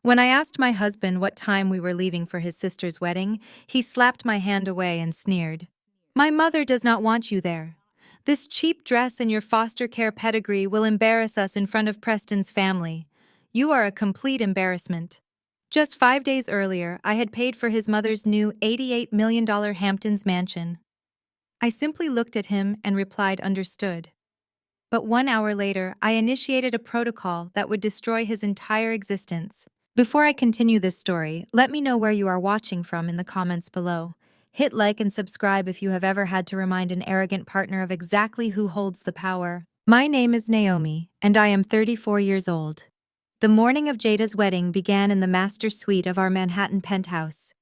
When I asked my husband what time we were leaving for his sister's wedding, he slapped my hand away and sneered. My mother does not want you there. This cheap dress and your foster care pedigree will embarrass us in front of Preston's family. You are a complete embarrassment. Just 5 days earlier, I had paid for his mother's new $88 million Hamptons mansion. I simply looked at him and replied understood. But 1 hour later, I initiated a protocol that would destroy his entire existence. Before I continue this story, let me know where you are watching from in the comments below. Hit like and subscribe if you have ever had to remind an arrogant partner of exactly who holds the power. My name is Naomi, and I am 34 years old. The morning of Jada's wedding began in the master suite of our Manhattan penthouse.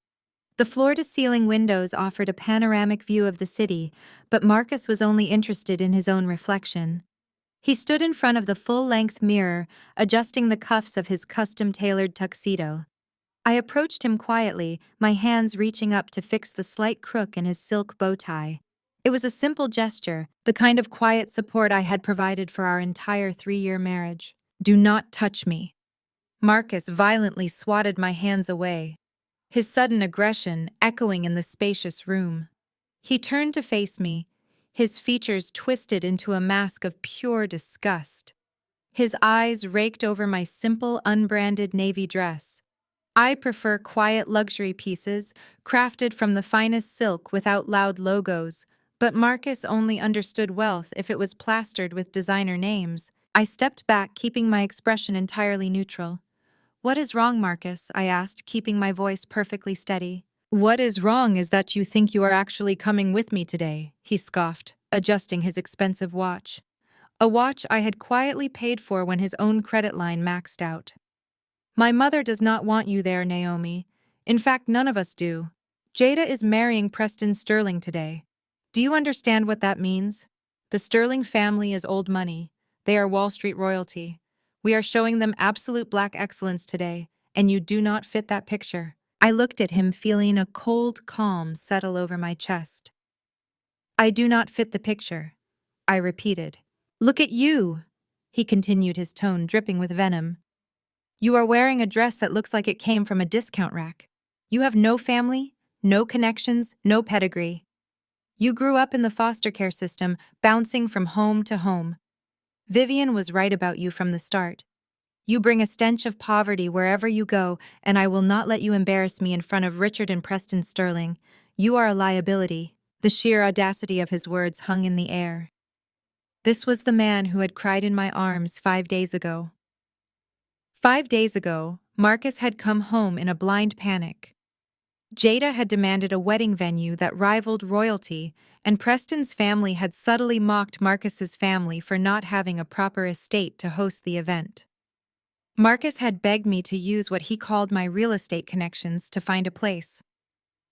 The floor-to-ceiling windows offered a panoramic view of the city, but Marcus was only interested in his own reflection. He stood in front of the full-length mirror, adjusting the cuffs of his custom-tailored tuxedo. I approached him quietly, my hands reaching up to fix the slight crook in his silk bow tie. It was a simple gesture, the kind of quiet support I had provided for our entire 3-year marriage. Do not touch me. Marcus violently swatted my hands away, his sudden aggression echoing in the spacious room. He turned to face me, his features twisted into a mask of pure disgust. His eyes raked over my simple, unbranded navy dress. I prefer quiet luxury pieces, crafted from the finest silk without loud logos, but Marcus only understood wealth if it was plastered with designer names. I stepped back, keeping my expression entirely neutral. What is wrong, Marcus? I asked, keeping my voice perfectly steady. What is wrong is that you think you are actually coming with me today, he scoffed, adjusting his expensive watch. A watch I had quietly paid for when his own credit line maxed out. My mother does not want you there, Naomi. In fact, none of us do. Jada is marrying Preston Sterling today. Do you understand what that means? The Sterling family is old money. They are Wall Street royalty. We are showing them absolute black excellence today, and you do not fit that picture. I looked at him, feeling a cold calm settle over my chest. I do not fit the picture, I repeated. Look at you, he continued, his tone dripping with venom. You are wearing a dress that looks like it came from a discount rack. You have no family, no connections, no pedigree. You grew up in the foster care system, bouncing from home to home. Vivian was right about you from the start. You bring a stench of poverty wherever you go, and I will not let you embarrass me in front of Richard and Preston Sterling. You are a liability. The sheer audacity of his words hung in the air. This was the man who had cried in my arms 5 days ago. 5 days ago, Marcus had come home in a blind panic. Jada had demanded a wedding venue that rivaled royalty, and Preston's family had subtly mocked Marcus's family for not having a proper estate to host the event. Marcus had begged me to use what he called my real estate connections to find a place.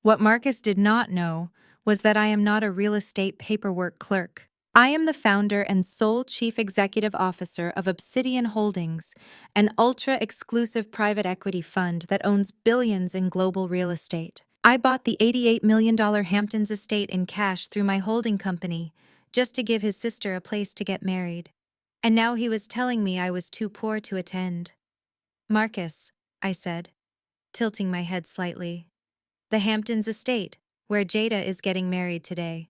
What Marcus did not know was that I am not a real estate paperwork clerk. I am the founder and sole chief executive officer of Obsidian Holdings, an ultra-exclusive private equity fund that owns billions in global real estate. I bought the $88 million Hamptons estate in cash through my holding company, just to give his sister a place to get married. And now he was telling me I was too poor to attend. Marcus, I said, tilting my head slightly. The Hamptons estate, where Jada is getting married today.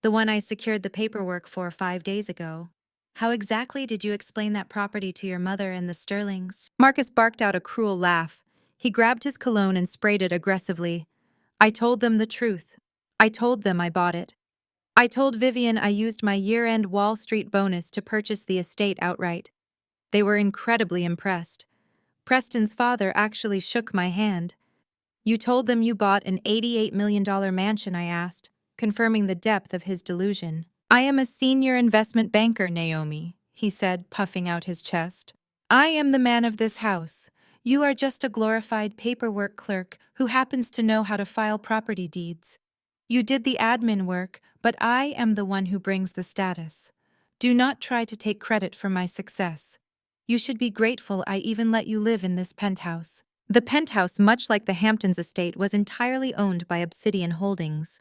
The one I secured the paperwork for 5 days ago. How exactly did you explain that property to your mother and the Sterlings? Marcus barked out a cruel laugh. He grabbed his cologne and sprayed it aggressively. I told them the truth. I told them I bought it. I told Vivian I used my year-end Wall Street bonus to purchase the estate outright. They were incredibly impressed. Preston's father actually shook my hand. You told them you bought an $88 million mansion, I asked, confirming the depth of his delusion. I am a senior investment banker, Naomi, he said, puffing out his chest. I am the man of this house. You are just a glorified paperwork clerk who happens to know how to file property deeds. You did the admin work, but I am the one who brings the status. Do not try to take credit for my success. You should be grateful I even let you live in this penthouse. The penthouse, much like the Hamptons estate, was entirely owned by Obsidian Holdings.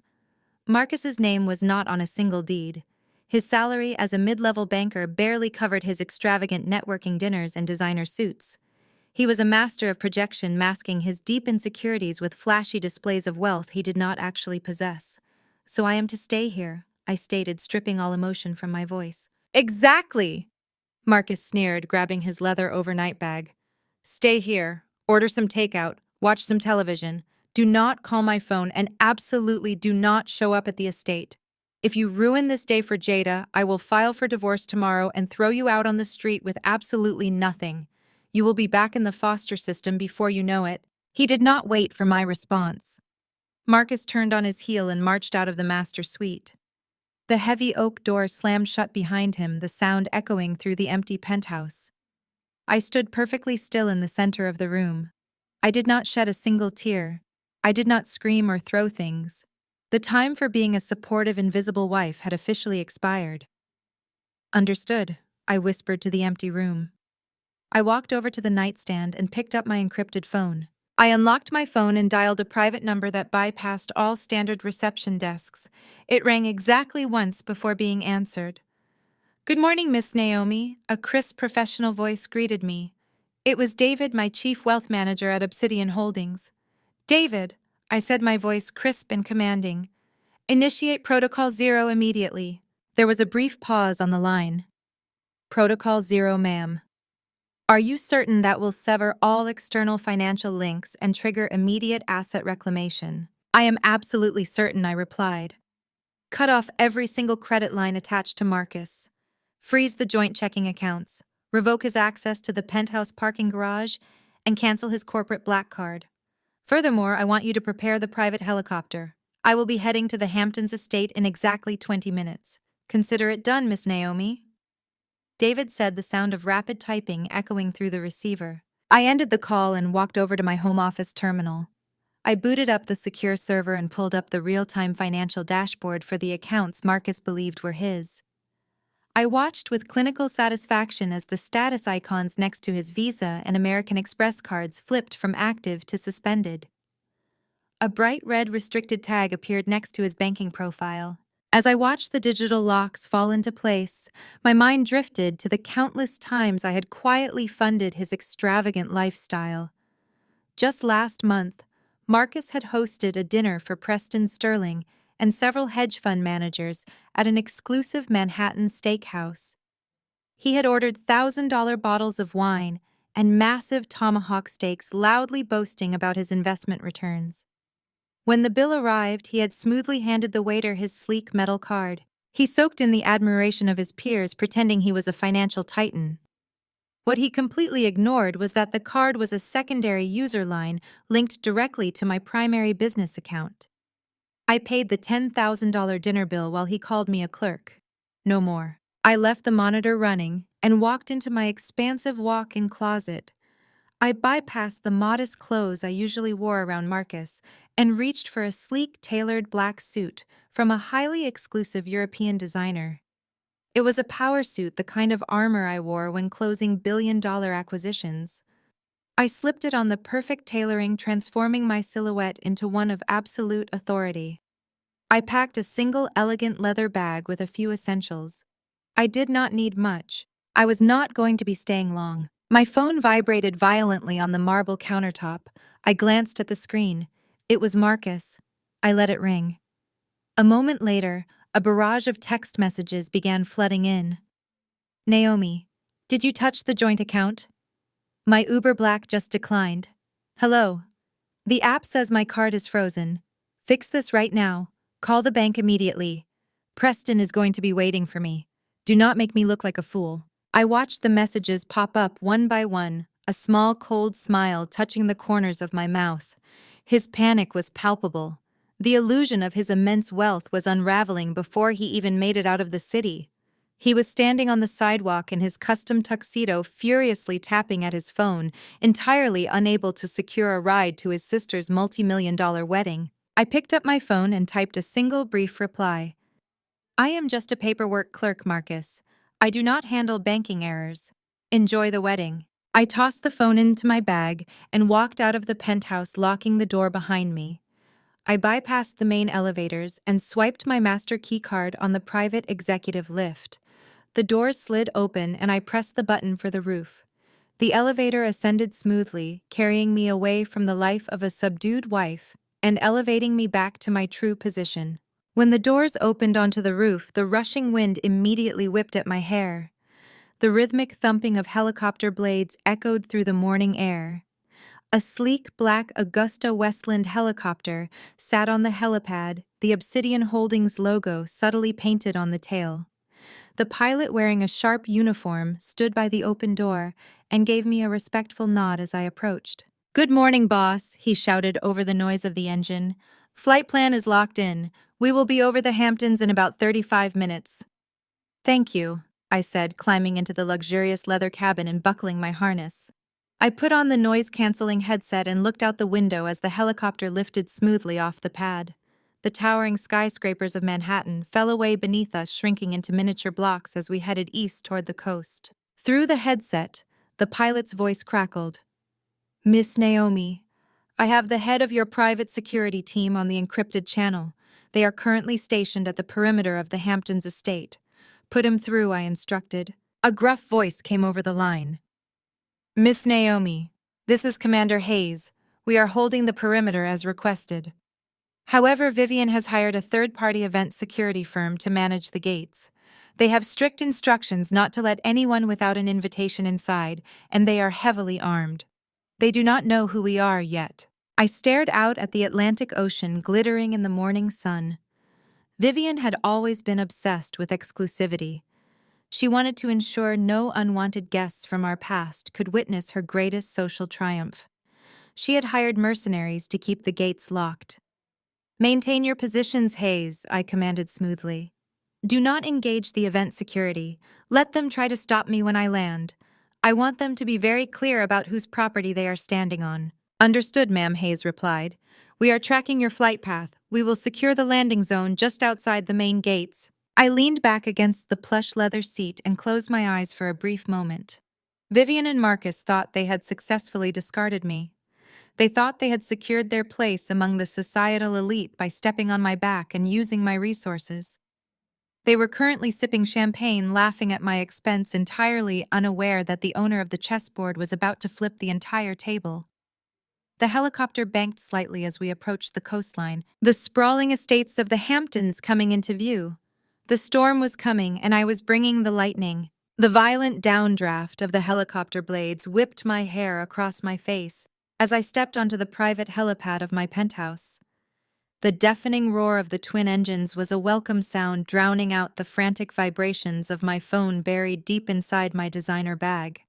Marcus's name was not on a single deed. His salary as a mid-level banker barely covered his extravagant networking dinners and designer suits. He was a master of projection, masking his deep insecurities with flashy displays of wealth he did not actually possess. "So I am to stay here," I stated, stripping all emotion from my voice. "Exactly!" Marcus sneered, grabbing his leather overnight bag. "Stay here, order some takeout, watch some television. Do not call my phone, and absolutely do not show up at the estate. If you ruin this day for Jada, I will file for divorce tomorrow and throw you out on the street with absolutely nothing. You will be back in the foster system before you know it." He did not wait for my response. Marcus turned on his heel and marched out of the master suite. The heavy oak door slammed shut behind him, the sound echoing through the empty penthouse. I stood perfectly still in the center of the room. I did not shed a single tear. I did not scream or throw things. The time for being a supportive, invisible wife had officially expired. "Understood," I whispered to the empty room. I walked over to the nightstand and picked up my encrypted phone. I unlocked my phone and dialed a private number that bypassed all standard reception desks. It rang exactly once before being answered. "Good morning, Miss Naomi," a crisp professional voice greeted me. It was David, my chief wealth manager at Obsidian Holdings. "David," I said, my voice crisp and commanding. "Initiate Protocol 0 immediately." There was a brief pause on the line. "Protocol 0, ma'am." "Are you certain that will sever all external financial links and trigger immediate asset reclamation?" "I am absolutely certain," I replied. "Cut off every single credit line attached to Marcus. Freeze the joint checking accounts. Revoke his access to the penthouse parking garage, and cancel his corporate black card. Furthermore, I want you to prepare the private helicopter. I will be heading to the Hamptons estate in exactly 20 minutes. Consider it done, Miss Naomi." David said, the sound of rapid typing echoing through the receiver. I ended the call and walked over to my home office terminal. I booted up the secure server and pulled up the real-time financial dashboard for the accounts Marcus believed were his. I watched with clinical satisfaction as the status icons next to his Visa and American Express cards flipped from active to suspended. A bright red restricted tag appeared next to his banking profile. As I watched the digital locks fall into place, my mind drifted to the countless times I had quietly funded his extravagant lifestyle. Just last month, Marcus had hosted a dinner for Preston Sterling and several hedge fund managers at an exclusive Manhattan steakhouse. He had ordered $1,000 bottles of wine and massive tomahawk steaks, loudly boasting about his investment returns. When the bill arrived, he had smoothly handed the waiter his sleek metal card. He soaked in the admiration of his peers, pretending he was a financial titan. What he completely ignored was that the card was a secondary user line linked directly to my primary business account. I paid the $10,000 dinner bill while he called me a clerk. No more. I left the monitor running and walked into my expansive walk-in closet. I bypassed the modest clothes I usually wore around Marcus and reached for a sleek, tailored black suit from a highly exclusive European designer. It was a power suit, the kind of armor I wore when closing billion-dollar acquisitions. I slipped it on the perfect tailoring, transforming my silhouette into one of absolute authority. I packed a single elegant leather bag with a few essentials. I did not need much. I was not going to be staying long. My phone vibrated violently on the marble countertop. I glanced at the screen. It was Marcus. I let it ring. A moment later, a barrage of text messages began flooding in. "Naomi, did you touch the joint account? My Uber Black just declined. Hello. The app says my card is frozen. Fix this right now. Call the bank immediately. Preston is going to be waiting for me. Do not make me look like a fool." I watched the messages pop up one by one, a small cold smile touching the corners of my mouth. His panic was palpable. The illusion of his immense wealth was unraveling before he even made it out of the city. He was standing on the sidewalk in his custom tuxedo, furiously tapping at his phone, entirely unable to secure a ride to his sister's multi-million-dollar wedding. I picked up my phone and typed a single brief reply. "I am just a paperwork clerk, Marcus. I do not handle banking errors. Enjoy the wedding." I tossed the phone into my bag and walked out of the penthouse, locking the door behind me. I bypassed the main elevators and swiped my master key card on the private executive lift. The doors slid open and I pressed the button for the roof. The elevator ascended smoothly, carrying me away from the life of a subdued wife and elevating me back to my true position. When the doors opened onto the roof, the rushing wind immediately whipped at my hair. The rhythmic thumping of helicopter blades echoed through the morning air. A sleek black Augusta Westland helicopter sat on the helipad, the Obsidian Holdings logo subtly painted on the tail. The pilot, wearing a sharp uniform, stood by the open door and gave me a respectful nod as I approached. "Good morning, boss," he shouted over the noise of the engine. "Flight plan is locked in. We will be over the Hamptons in about 35 minutes. "Thank you," I said, climbing into the luxurious leather cabin and buckling my harness. I put on the noise-canceling headset and looked out the window as the helicopter lifted smoothly off the pad. The towering skyscrapers of Manhattan fell away beneath us, shrinking into miniature blocks as we headed east toward the coast. Through the headset, the pilot's voice crackled. "Miss Naomi, I have the head of your private security team on the encrypted channel. They are currently stationed at the perimeter of the Hamptons estate. Put him through," I instructed. A gruff voice came over the line. "Miss Naomi, this is Commander Hayes. We are holding the perimeter as requested. However, Vivian has hired a third-party event security firm to manage the gates. They have strict instructions not to let anyone without an invitation inside, and they are heavily armed. They do not know who we are yet." I stared out at the Atlantic Ocean glittering in the morning sun. Vivian had always been obsessed with exclusivity. She wanted to ensure no unwanted guests from our past could witness her greatest social triumph. She had hired mercenaries to keep the gates locked. "Maintain your positions, Hayes," I commanded smoothly. "Do not engage the event security. Let them try to stop me when I land. I want them to be very clear about whose property they are standing on." "Understood, ma'am," Hayes replied. "We are tracking your flight path. We will secure the landing zone just outside the main gates." I leaned back against the plush leather seat and closed my eyes for a brief moment. Vivian and Marcus thought they had successfully discarded me. They thought they had secured their place among the societal elite by stepping on my back and using my resources. They were currently sipping champagne, laughing at my expense, entirely unaware that the owner of the chessboard was about to flip the entire table. The helicopter banked slightly as we approached the coastline, the sprawling estates of the Hamptons coming into view. The storm was coming, and I was bringing the lightning. The violent downdraft of the helicopter blades whipped my hair across my face as I stepped onto the private helipad of my penthouse. The deafening roar of the twin engines was a welcome sound, drowning out the frantic vibrations of my phone buried deep inside my designer bag.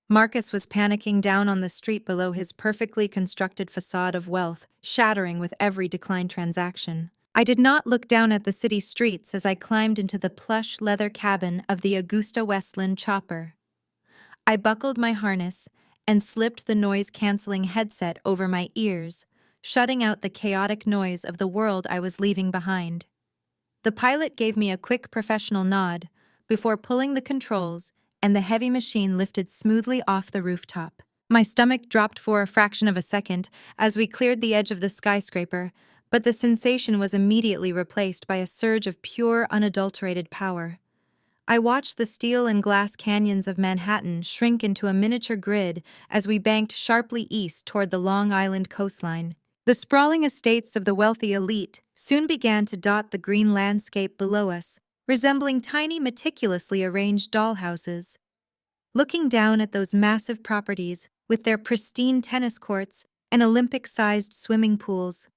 Marcus was panicking down on the street below, his perfectly constructed facade of wealth shattering with every declined transaction. I did not look down at the city streets as I climbed into the plush leather cabin of the Augusta Westland chopper. I buckled my harness and slipped the noise-canceling headset over my ears, shutting out the chaotic noise of the world I was leaving behind. The pilot gave me a quick professional nod before pulling the controls, and the heavy machine lifted smoothly off the rooftop. My stomach dropped for a fraction of a second as we cleared the edge of the skyscraper, but the sensation was immediately replaced by a surge of pure, unadulterated power. I watched the steel and glass canyons of Manhattan shrink into a miniature grid as we banked sharply east toward the Long Island coastline. The sprawling estates of the wealthy elite soon began to dot the green landscape below us, resembling tiny, meticulously arranged dollhouses. Looking down at those massive properties, with their pristine tennis courts and Olympic-sized swimming pools,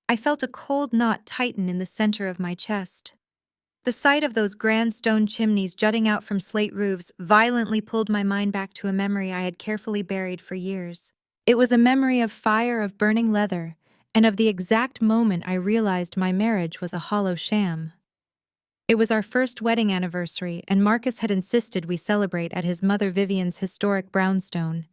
I felt a cold knot tighten in the center of my chest. The sight of those grand stone chimneys jutting out from slate roofs violently pulled my mind back to a memory I had carefully buried for years. It was a memory of fire, of burning leather, and of the exact moment I realized my marriage was a hollow sham. It was our first wedding anniversary, and Marcus had insisted we celebrate at his mother Vivian's historic brownstone.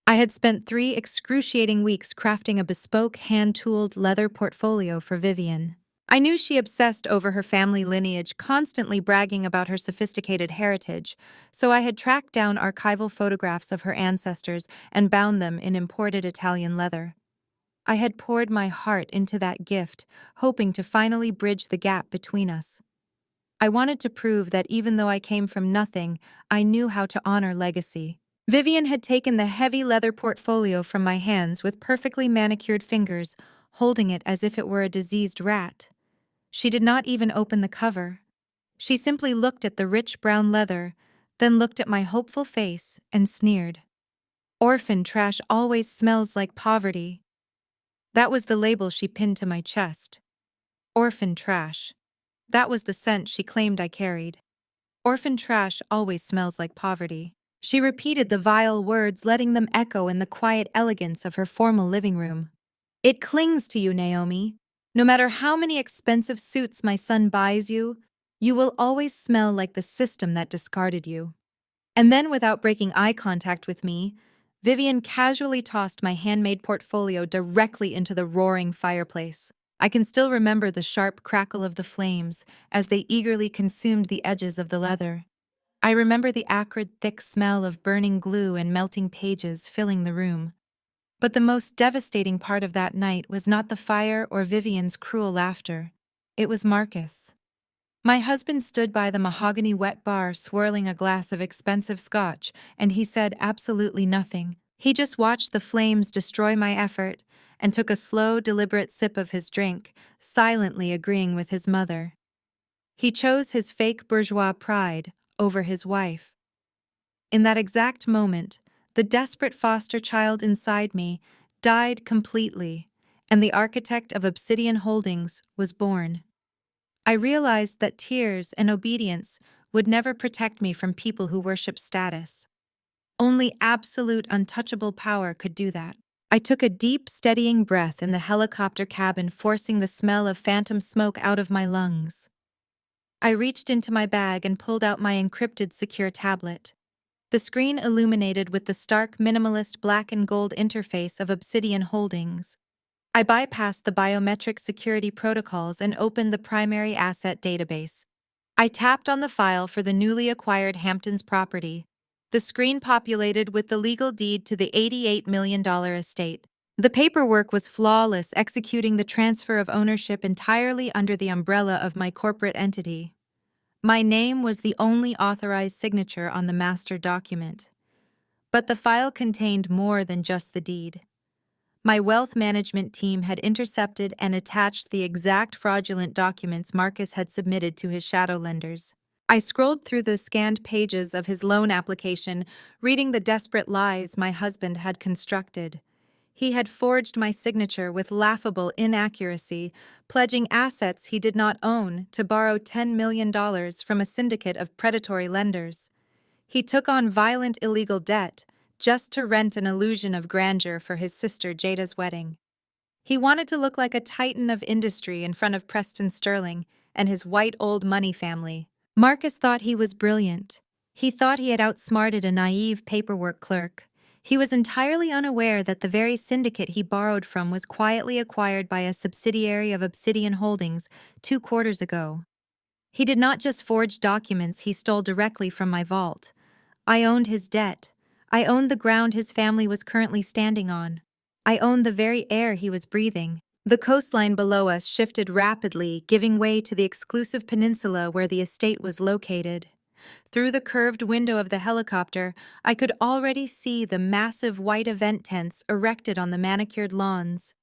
I had spent 3 excruciating weeks crafting a bespoke, hand-tooled leather portfolio for Vivian. I knew she obsessed over her family lineage, constantly bragging about her sophisticated heritage, so I had tracked down archival photographs of her ancestors and bound them in imported Italian leather. I had poured my heart into that gift, hoping to finally bridge the gap between us. I wanted to prove that even though I came from nothing, I knew how to honor legacy. Vivian had taken the heavy leather portfolio from my hands with perfectly manicured fingers, holding it as if it were a diseased rat. She did not even open the cover. She simply looked at the rich brown leather, then looked at my hopeful face and sneered. Orphan trash always smells like poverty. That was the label she pinned to my chest. Orphan trash. That was the scent she claimed I carried. Orphan trash always smells like poverty. She repeated the vile words, letting them echo in the quiet elegance of her formal living room. It clings to you, Naomi. No matter how many expensive suits my son buys you, you will always smell like the system that discarded you. And then, without breaking eye contact with me, Vivian casually tossed my handmade portfolio directly into the roaring fireplace. I can still remember the sharp crackle of the flames as they eagerly consumed the edges of the leather. I remember the acrid, thick smell of burning glue and melting pages filling the room. But the most devastating part of that night was not the fire or Vivian's cruel laughter. It was Marcus. My husband stood by the mahogany wet bar swirling a glass of expensive scotch, and he said absolutely nothing. He just watched the flames destroy my effort and took a slow, deliberate sip of his drink, silently agreeing with his mother. He chose his fake bourgeois pride over his wife. In that exact moment, the desperate foster child inside me died completely, and the architect of Obsidian Holdings was born. I realized that tears and obedience would never protect me from people who worship status. Only absolute untouchable power could do that. I took a deep, steadying breath in the helicopter cabin, forcing the smell of phantom smoke out of my lungs. I reached into my bag and pulled out my encrypted secure tablet. The screen illuminated with the stark, minimalist black and gold interface of Obsidian Holdings. I bypassed the biometric security protocols and opened the primary asset database. I tapped on the file for the newly acquired Hamptons property. The screen populated with the legal deed to the $88 million estate. The paperwork was flawless, executing the transfer of ownership entirely under the umbrella of my corporate entity. My name was the only authorized signature on the master document. But the file contained more than just the deed. My wealth management team had intercepted and attached the exact fraudulent documents Marcus had submitted to his shadow lenders. I scrolled through the scanned pages of his loan application, reading the desperate lies my husband had constructed. He had forged my signature with laughable inaccuracy, pledging assets he did not own to borrow $10 million from a syndicate of predatory lenders. He took on violent illegal debt just to rent an illusion of grandeur for his sister Jada's wedding. He wanted to look like a titan of industry in front of Preston Sterling and his white old money family. Marcus thought he was brilliant. He thought he had outsmarted a naive paperwork clerk. He was entirely unaware that the very syndicate he borrowed from was quietly acquired by a subsidiary of Obsidian Holdings 2 quarters ago. He did not just forge documents he stole directly from my vault. I owned his debt. I owned the ground his family was currently standing on. I owned the very air he was breathing. The coastline below us shifted rapidly, giving way to the exclusive peninsula where the estate was located. Through the curved window of the helicopter, I could already see the massive white event tents erected on the manicured lawns.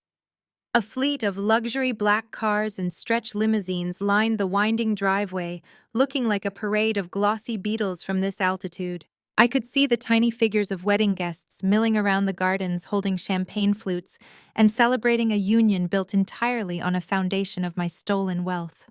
A fleet of luxury black cars and stretch limousines lined the winding driveway, looking like a parade of glossy beetles from this altitude. I could see the tiny figures of wedding guests milling around the gardens holding champagne flutes and celebrating a union built entirely on a foundation of my stolen wealth.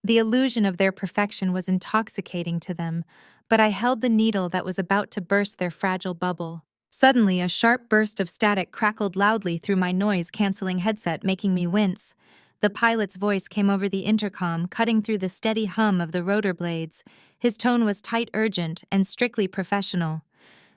The illusion of their perfection was intoxicating to them, but I held the needle that was about to burst their fragile bubble. Suddenly, a sharp burst of static crackled loudly through my noise-canceling headset, making me wince. The pilot's voice came over the intercom, cutting through the steady hum of the rotor blades. His tone was tight, urgent, and strictly professional.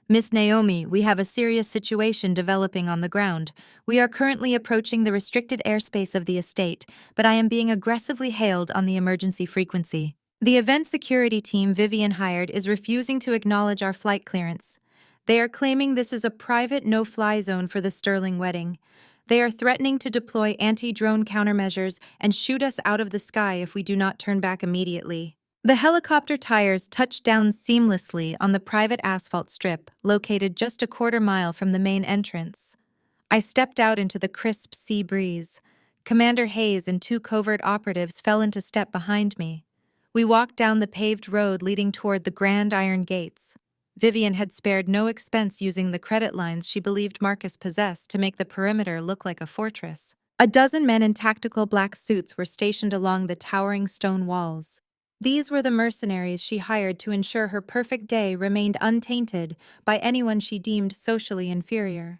"Miss Naomi, we have a serious situation developing on the ground. We are currently approaching the restricted airspace of the estate, but I am being aggressively hailed on the emergency frequency. The event security team Vivian hired is refusing to acknowledge our flight clearance. They are claiming this is a private no-fly zone for the Sterling wedding. They are threatening to deploy anti-drone countermeasures and shoot us out of the sky if we do not turn back immediately." The helicopter tires touched down seamlessly on the private asphalt strip located just a quarter mile from the main entrance. I stepped out into the crisp sea breeze. Commander Hayes and two covert operatives fell into step behind me. We walked down the paved road leading toward the grand iron gates. Vivian had spared no expense using the credit lines she believed Marcus possessed to make the perimeter look like a fortress. A dozen men in tactical black suits were stationed along the towering stone walls. These were the mercenaries she hired to ensure her perfect day remained untainted by anyone she deemed socially inferior.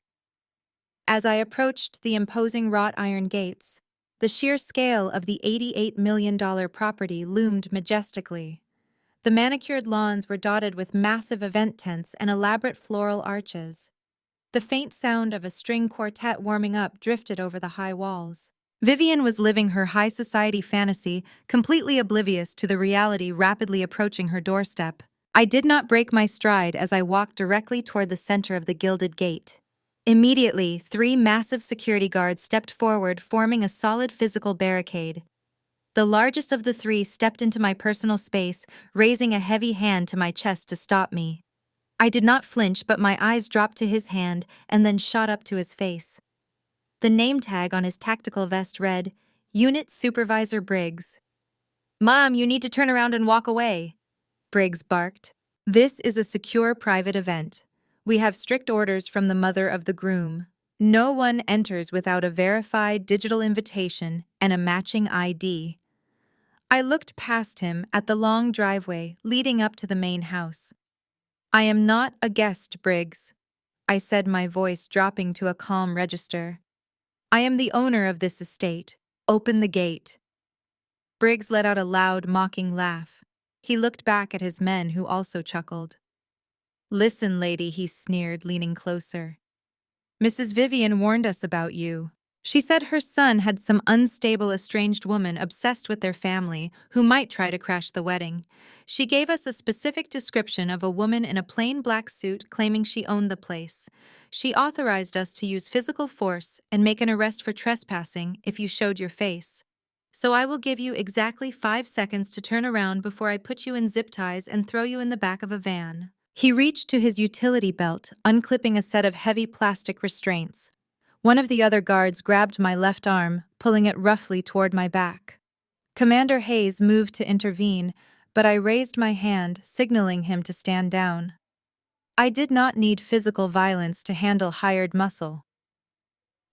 As I approached the imposing wrought iron gates, the sheer scale of the $88 million property loomed majestically. The manicured lawns were dotted with massive event tents and elaborate floral arches. The faint sound of a string quartet warming up drifted over the high walls. Vivian was living her high society fantasy, completely oblivious to the reality rapidly approaching her doorstep. I did not break my stride as I walked directly toward the center of the gilded gate. Immediately, three massive security guards stepped forward, forming a solid physical barricade. The largest of the three stepped into my personal space, raising a heavy hand to my chest to stop me. I did not flinch, but my eyes dropped to his hand and then shot up to his face. The name tag on his tactical vest read, Unit Supervisor Briggs. "Mom, you need to turn around and walk away," Briggs barked. "This is a secure private event. We have strict orders from the mother of the groom. No one enters without a verified digital invitation and a matching ID." I looked past him at the long driveway leading up to the main house. "I am not a guest, Briggs," I said, my voice dropping to a calm register. "I am the owner of this estate. Open the gate." Briggs let out a loud, mocking laugh. He looked back at his men, who also chuckled. "Listen, lady," he sneered, leaning closer. "Mrs. Vivian warned us about you. She said her son had some unstable estranged woman obsessed with their family who might try to crash the wedding. She gave us a specific description of a woman in a plain black suit claiming she owned the place. She authorized us to use physical force and make an arrest for trespassing if you showed your face. So I will give you exactly 5 seconds to turn around before I put you in zip ties and throw you in the back of a van." He reached to his utility belt, unclipping a set of heavy plastic restraints. One of the other guards grabbed my left arm, pulling it roughly toward my back. Commander Hayes moved to intervene, but I raised my hand, signaling him to stand down. I did not need physical violence to handle hired muscle.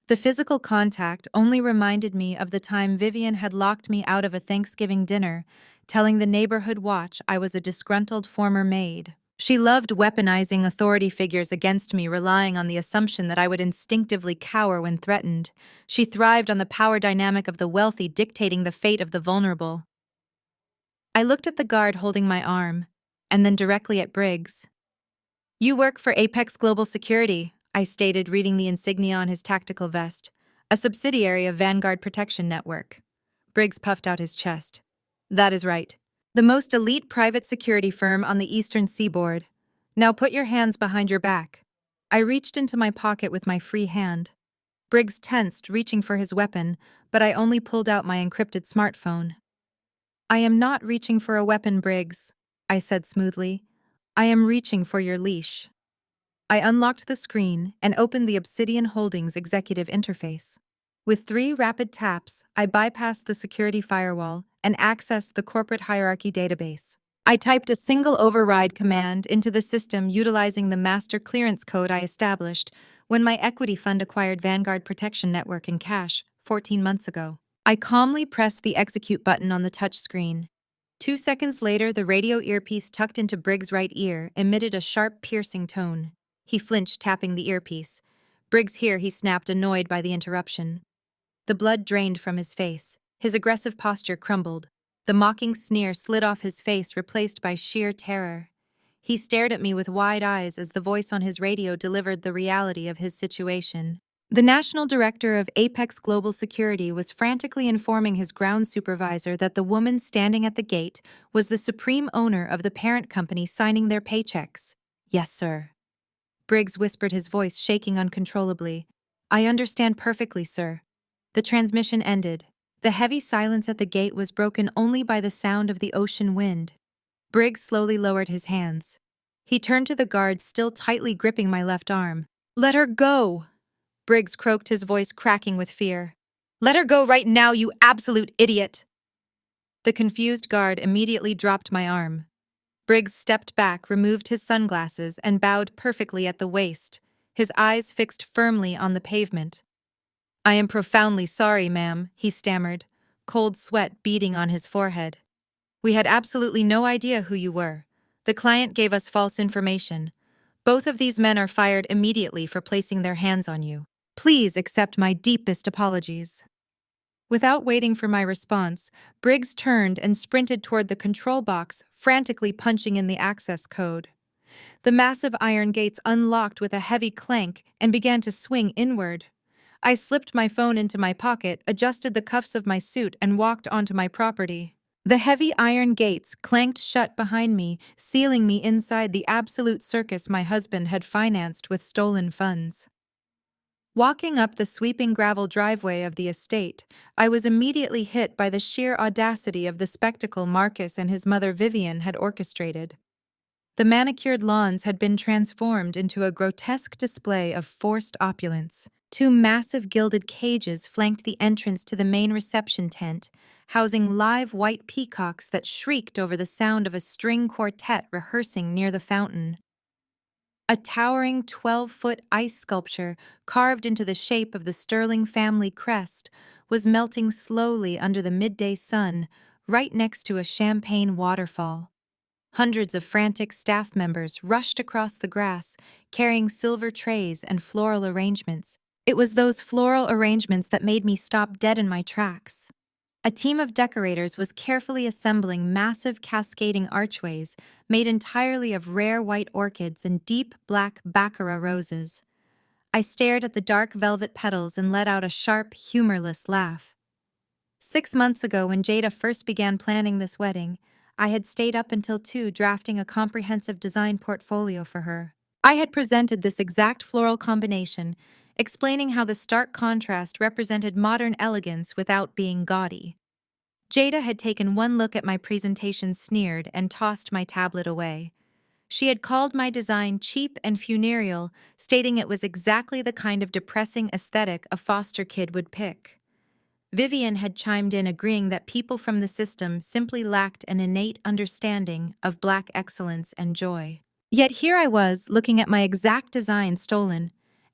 The physical contact only reminded me of the time Vivian had locked me out of a Thanksgiving dinner, telling the neighborhood watch I was a disgruntled former maid. She loved weaponizing authority figures against me, relying on the assumption that I would instinctively cower when threatened. She thrived on the power dynamic of the wealthy dictating the fate of the vulnerable. I looked at the guard holding my arm, and then directly at Briggs. "You work for Apex Global Security," I stated, reading the insignia on his tactical vest, "a subsidiary of Vanguard Protection Network." Briggs puffed out his chest. "That is right. The most elite private security firm on the eastern seaboard. Now put your hands behind your back." I reached into my pocket with my free hand. Briggs tensed, reaching for his weapon, but I only pulled out my encrypted smartphone. "I am not reaching for a weapon, Briggs," I said smoothly. "I am reaching for your leash." I unlocked the screen and opened the Obsidian Holdings executive interface. With 3 rapid taps, I bypassed the security firewall and accessed the corporate hierarchy database. I typed a single override command into the system utilizing the master clearance code I established when my equity fund acquired Vanguard Protection Network in cash 14 months ago. I calmly pressed the execute button on the touchscreen. 2 seconds later, the radio earpiece tucked into Briggs' right ear emitted a sharp, piercing tone. He flinched, tapping the earpiece. "Briggs here," he snapped, annoyed by the interruption. The blood drained from his face. His aggressive posture crumbled. The mocking sneer slid off his face, replaced by sheer terror. He stared at me with wide eyes as the voice on his radio delivered the reality of his situation. The national director of Apex Global Security was frantically informing his ground supervisor that the woman standing at the gate was the supreme owner of the parent company signing their paychecks. "Yes, sir." Briggs whispered, his voice shaking uncontrollably. "I understand perfectly, sir." The transmission ended. The heavy silence at the gate was broken only by the sound of the ocean wind. Briggs slowly lowered his hands. He turned to the guard, still tightly gripping my left arm. "Let her go!" Briggs croaked, his voice cracking with fear. "Let her go right now, you absolute idiot!" The confused guard immediately dropped my arm. Briggs stepped back, removed his sunglasses, and bowed perfectly at the waist, his eyes fixed firmly on the pavement. "I am profoundly sorry, ma'am," he stammered, cold sweat beading on his forehead. "We had absolutely no idea who you were. The client gave us false information. Both of these men are fired immediately for placing their hands on you. Please accept my deepest apologies." Without waiting for my response, Briggs turned and sprinted toward the control box, frantically punching in the access code. The massive iron gates unlocked with a heavy clank and began to swing inward. I slipped my phone into my pocket, adjusted the cuffs of my suit, and walked onto my property. The heavy iron gates clanked shut behind me, sealing me inside the absolute circus my husband had financed with stolen funds. Walking up the sweeping gravel driveway of the estate, I was immediately hit by the sheer audacity of the spectacle Marcus and his mother Vivian had orchestrated. The manicured lawns had been transformed into a grotesque display of forced opulence. Two massive gilded cages flanked the entrance to the main reception tent, housing live white peacocks that shrieked over the sound of a string quartet rehearsing near the fountain. A towering 12-foot ice sculpture, carved into the shape of the Sterling family crest, was melting slowly under the midday sun, right next to a champagne waterfall. Hundreds of frantic staff members rushed across the grass, carrying silver trays and floral arrangements. It was those floral arrangements that made me stop dead in my tracks. A team of decorators was carefully assembling massive cascading archways made entirely of rare white orchids and deep black baccarat roses. I stared at the dark velvet petals and let out a sharp, humorless laugh. 6 months ago, when Jada first began planning this wedding, I had stayed up until 2 drafting a comprehensive design portfolio for her. I had presented this exact floral combination, explaining how the stark contrast represented modern elegance without being gaudy. Jada had taken one look at my presentation, sneered, and tossed my tablet away. She had called my design cheap and funereal, stating it was exactly the kind of depressing aesthetic a foster kid would pick. Vivian had chimed in, agreeing that people from the system simply lacked an innate understanding of Black excellence and joy. Yet here I was, looking at my exact design stolen,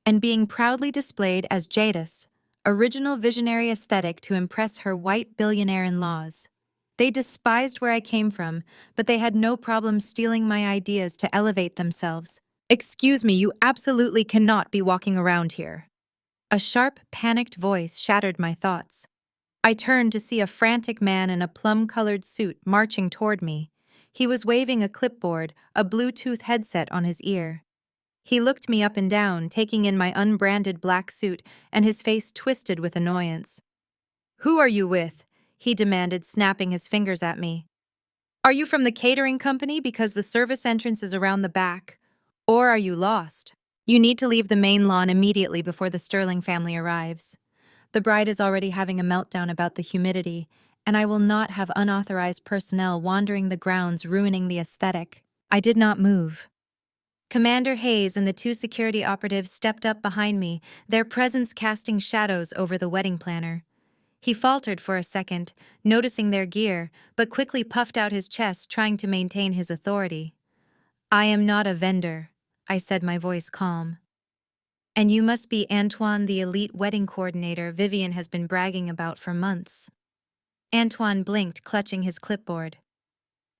and being proudly displayed as Jada's original visionary aesthetic to impress her white billionaire in-laws. They despised where I came from, but they had no problem stealing my ideas to elevate themselves. "Excuse me, you absolutely cannot be walking around here." A sharp, panicked voice shattered my thoughts. I turned to see a frantic man in a plum-colored suit marching toward me. He was waving a clipboard, a Bluetooth headset on his ear. He looked me up and down, taking in my unbranded black suit, and his face twisted with annoyance. "Who are you with?" he demanded, snapping his fingers at me. "Are you from the catering company because the service entrance is around the back? Or are you lost? You need to leave the main lawn immediately before the Sterling family arrives. The bride is already having a meltdown about the humidity, and I will not have unauthorized personnel wandering the grounds, ruining the aesthetic." I did not move. Commander Hayes and the 2 security operatives stepped up behind me, their presence casting shadows over the wedding planner. He faltered for a second, noticing their gear, but quickly puffed out his chest, trying to maintain his authority. "I am not a vendor," I said, my voice calm. "And you must be Antoine, the elite wedding coordinator Vivian has been bragging about for months." Antoine blinked, clutching his clipboard.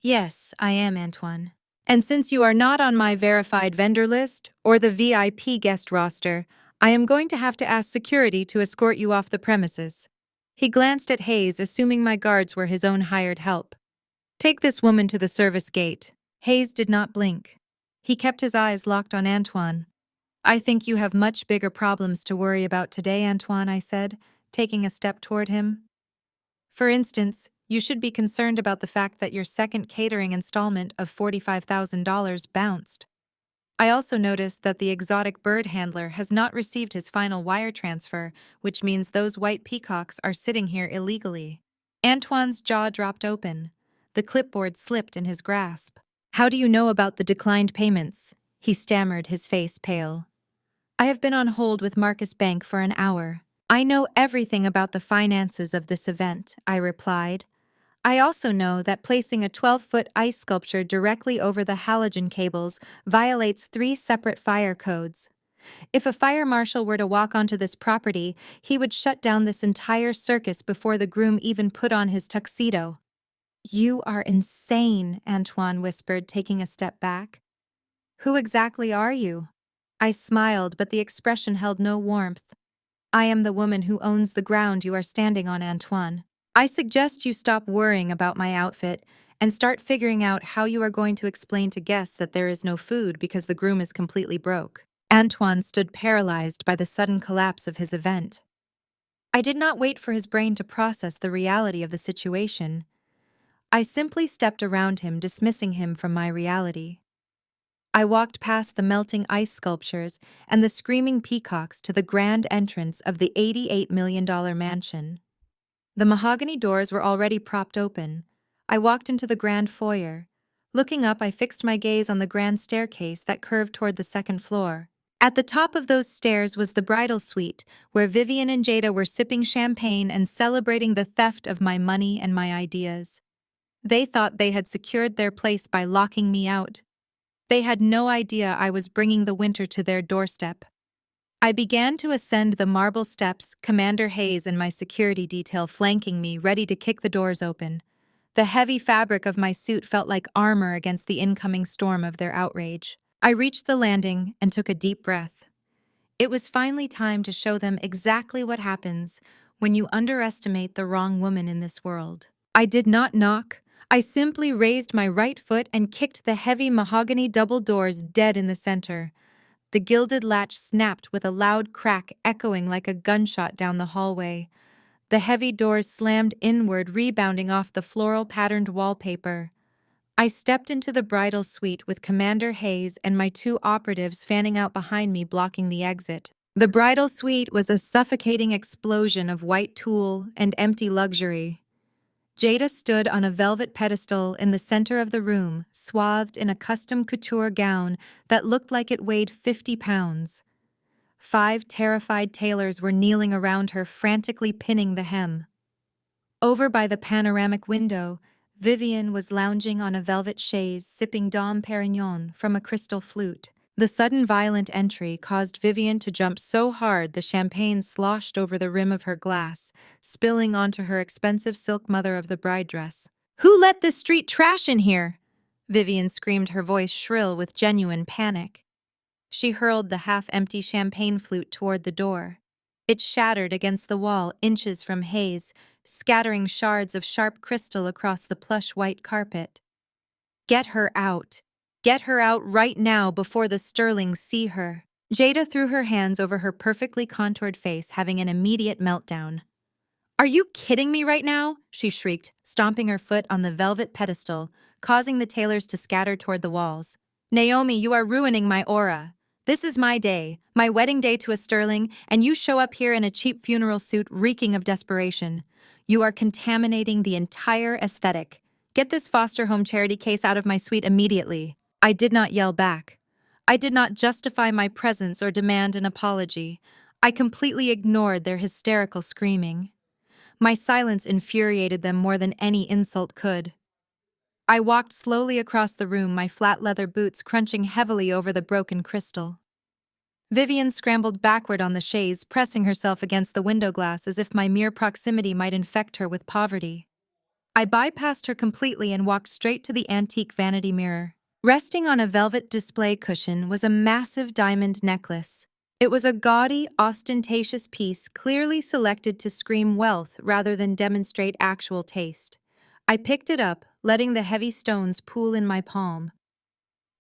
"Yes, I am Antoine. And since you are not on my verified vendor list or the VIP guest roster, I am going to have to ask security to escort you off the premises." He glanced at Hayes, assuming my guards were his own hired help. "Take this woman to the service gate." Hayes did not blink. He kept his eyes locked on Antoine. "I think you have much bigger problems to worry about today, Antoine," I said, taking a step toward him. "For instance, you should be concerned about the fact that your second catering installment of $45,000 bounced. I also noticed that the exotic bird handler has not received his final wire transfer, which means those white peacocks are sitting here illegally." Antoine's jaw dropped open. The clipboard slipped in his grasp. "How do you know about the declined payments?" He stammered, his face pale. "I have been on hold with Marcus Bank for an hour. I know everything about the finances of this event," I replied. "I also know that placing a 12-foot ice sculpture directly over the halogen cables violates 3 separate fire codes. If a fire marshal were to walk onto this property, he would shut down this entire circus before the groom even put on his tuxedo." "You are insane," Antoine whispered, taking a step back. "Who exactly are you?" I smiled, but the expression held no warmth. "I am the woman who owns the ground you are standing on, Antoine. I suggest you stop worrying about my outfit and start figuring out how you are going to explain to guests that there is no food because the groom is completely broke." Antoine stood paralyzed by the sudden collapse of his event. I did not wait for his brain to process the reality of the situation. I simply stepped around him, dismissing him from my reality. I walked past the melting ice sculptures and the screaming peacocks to the grand entrance of the $88 million mansion. The mahogany doors were already propped open. I walked into the grand foyer. Looking up, I fixed my gaze on the grand staircase that curved toward the second floor. At the top of those stairs was the bridal suite, where Vivian and Jada were sipping champagne and celebrating the theft of my money and my ideas. They thought they had secured their place by locking me out. They had no idea I was bringing the winter to their doorstep. I began to ascend the marble steps, Commander Hayes and my security detail flanking me, ready to kick the doors open. The heavy fabric of my suit felt like armor against the incoming storm of their outrage. I reached the landing and took a deep breath. It was finally time to show them exactly what happens when you underestimate the wrong woman in this world. I did not knock. I simply raised my right foot and kicked the heavy mahogany double doors dead in the center. The gilded latch snapped with a loud crack echoing like a gunshot down the hallway. The heavy doors slammed inward, rebounding off the floral-patterned wallpaper. I stepped into the bridal suite with Commander Hayes and my 2 operatives fanning out behind me, blocking the exit. The bridal suite was a suffocating explosion of white tulle and empty luxury. Jada stood on a velvet pedestal in the center of the room, swathed in a custom couture gown that looked like it weighed 50 pounds. 5 terrified tailors were kneeling around her, frantically pinning the hem. Over by the panoramic window, Vivian was lounging on a velvet chaise, sipping Dom Perignon from a crystal flute. The sudden violent entry caused Vivian to jump so hard the champagne sloshed over the rim of her glass, spilling onto her expensive silk mother of the bride dress. "Who let this street trash in here?" Vivian screamed, her voice shrill with genuine panic. She hurled the half-empty champagne flute toward the door. It shattered against the wall inches from Hayes, scattering shards of sharp crystal across the plush white carpet. "Get her out. Get her out right now before the Sterlings see her." Jada threw her hands over her perfectly contoured face, having an immediate meltdown. "Are you kidding me right now?" she shrieked, stomping her foot on the velvet pedestal, causing the tailors to scatter toward the walls. "Naomi, you are ruining my aura. This is my day, my wedding day to a Sterling, and you show up here in a cheap funeral suit reeking of desperation. You are contaminating the entire aesthetic. Get this foster home charity case out of my suite immediately." I did not yell back. I did not justify my presence or demand an apology. I completely ignored their hysterical screaming. My silence infuriated them more than any insult could. I walked slowly across the room, my flat leather boots crunching heavily over the broken crystal. Vivian scrambled backward on the chaise, pressing herself against the window glass as if my mere proximity might infect her with poverty. I bypassed her completely and walked straight to the antique vanity mirror. Resting on a velvet display cushion was a massive diamond necklace. It was a gaudy, ostentatious piece clearly selected to scream wealth rather than demonstrate actual taste. I picked it up, letting the heavy stones pool in my palm.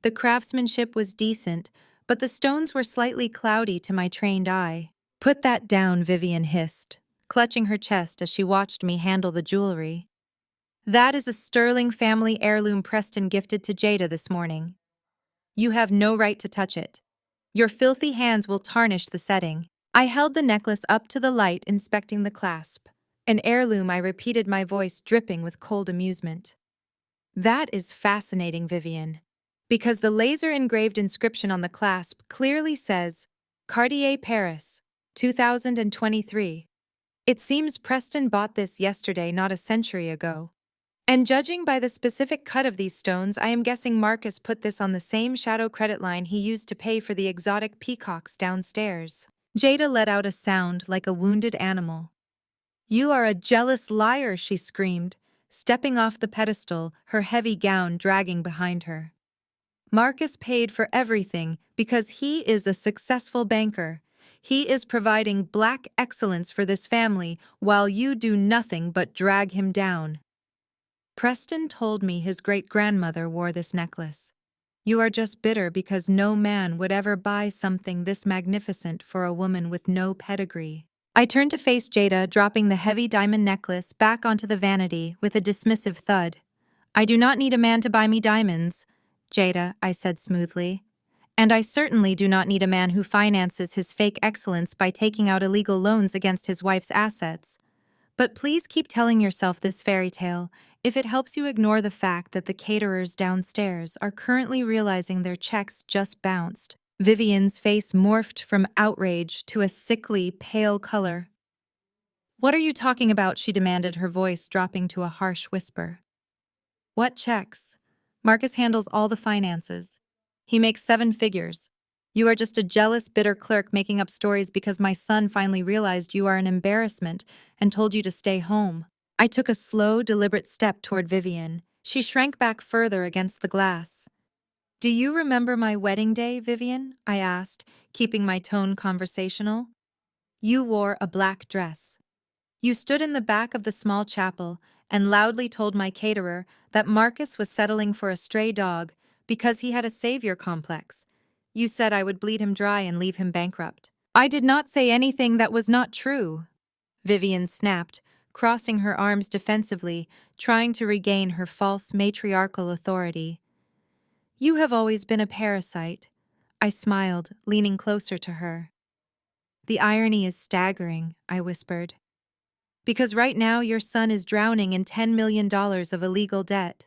The craftsmanship was decent, but the stones were slightly cloudy to my trained eye. "Put that down," Vivian hissed, clutching her chest as she watched me handle the jewelry. "That is a Sterling family heirloom Preston gifted to Jada this morning. You have no right to touch it. Your filthy hands will tarnish the setting." I held the necklace up to the light, inspecting the clasp. "An heirloom," I repeated, my voice dripping with cold amusement. That is fascinating, Vivian, because the laser-engraved inscription on the clasp clearly says, Cartier Paris, 2023. It seems Preston bought this yesterday, not a century ago. And judging by the specific cut of these stones, I am guessing Marcus put this on the same shadow credit line he used to pay for the exotic peacocks downstairs. Jada let out a sound like a wounded animal. You are a jealous liar, she screamed, stepping off the pedestal, her heavy gown dragging behind her. Marcus paid for everything because he is a successful banker. He is providing black excellence for this family while you do nothing but drag him down. Preston told me his great-grandmother wore this necklace. You are just bitter because no man would ever buy something this magnificent for a woman with no pedigree. I turned to face Jada, dropping the heavy diamond necklace back onto the vanity with a dismissive thud. I do not need a man to buy me diamonds, Jada, I said smoothly. And I certainly do not need a man who finances his fake excellence by taking out illegal loans against his wife's assets. But please keep telling yourself this fairy tale if it helps you ignore the fact that the caterers downstairs are currently realizing their checks just bounced. Vivian's face morphed from outrage to a sickly, pale color. What are you talking about? She demanded, her voice dropping to a harsh whisper. What checks? Marcus handles all the finances. He makes 7 figures. You are just a jealous, bitter clerk making up stories because my son finally realized you are an embarrassment and told you to stay home. I took a slow, deliberate step toward Vivian. She shrank back further against the glass. Do you remember my wedding day, Vivian? I asked, keeping my tone conversational. You wore a black dress. You stood in the back of the small chapel and loudly told my caterer that Marcus was settling for a stray dog because he had a savior complex. You said I would bleed him dry and leave him bankrupt. I did not say anything that was not true, Vivian snapped, crossing her arms defensively, trying to regain her false matriarchal authority. You have always been a parasite. I smiled, leaning closer to her. The irony is staggering, I whispered. Because right now your son is drowning in $10 million of illegal debt.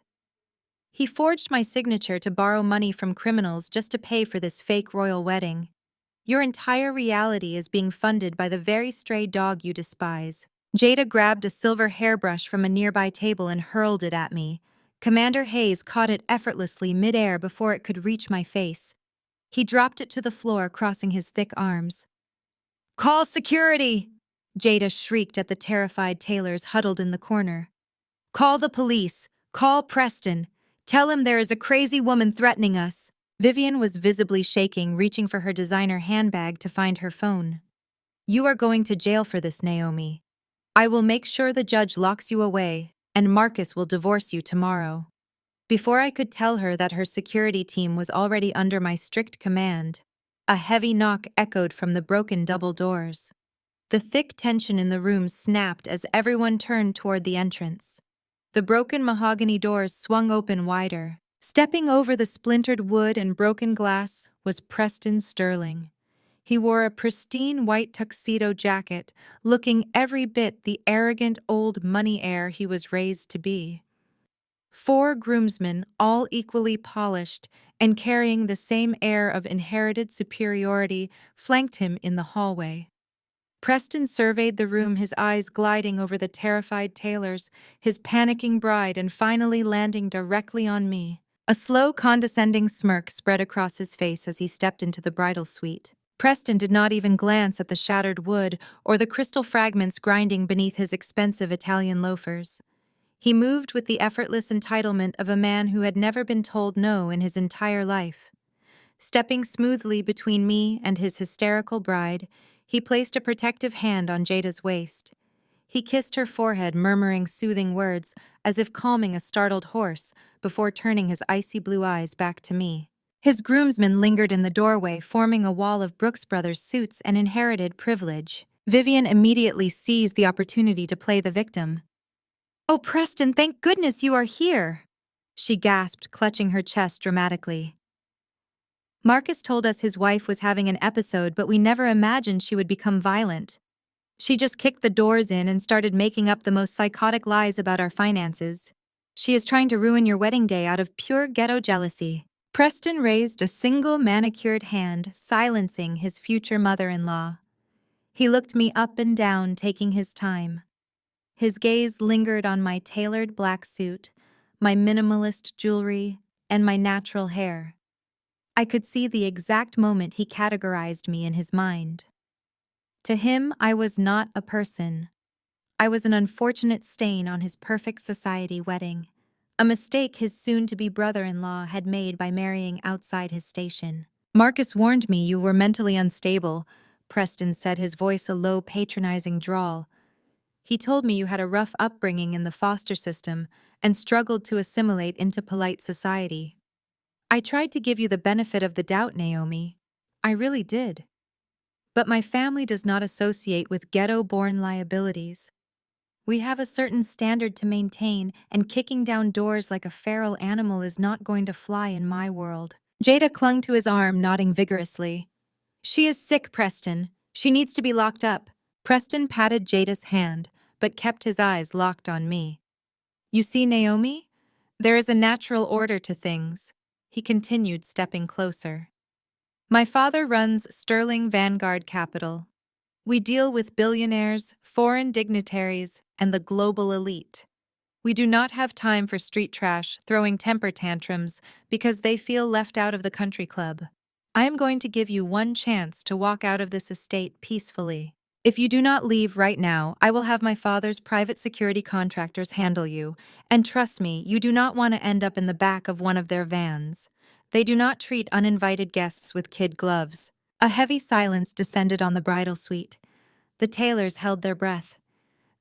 He forged my signature to borrow money from criminals just to pay for this fake royal wedding. Your entire reality is being funded by the very stray dog you despise. Jada grabbed a silver hairbrush from a nearby table and hurled it at me. Commander Hayes caught it effortlessly midair before it could reach my face. He dropped it to the floor, crossing his thick arms. Call security! Jada shrieked at the terrified tailors huddled in the corner. Call the police! Call Preston! Tell him there is a crazy woman threatening us. Vivian was visibly shaking, reaching for her designer handbag to find her phone. You are going to jail for this, Naomi. I will make sure the judge locks you away, and Marcus will divorce you tomorrow. Before I could tell her that her security team was already under my strict command, a heavy knock echoed from the broken double doors. The thick tension in the room snapped as everyone turned toward the entrance. The broken mahogany doors swung open wider. Stepping over the splintered wood and broken glass was Preston Sterling. He wore a pristine white tuxedo jacket, looking every bit the arrogant old money heir he was raised to be. 4 groomsmen, all equally polished and carrying the same air of inherited superiority, flanked him in the hallway. Preston surveyed the room, his eyes gliding over the terrified tailors, his panicking bride, and finally landing directly on me. A slow, condescending smirk spread across his face as he stepped into the bridal suite. Preston did not even glance at the shattered wood or the crystal fragments grinding beneath his expensive Italian loafers. He moved with the effortless entitlement of a man who had never been told no in his entire life. Stepping smoothly between me and his hysterical bride, he placed a protective hand on Jada's waist. He kissed her forehead, murmuring soothing words, as if calming a startled horse, before turning his icy blue eyes back to me. His groomsmen lingered in the doorway, forming a wall of Brooks Brothers suits and inherited privilege. Vivian immediately seized the opportunity to play the victim. "Oh, Preston, thank goodness you are here!" she gasped, clutching her chest dramatically. Marcus told us his wife was having an episode, but we never imagined she would become violent. She just kicked the doors in and started making up the most psychotic lies about our finances. She is trying to ruin your wedding day out of pure ghetto jealousy. Preston raised a single manicured hand, silencing his future mother-in-law. He looked me up and down, taking his time. His gaze lingered on my tailored black suit, my minimalist jewelry, and my natural hair. I could see the exact moment he categorized me in his mind. To him, I was not a person. I was an unfortunate stain on his perfect society wedding, a mistake his soon-to-be brother-in-law had made by marrying outside his station. Marcus warned me you were mentally unstable, Preston said, his voice a low, patronizing drawl. He told me you had a rough upbringing in the foster system and struggled to assimilate into polite society. I tried to give you the benefit of the doubt, Naomi. I really did. But my family does not associate with ghetto-born liabilities. We have a certain standard to maintain, and kicking down doors like a feral animal is not going to fly in my world. Jada clung to his arm, nodding vigorously. She is sick, Preston. She needs to be locked up. Preston patted Jada's hand, but kept his eyes locked on me. You see, Naomi? There is a natural order to things, he continued, stepping closer. My father runs Sterling Vanguard Capital. We deal with billionaires, foreign dignitaries, and the global elite. We do not have time for street trash throwing temper tantrums because they feel left out of the country club. I am going to give you one chance to walk out of this estate peacefully. If you do not leave right now, I will have my father's private security contractors handle you, and trust me, you do not want to end up in the back of one of their vans. They do not treat uninvited guests with kid gloves. A heavy silence descended on the bridal suite. The Taylors held their breath.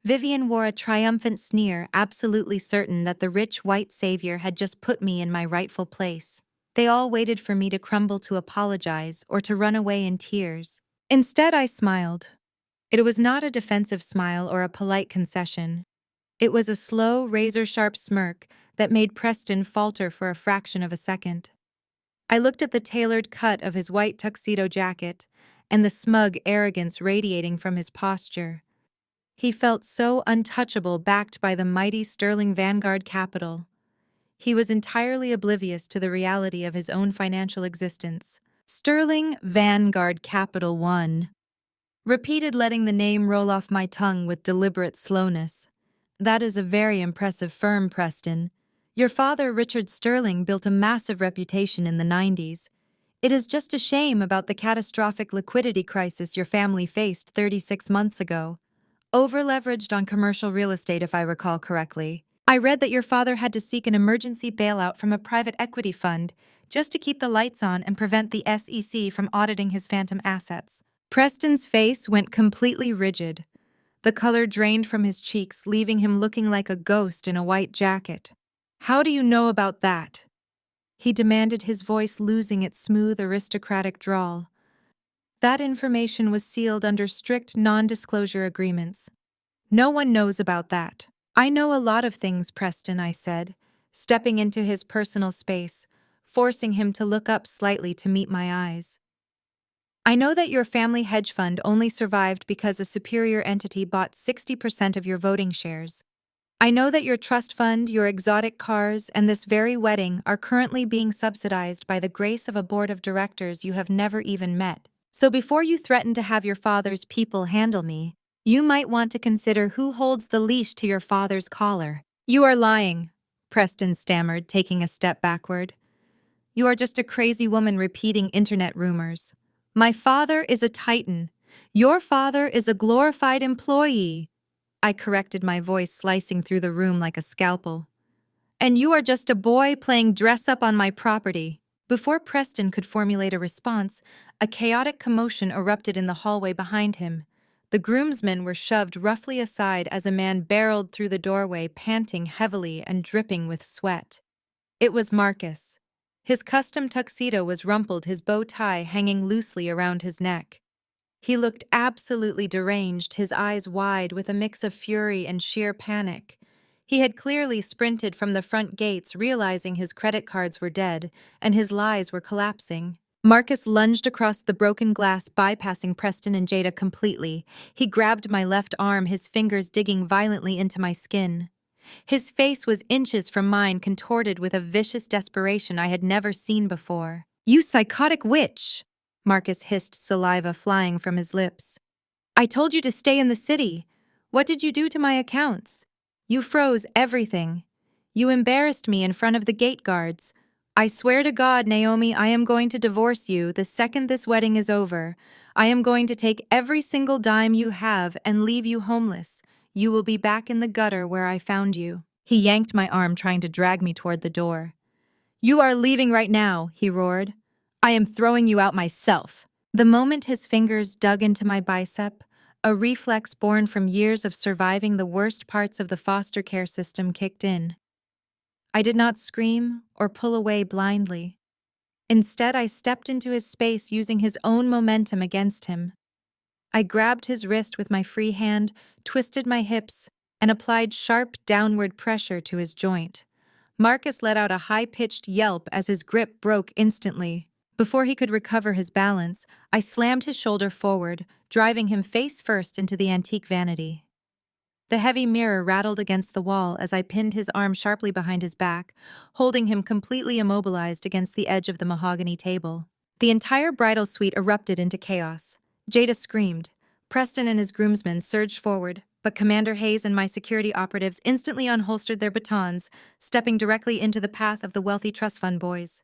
Vivian wore a triumphant sneer, absolutely certain that the rich white savior had just put me in my rightful place. They all waited for me to crumble to apologize or to run away in tears. Instead, I smiled. It was not a defensive smile or a polite concession. It was a slow, razor-sharp smirk that made Preston falter for a fraction of a second. I looked at the tailored cut of his white tuxedo jacket and the smug arrogance radiating from his posture. He felt so untouchable, backed by the mighty Sterling Vanguard Capital. He was entirely oblivious to the reality of his own financial existence. Sterling Vanguard Capital One. Repeated, letting the name roll off my tongue with deliberate slowness. That is a very impressive firm, Preston. Your father, Richard Sterling, built a massive reputation in the 90s. It is just a shame about the catastrophic liquidity crisis your family faced 36 months ago. Over-leveraged on commercial real estate, if I recall correctly. I read that your father had to seek an emergency bailout from a private equity fund just to keep the lights on and prevent the SEC from auditing his phantom assets. Preston's face went completely rigid. The color drained from his cheeks, leaving him looking like a ghost in a white jacket. How do you know about that? He demanded, his voice losing its smooth, aristocratic drawl. That information was sealed under strict non-disclosure agreements. No one knows about that. I know a lot of things, Preston, I said, stepping into his personal space, forcing him to look up slightly to meet my eyes. I know that your family hedge fund only survived because a superior entity bought 60% of your voting shares. I know that your trust fund, your exotic cars, and this very wedding are currently being subsidized by the grace of a board of directors you have never even met. So before you threaten to have your father's people handle me, you might want to consider who holds the leash to your father's collar. You are lying, Preston stammered, taking a step backward. You are just a crazy woman repeating internet rumors. My father is a titan. Your father is a glorified employee. I corrected, my voice slicing through the room like a scalpel. And you are just a boy playing dress-up on my property. Before Preston could formulate a response, a chaotic commotion erupted in the hallway behind him. The groomsmen were shoved roughly aside as a man barreled through the doorway, panting heavily and dripping with sweat. It was Marcus. His custom tuxedo was rumpled, his bow tie hanging loosely around his neck. He looked absolutely deranged, his eyes wide with a mix of fury and sheer panic. He had clearly sprinted from the front gates, realizing his credit cards were dead and his lies were collapsing. Marcus lunged across the broken glass, bypassing Preston and Jada completely. He grabbed my left arm, his fingers digging violently into my skin. His face was inches from mine, contorted with a vicious desperation I had never seen before. "You psychotic witch!" Marcus hissed, saliva flying from his lips. "I told you to stay in the city. What did you do to my accounts? You froze everything. You embarrassed me in front of the gate guards. I swear to God, Naomi, I am going to divorce you the second this wedding is over. I am going to take every single dime you have and leave you homeless. You will be back in the gutter where I found you." He yanked my arm, trying to drag me toward the door. "You are leaving right now," he roared. "I am throwing you out myself." The moment his fingers dug into my bicep, a reflex born from years of surviving the worst parts of the foster care system kicked in. I did not scream or pull away blindly. Instead, I stepped into his space using his own momentum against him. I grabbed his wrist with my free hand, twisted my hips, and applied sharp downward pressure to his joint. Marcus let out a high-pitched yelp as his grip broke instantly. Before he could recover his balance, I slammed his shoulder forward, driving him face first into the antique vanity. The heavy mirror rattled against the wall as I pinned his arm sharply behind his back, holding him completely immobilized against the edge of the mahogany table. The entire bridal suite erupted into chaos. Jada screamed. Preston and his groomsmen surged forward, but Commander Hayes and my security operatives instantly unholstered their batons, stepping directly into the path of the wealthy trust fund boys.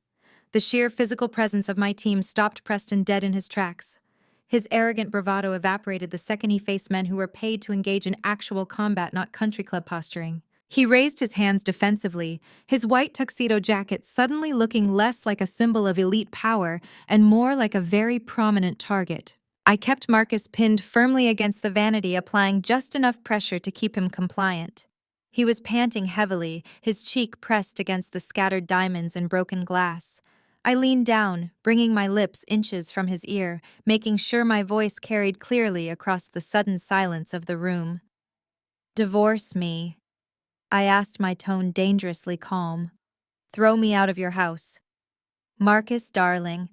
The sheer physical presence of my team stopped Preston dead in his tracks. His arrogant bravado evaporated the second he faced men who were paid to engage in actual combat, not country club posturing. He raised his hands defensively, his white tuxedo jacket suddenly looking less like a symbol of elite power and more like a very prominent target. I kept Marcus pinned firmly against the vanity, applying just enough pressure to keep him compliant. He was panting heavily, his cheek pressed against the scattered diamonds and broken glass. I leaned down, bringing my lips inches from his ear, making sure my voice carried clearly across the sudden silence of the room. "Divorce me," I asked, my tone dangerously calm. "Throw me out of your house." "Marcus, darling,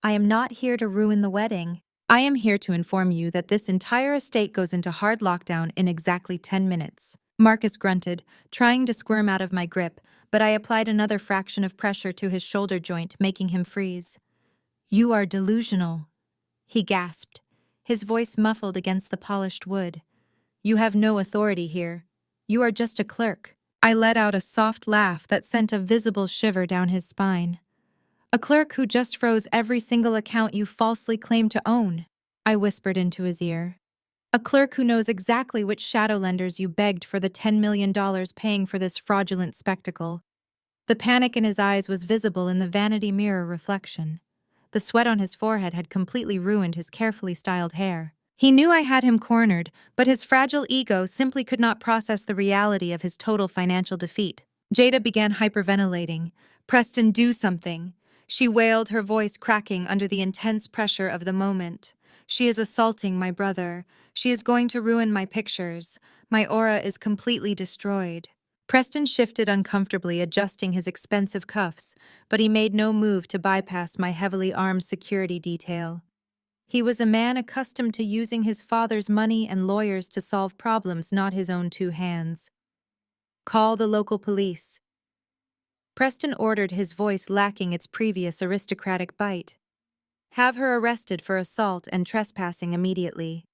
I am not here to ruin the wedding. I am here to inform you that this entire estate goes into hard lockdown in exactly 10 minutes. Marcus grunted, trying to squirm out of my grip, but I applied another fraction of pressure to his shoulder joint, making him freeze. "You are delusional," he gasped, his voice muffled against the polished wood. "You have no authority here. You are just a clerk." I let out a soft laugh that sent a visible shiver down his spine. "A clerk who just froze every single account you falsely claimed to own," I whispered into his ear. "A clerk who knows exactly which shadow lenders you begged for the $10 million paying for this fraudulent spectacle." The panic in his eyes was visible in the vanity mirror reflection. The sweat on his forehead had completely ruined his carefully styled hair. He knew I had him cornered, but his fragile ego simply could not process the reality of his total financial defeat. Jada began hyperventilating. "Preston, do something," she wailed, her voice cracking under the intense pressure of the moment. "She is assaulting my brother. She is going to ruin my pictures. My aura is completely destroyed." Preston shifted uncomfortably, adjusting his expensive cuffs, but he made no move to bypass my heavily armed security detail. He was a man accustomed to using his father's money and lawyers to solve problems, not his own two hands. "Call the local police," Preston ordered, his voice lacking its previous aristocratic bite. "Have her arrested for assault and trespassing immediately.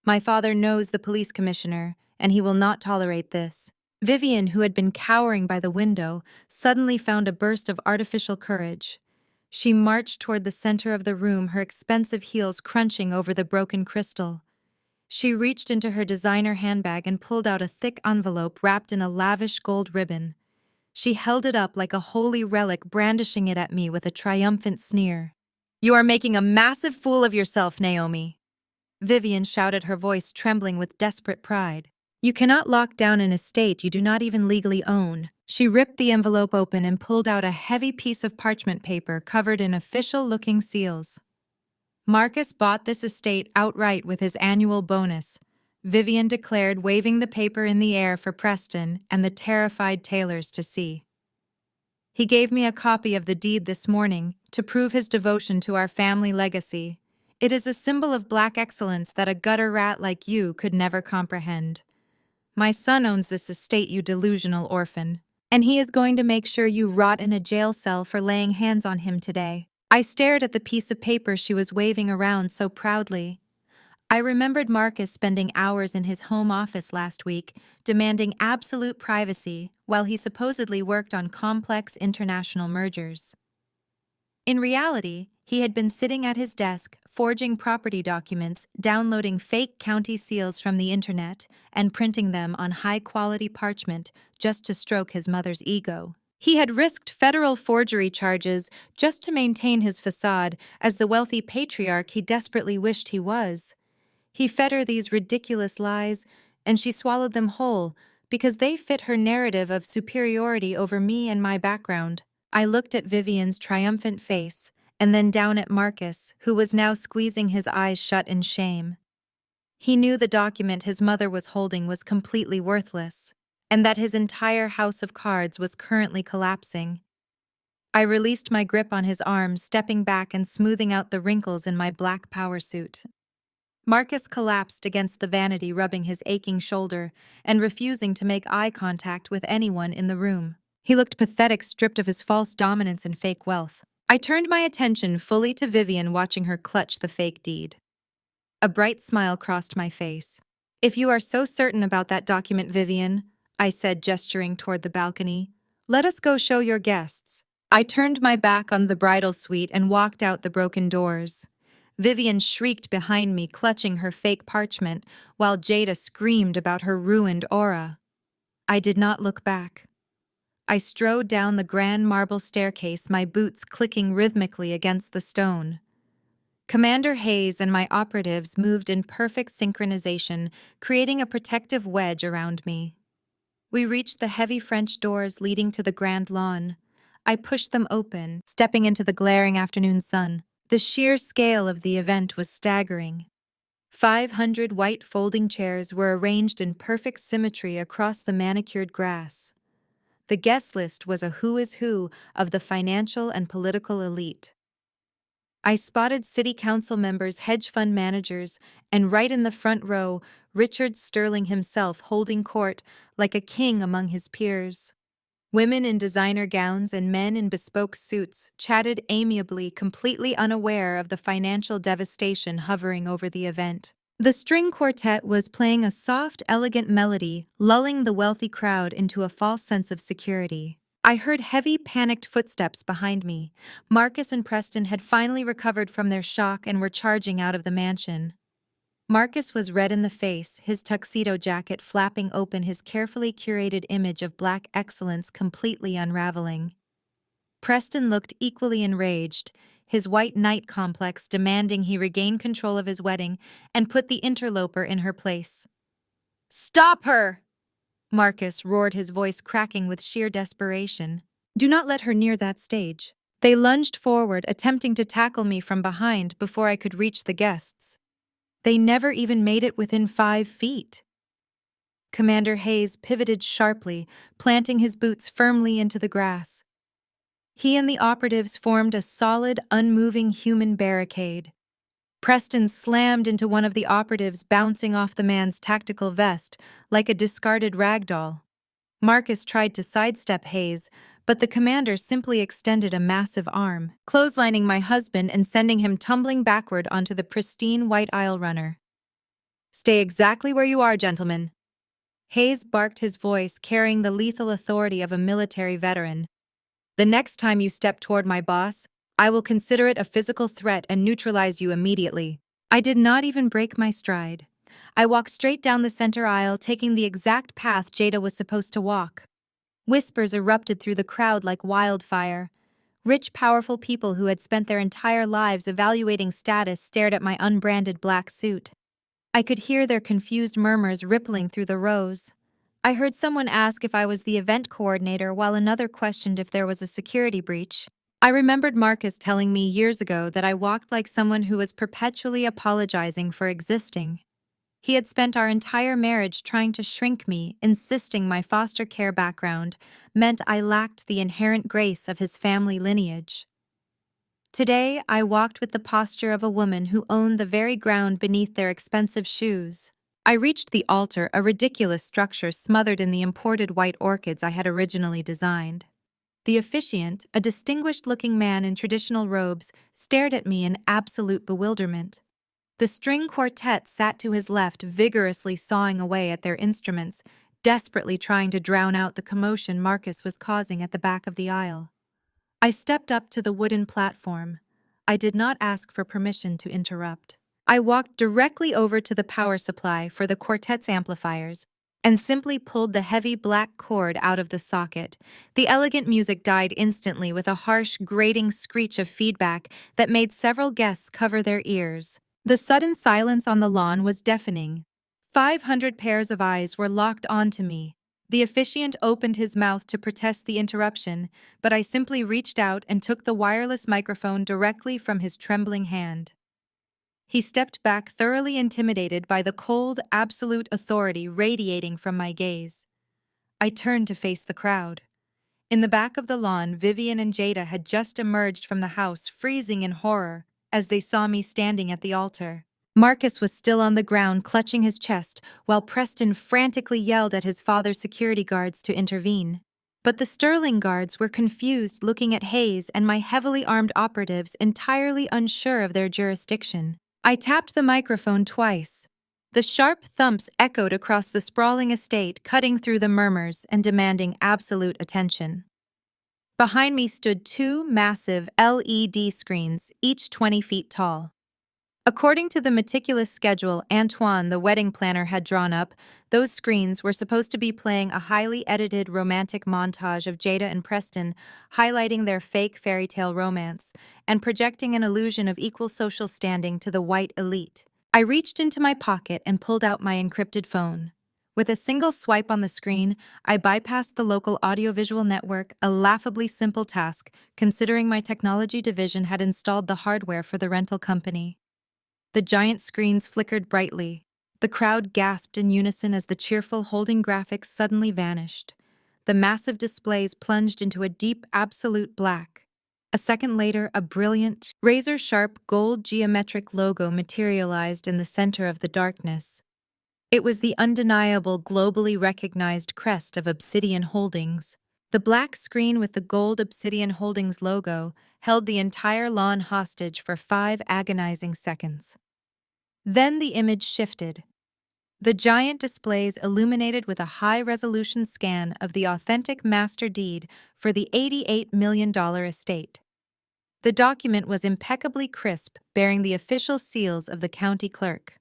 My father knows the police commissioner, and he will not tolerate this." Vivian, who had been cowering by the window, suddenly found a burst of artificial courage. She marched toward the center of the room, her expensive heels crunching over the broken crystal. She reached into her designer handbag and pulled out a thick envelope wrapped in a lavish gold ribbon. She held it up like a holy relic, brandishing it at me with a triumphant sneer. "You are making a massive fool of yourself, Naomi," Vivian shouted, her voice trembling with desperate pride. "You cannot lock down an estate you do not even legally own." She ripped the envelope open and pulled out a heavy piece of parchment paper covered in official-looking seals. "Marcus bought this estate outright with his annual bonus," Vivian declared, waving the paper in the air for Preston and the terrified Taylors to see. "He gave me a copy of the deed this morning to prove his devotion to our family legacy. It is a symbol of black excellence that a gutter rat like you could never comprehend." My son owns this estate, you delusional orphan. And he is going to make sure you rot in a jail cell for laying hands on him today. I stared at the piece of paper she was waving around so proudly. I remembered Marcus spending hours in his home office last week, demanding absolute privacy while he supposedly worked on complex international mergers. In reality, he had been sitting at his desk, forging property documents, downloading fake county seals from the internet, and printing them on high-quality parchment just to stroke his mother's ego. He had risked federal forgery charges just to maintain his facade as the wealthy patriarch he desperately wished he was. He fed her these ridiculous lies, and she swallowed them whole because they fit her narrative of superiority over me and my background. I looked at Vivian's triumphant face, and then down at Marcus, who was now squeezing his eyes shut in shame. He knew the document his mother was holding was completely worthless, and that his entire house of cards was currently collapsing. I released my grip on his arm, stepping back and smoothing out the wrinkles in my black power suit. Marcus collapsed against the vanity, rubbing his aching shoulder and refusing to make eye contact with anyone in the room. He looked pathetic, stripped of his false dominance and fake wealth. I turned my attention fully to Vivian, watching her clutch the fake deed. A bright smile crossed my face. "If you are so certain about that document, Vivian," I said, gesturing toward the balcony, "let us go show your guests." I turned my back on the bridal suite and walked out the broken doors. Vivian shrieked behind me, clutching her fake parchment, while Jada screamed about her ruined aura. I did not look back. I strode down the grand marble staircase, my boots clicking rhythmically against the stone. Commander Hayes and my operatives moved in perfect synchronization, creating a protective wedge around me. We reached the heavy French doors leading to the grand lawn. I pushed them open, stepping into the glaring afternoon sun. The sheer scale of the event was staggering. 500 white folding chairs were arranged in perfect symmetry across the manicured grass. The guest list was a who is who of the financial and political elite. I spotted city council members, hedge fund managers, and right in the front row, Richard Sterling himself holding court like a king among his peers. Women in designer gowns and men in bespoke suits chatted amiably, completely unaware of the financial devastation hovering over the event. The string quartet was playing a soft, elegant melody, lulling the wealthy crowd into a false sense of security. I heard heavy, panicked footsteps behind me. Marcus and Preston had finally recovered from their shock and were charging out of the mansion. Marcus was red in the face, his tuxedo jacket flapping open, his carefully curated image of black excellence completely unraveling. Preston looked equally enraged, his white knight complex demanding he regain control of his wedding and put the interloper in her place. "Stop her!" Marcus roared, his voice cracking with sheer desperation. "Do not let her near that stage." They lunged forward, attempting to tackle me from behind before I could reach the guests. They never even made it within 5 feet. Commander Hayes pivoted sharply, planting his boots firmly into the grass. He and the operatives formed a solid, unmoving human barricade. Preston slammed into one of the operatives, bouncing off the man's tactical vest like a discarded rag doll. Marcus tried to sidestep Hayes, but the commander simply extended a massive arm, clotheslining my husband and sending him tumbling backward onto the pristine white aisle runner. "Stay exactly where you are, gentlemen." Hayes barked, his voice carrying the lethal authority of a military veteran. "The next time you step toward my boss, I will consider it a physical threat and neutralize you immediately." I did not even break my stride. I walked straight down the center aisle, taking the exact path Jada was supposed to walk. Whispers erupted through the crowd like wildfire. Rich, powerful people who had spent their entire lives evaluating status stared at my unbranded black suit. I could hear their confused murmurs rippling through the rows. I heard someone ask if I was the event coordinator, while another questioned if there was a security breach. I remembered Marcus telling me years ago that I walked like someone who was perpetually apologizing for existing. He had spent our entire marriage trying to shrink me, insisting my foster care background meant I lacked the inherent grace of his family lineage. Today, I walked with the posture of a woman who owned the very ground beneath their expensive shoes. I reached the altar, a ridiculous structure smothered in the imported white orchids I had originally designed. The officiant, a distinguished-looking man in traditional robes, stared at me in absolute bewilderment. The string quartet sat to his left, vigorously sawing away at their instruments, desperately trying to drown out the commotion Marcus was causing at the back of the aisle. I stepped up to the wooden platform. I did not ask for permission to interrupt. I walked directly over to the power supply for the quartet's amplifiers and simply pulled the heavy black cord out of the socket. The elegant music died instantly with a harsh, grating screech of feedback that made several guests cover their ears. The sudden silence on the lawn was deafening. 500 pairs of eyes were locked onto me. The officiant opened his mouth to protest the interruption, but I simply reached out and took the wireless microphone directly from his trembling hand. He stepped back, thoroughly intimidated by the cold, absolute authority radiating from my gaze. I turned to face the crowd. In the back of the lawn, Vivian and Jada had just emerged from the house, freezing in horror as they saw me standing at the altar. Marcus was still on the ground, clutching his chest, while Preston frantically yelled at his father's security guards to intervene. But the Sterling guards were confused, looking at Hayes and my heavily armed operatives, entirely unsure of their jurisdiction. I tapped the microphone twice. The sharp thumps echoed across the sprawling estate, cutting through the murmurs and demanding absolute attention. Behind me stood two massive LED screens, each 20 feet tall. According to the meticulous schedule Antoine, the wedding planner, had drawn up, those screens were supposed to be playing a highly edited romantic montage of Jada and Preston, highlighting their fake fairy tale romance and projecting an illusion of equal social standing to the white elite. I reached into my pocket and pulled out my encrypted phone. With a single swipe on the screen, I bypassed the local audiovisual network, a laughably simple task, considering my technology division had installed the hardware for the rental company. The giant screens flickered brightly. The crowd gasped in unison as the cheerful holding graphics suddenly vanished. The massive displays plunged into a deep, absolute black. A second later, a brilliant, razor-sharp gold geometric logo materialized in the center of the darkness. It was the undeniable, globally recognized crest of Obsidian Holdings. The black screen with the gold Obsidian Holdings logo held the entire lawn hostage for 5 agonizing seconds. Then the image shifted. The giant displays illuminated with a high-resolution scan of the authentic master deed for the $88 million estate. The document was impeccably crisp, bearing the official seals of the county clerk.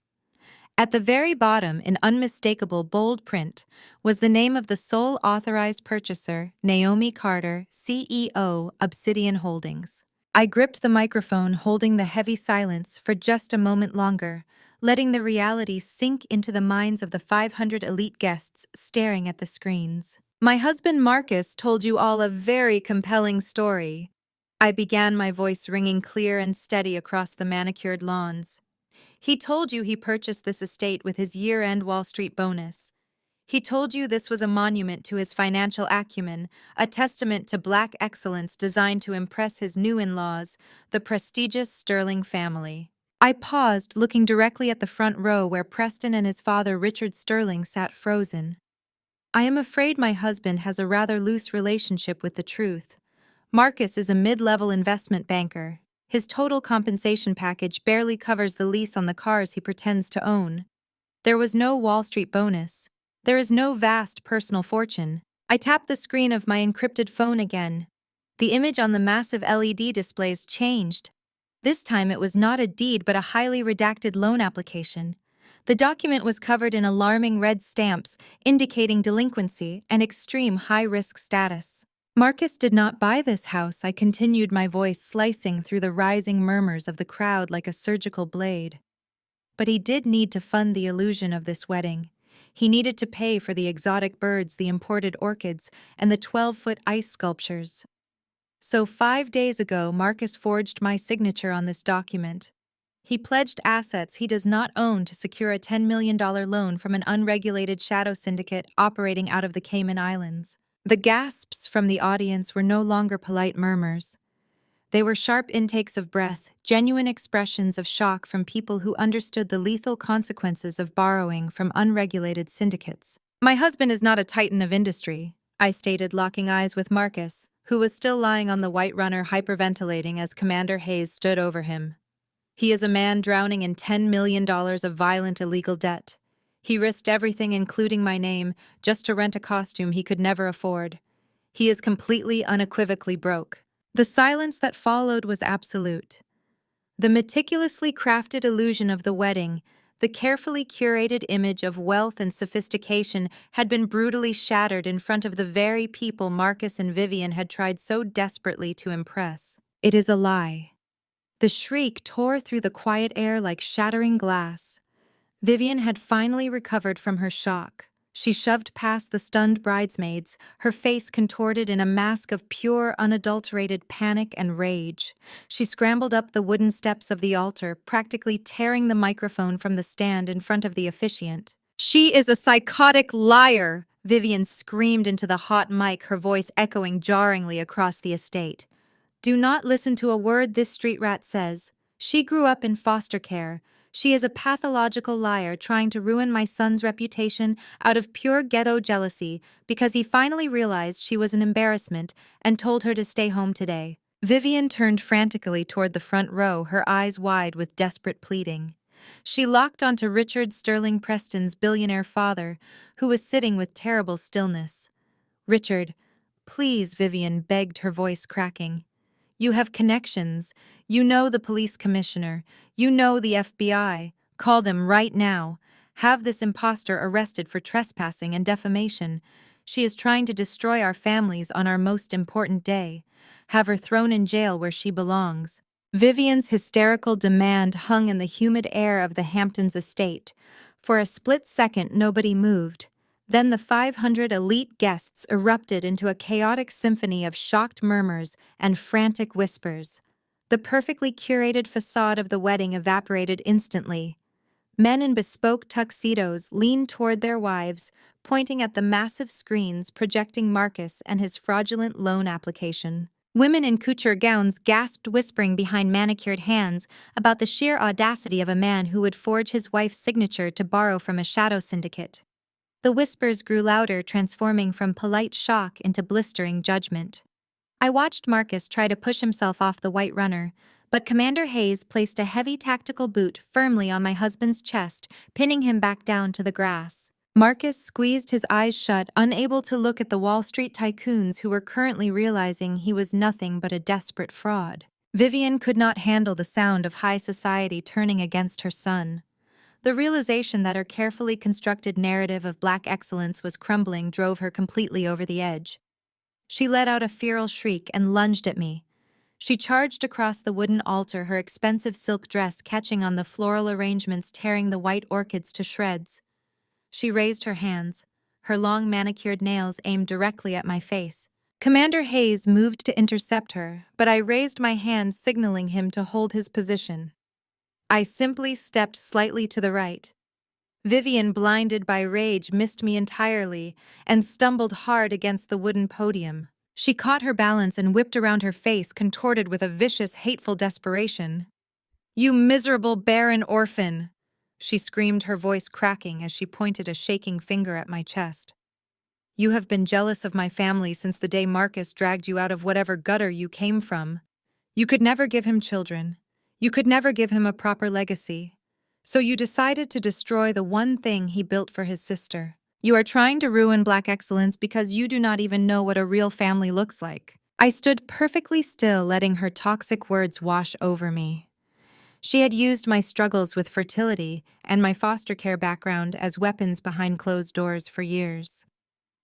At the very bottom, in unmistakable bold print, was the name of the sole authorized purchaser, Naomi Carter, CEO, Obsidian Holdings. I gripped the microphone, holding the heavy silence for just a moment longer, letting the reality sink into the minds of the 500 elite guests staring at the screens. My husband Marcus told you all a very compelling story. I began, my voice ringing clear and steady across the manicured lawns. He told you he purchased this estate with his year-end Wall Street bonus. He told you this was a monument to his financial acumen, a testament to black excellence designed to impress his new in-laws, the prestigious Sterling family. I paused, looking directly at the front row where Preston and his father Richard Sterling sat frozen. I am afraid my husband has a rather loose relationship with the truth. Marcus is a mid-level investment banker. His total compensation package barely covers the lease on the cars he pretends to own. There was no Wall Street bonus. There is no vast personal fortune. I tapped the screen of my encrypted phone again. The image on the massive LED displays changed. This time it was not a deed but a highly redacted loan application. The document was covered in alarming red stamps, indicating delinquency and extreme high-risk status. Marcus did not buy this house, I continued, my voice slicing through the rising murmurs of the crowd like a surgical blade. But he did need to fund the illusion of this wedding. He needed to pay for the exotic birds, the imported orchids, and the 12-foot ice sculptures. So 5 days ago, Marcus forged my signature on this document. He pledged assets he does not own to secure a $10 million loan from an unregulated shadow syndicate operating out of the Cayman Islands. The gasps from the audience were no longer polite murmurs. They were sharp intakes of breath, genuine expressions of shock from people who understood the lethal consequences of borrowing from unregulated syndicates. My husband is not a titan of industry, I stated, locking eyes with Marcus, who was still lying on the white runner hyperventilating as Commander Hayes stood over him. He is a man drowning in $10 million of violent illegal debt. He risked everything, including my name, just to rent a costume he could never afford. He is completely, unequivocally broke. The silence that followed was absolute. The meticulously crafted illusion of the wedding, the carefully curated image of wealth and sophistication, had been brutally shattered in front of the very people Marcus and Vivian had tried so desperately to impress. It is a lie. The shriek tore through the quiet air like shattering glass. Vivian had finally recovered from her shock. She shoved past the stunned bridesmaids, her face contorted in a mask of pure, unadulterated panic and rage. She scrambled up the wooden steps of the altar, practically tearing the microphone from the stand in front of the officiant. "She is a psychotic liar!" Vivian screamed into the hot mic, her voice echoing jarringly across the estate. "Do not listen to a word this street rat says. She grew up in foster care. She is a pathological liar trying to ruin my son's reputation out of pure ghetto jealousy because he finally realized she was an embarrassment and told her to stay home today." Vivian turned frantically toward the front row, her eyes wide with desperate pleading. She locked onto Richard Sterling Preston's billionaire father, who was sitting with terrible stillness. "Richard, please," Vivian begged, her voice cracking. "You have connections. You know the police commissioner. You know the FBI. Call them right now. Have this imposter arrested for trespassing and defamation. She is trying to destroy our families on our most important day. Have her thrown in jail where she belongs." Vivian's hysterical demand hung in the humid air of the Hamptons estate. For a split second, nobody moved. Then the 500 elite guests erupted into a chaotic symphony of shocked murmurs and frantic whispers. The perfectly curated facade of the wedding evaporated instantly. Men in bespoke tuxedos leaned toward their wives, pointing at the massive screens projecting Marcus and his fraudulent loan application. Women in couture gowns gasped, whispering behind manicured hands about the sheer audacity of a man who would forge his wife's signature to borrow from a shadow syndicate. The whispers grew louder, transforming from polite shock into blistering judgment. I watched Marcus try to push himself off the white runner, but Commander Hayes placed a heavy tactical boot firmly on my husband's chest, pinning him back down to the grass. Marcus squeezed his eyes shut, unable to look at the Wall Street tycoons who were currently realizing he was nothing but a desperate fraud. Vivian could not handle the sound of high society turning against her son. The realization that her carefully constructed narrative of black excellence was crumbling drove her completely over the edge. She let out a feral shriek and lunged at me. She charged across the wooden altar, her expensive silk dress catching on the floral arrangements, tearing the white orchids to shreds. She raised her hands, her long manicured nails aimed directly at my face. Commander Hayes moved to intercept her, but I raised my hand, signaling him to hold his position. I simply stepped slightly to the right. Vivian, blinded by rage, missed me entirely and stumbled hard against the wooden podium. She caught her balance and whipped around, her face contorted with a vicious, hateful desperation. "You miserable, barren orphan!" she screamed, her voice cracking as she pointed a shaking finger at my chest. "You have been jealous of my family since the day Marcus dragged you out of whatever gutter you came from. You could never give him children. You could never give him a proper legacy. So you decided to destroy the one thing he built for his sister. You are trying to ruin black excellence because you do not even know what a real family looks like." I stood perfectly still, letting her toxic words wash over me. She had used my struggles with fertility and my foster care background as weapons behind closed doors for years.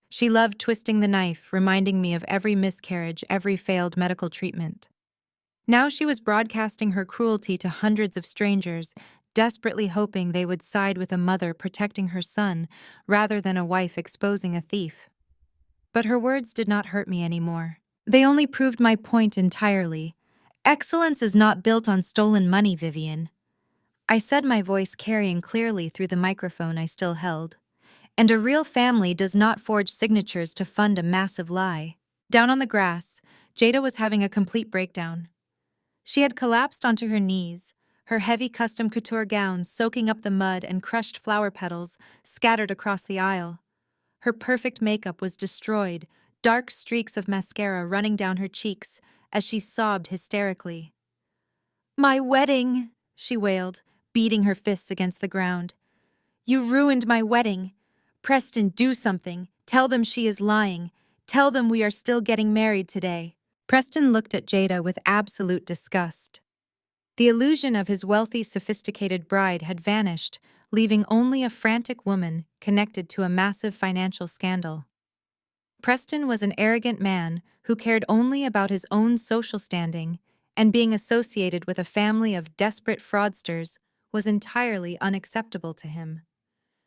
She loved twisting the knife, reminding me of every miscarriage, every failed medical treatment. Now she was broadcasting her cruelty to hundreds of strangers, desperately hoping they would side with a mother protecting her son rather than a wife exposing a thief. But her words did not hurt me anymore. They only proved my point entirely. Excellence is not built on stolen money, Vivian. I said, my voice carrying clearly through the microphone I still held. And a real family does not forge signatures to fund a massive lie. Down on the grass, Jada was having a complete breakdown. She had collapsed onto her knees, her heavy custom couture gown soaking up the mud and crushed flower petals scattered across the aisle. Her perfect makeup was destroyed, dark streaks of mascara running down her cheeks as she sobbed hysterically. "My wedding!" she wailed, beating her fists against the ground. "You ruined my wedding! Preston, do something. Tell them she is lying. Tell them we are still getting married today." Preston looked at Jada with absolute disgust. The illusion of his wealthy, sophisticated bride had vanished, leaving only a frantic woman connected to a massive financial scandal. Preston was an arrogant man who cared only about his own social standing, and being associated with a family of desperate fraudsters was entirely unacceptable to him.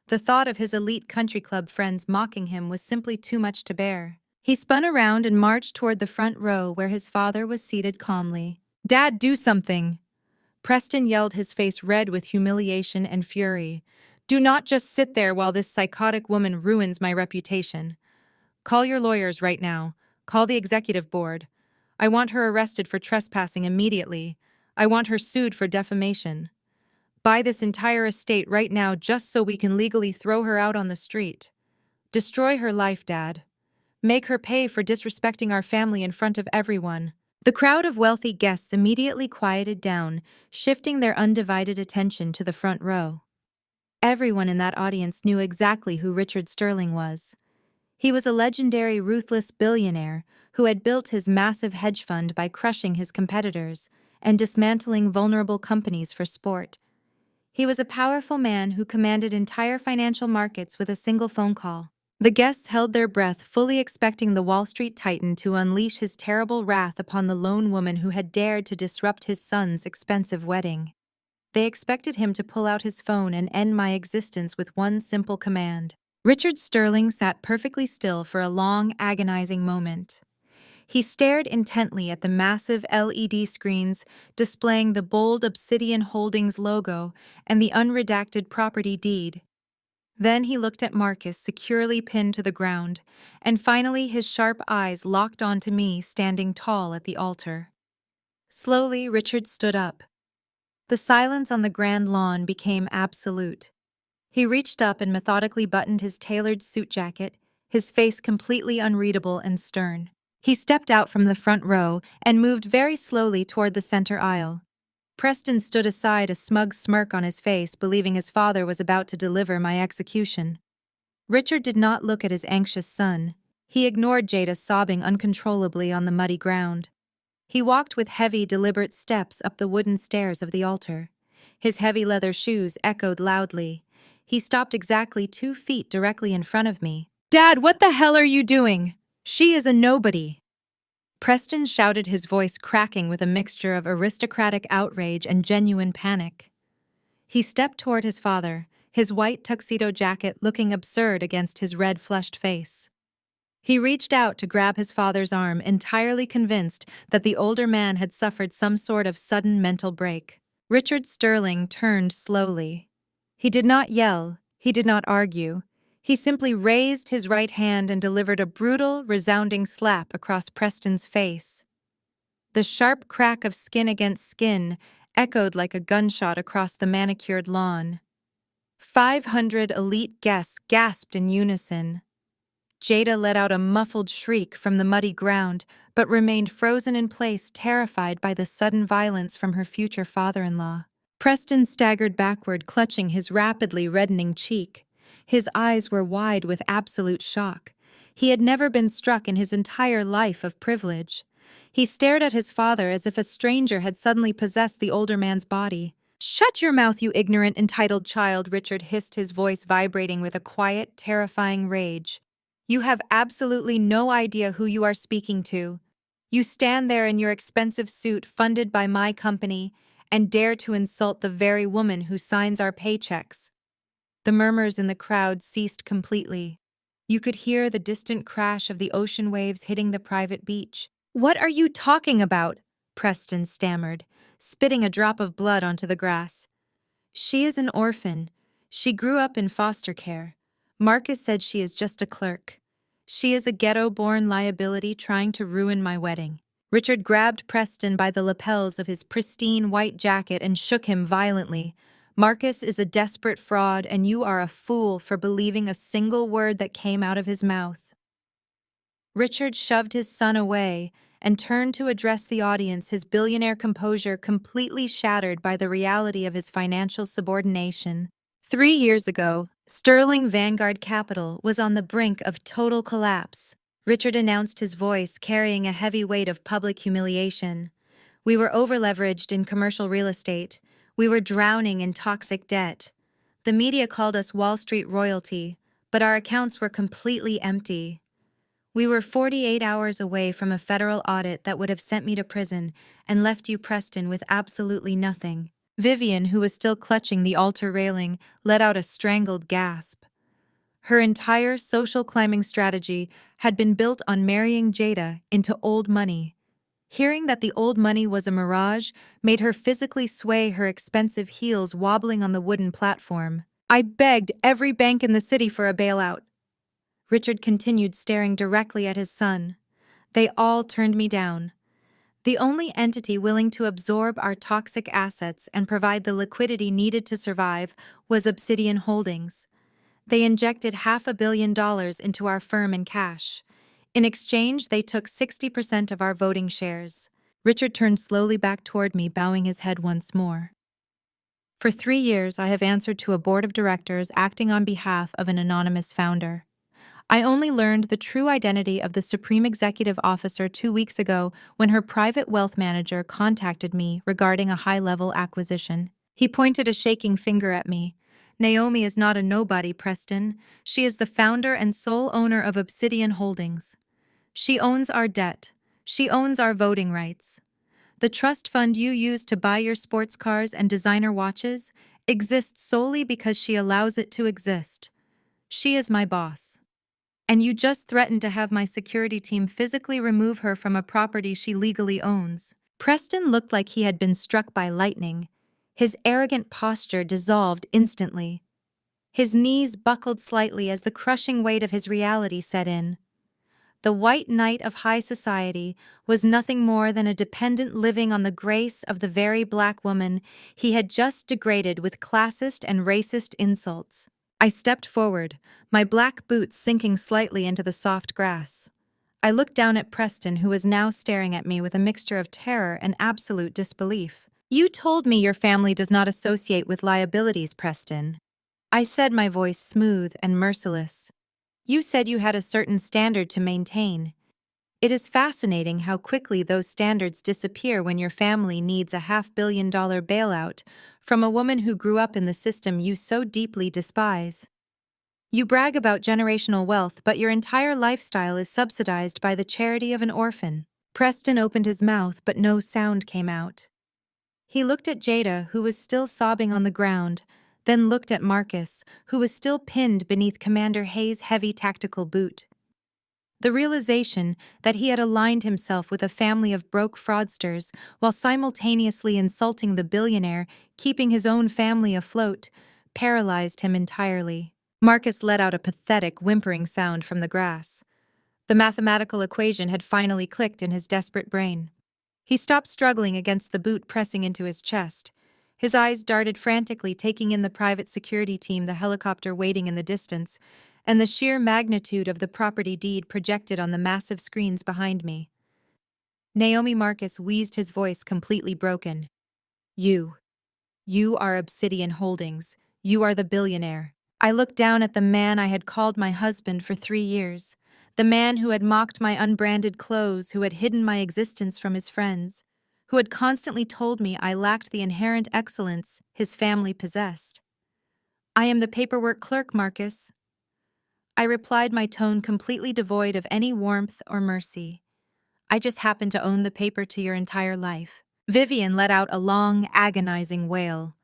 The thought of his elite country club friends mocking him was simply too much to bear. He spun around and marched toward the front row where his father was seated calmly. "Dad, do something!" Preston yelled, his face red with humiliation and fury. "Do not just sit there while this psychotic woman ruins my reputation. Call your lawyers right now. Call the executive board. I want her arrested for trespassing immediately. I want her sued for defamation. Buy this entire estate right now just so we can legally throw her out on the street. Destroy her life, Dad. Make her pay for disrespecting our family in front of everyone." The crowd of wealthy guests immediately quieted down, shifting their undivided attention to the front row. Everyone in that audience knew exactly who Richard Sterling was. He was a legendary, ruthless billionaire who had built his massive hedge fund by crushing his competitors and dismantling vulnerable companies for sport. He was a powerful man who commanded entire financial markets with a single phone call. The guests held their breath, fully expecting the Wall Street titan to unleash his terrible wrath upon the lone woman who had dared to disrupt his son's expensive wedding. They expected him to pull out his phone and end my existence with one simple command. Richard Sterling sat perfectly still for a long, agonizing moment. He stared intently at the massive LED screens displaying the bold Obsidian Holdings logo and the unredacted property deed. Then he looked at Marcus, securely pinned to the ground, and finally his sharp eyes locked onto me, standing tall at the altar. Slowly, Richard stood up. The silence on the grand lawn became absolute. He reached up and methodically buttoned his tailored suit jacket, his face completely unreadable and stern. He stepped out from the front row and moved very slowly toward the center aisle. Preston stood aside, a smug smirk on his face, believing his father was about to deliver my execution. Richard did not look at his anxious son. He ignored Jada sobbing uncontrollably on the muddy ground. He walked with heavy, deliberate steps up the wooden stairs of the altar. His heavy leather shoes echoed loudly. He stopped exactly 2 feet directly in front of me. "Dad, what the hell are you doing? She is a nobody." Preston shouted, his voice cracking with a mixture of aristocratic outrage and genuine panic. He stepped toward his father, his white tuxedo jacket looking absurd against his red, flushed face. He reached out to grab his father's arm, entirely convinced that the older man had suffered some sort of sudden mental break. Richard Sterling turned slowly. He did not yell, he did not argue. He simply raised his right hand and delivered a brutal, resounding slap across Preston's face. The sharp crack of skin against skin echoed like a gunshot across the manicured lawn. 500 elite guests gasped in unison. Jada let out a muffled shriek from the muddy ground, but remained frozen in place, terrified by the sudden violence from her future father-in-law. Preston staggered backward, clutching his rapidly reddening cheek. His eyes were wide with absolute shock. He had never been struck in his entire life of privilege. He stared at his father as if a stranger had suddenly possessed the older man's body. "Shut your mouth, you ignorant, entitled child," Richard hissed, his voice vibrating with a quiet, terrifying rage. "You have absolutely no idea who you are speaking to. You stand there in your expensive suit funded by my company and dare to insult the very woman who signs our paychecks." The murmurs in the crowd ceased completely. You could hear the distant crash of the ocean waves hitting the private beach. "What are you talking about?" Preston stammered, spitting a drop of blood onto the grass. "She is an orphan. She grew up in foster care. Marcus said she is just a clerk. She is a ghetto-born liability trying to ruin my wedding." Richard grabbed Preston by the lapels of his pristine white jacket and shook him violently. Marcus is a desperate fraud, and you are a fool for believing a single word that came out of his mouth. Richard shoved his son away and turned to address the audience, his billionaire composure completely shattered by the reality of his financial subordination. 3 years ago, Sterling Vanguard Capital was on the brink of total collapse. Richard announced, his voice carrying a heavy weight of public humiliation. We were overleveraged in commercial real estate. We were drowning in toxic debt. The media called us Wall Street royalty, but our accounts were completely empty. We were 48 hours away from a federal audit that would have sent me to prison and left you, Preston, with absolutely nothing. Vivian, who was still clutching the altar railing, let out a strangled gasp. Her entire social climbing strategy had been built on marrying Jada into old money. Hearing that the old money was a mirage made her physically sway, her expensive heels wobbling on the wooden platform. I begged every bank in the city for a bailout. Richard continued, staring directly at his son. They all turned me down. The only entity willing to absorb our toxic assets and provide the liquidity needed to survive was Obsidian Holdings. They injected $500 million into our firm in cash. In exchange, they took 60% of our voting shares. Richard turned slowly back toward me, bowing his head once more. For 3 years, I have answered to a board of directors acting on behalf of an anonymous founder. I only learned the true identity of the Supreme Executive Officer 2 weeks ago when her private wealth manager contacted me regarding a high-level acquisition. He pointed a shaking finger at me. Naomi is not a nobody, Preston. She is the founder and sole owner of Obsidian Holdings. She owns our debt. She owns our voting rights. The trust fund you use to buy your sports cars and designer watches exists solely because she allows it to exist. She is my boss. And you just threatened to have my security team physically remove her from a property she legally owns. Preston looked like he had been struck by lightning. His arrogant posture dissolved instantly. His knees buckled slightly as the crushing weight of his reality set in. The white knight of high society was nothing more than a dependent living on the grace of the very black woman he had just degraded with classist and racist insults. I stepped forward, my black boots sinking slightly into the soft grass. I looked down at Preston, who was now staring at me with a mixture of terror and absolute disbelief. You told me your family does not associate with liabilities, Preston. I said, my voice smooth and merciless. You said you had a certain standard to maintain. It is fascinating how quickly those standards disappear when your family needs a $500 million bailout from a woman who grew up in the system you so deeply despise. You brag about generational wealth, but your entire lifestyle is subsidized by the charity of an orphan. Preston opened his mouth, but no sound came out. He looked at Jada, who was still sobbing on the ground, then looked at Marcus, who was still pinned beneath Commander Hayes' heavy tactical boot. The realization that he had aligned himself with a family of broke fraudsters while simultaneously insulting the billionaire keeping his own family afloat paralyzed him entirely. Marcus let out a pathetic, whimpering sound from the grass. The mathematical equation had finally clicked in his desperate brain. He stopped struggling against the boot pressing into his chest. His eyes darted frantically, taking in the private security team, the helicopter waiting in the distance, and the sheer magnitude of the property deed projected on the massive screens behind me. Naomi, Marcus wheezed, his voice completely broken. You are Obsidian Holdings. You are the billionaire. I looked down at the man I had called my husband for 3 years, the man who had mocked my unbranded clothes, who had hidden my existence from his friends, who had constantly told me I lacked the inherent excellence his family possessed. I am the paperwork clerk, Marcus. I replied, my tone completely devoid of any warmth or mercy. I just happen to own the paper to your entire life. Vivian let out a long, agonizing wail.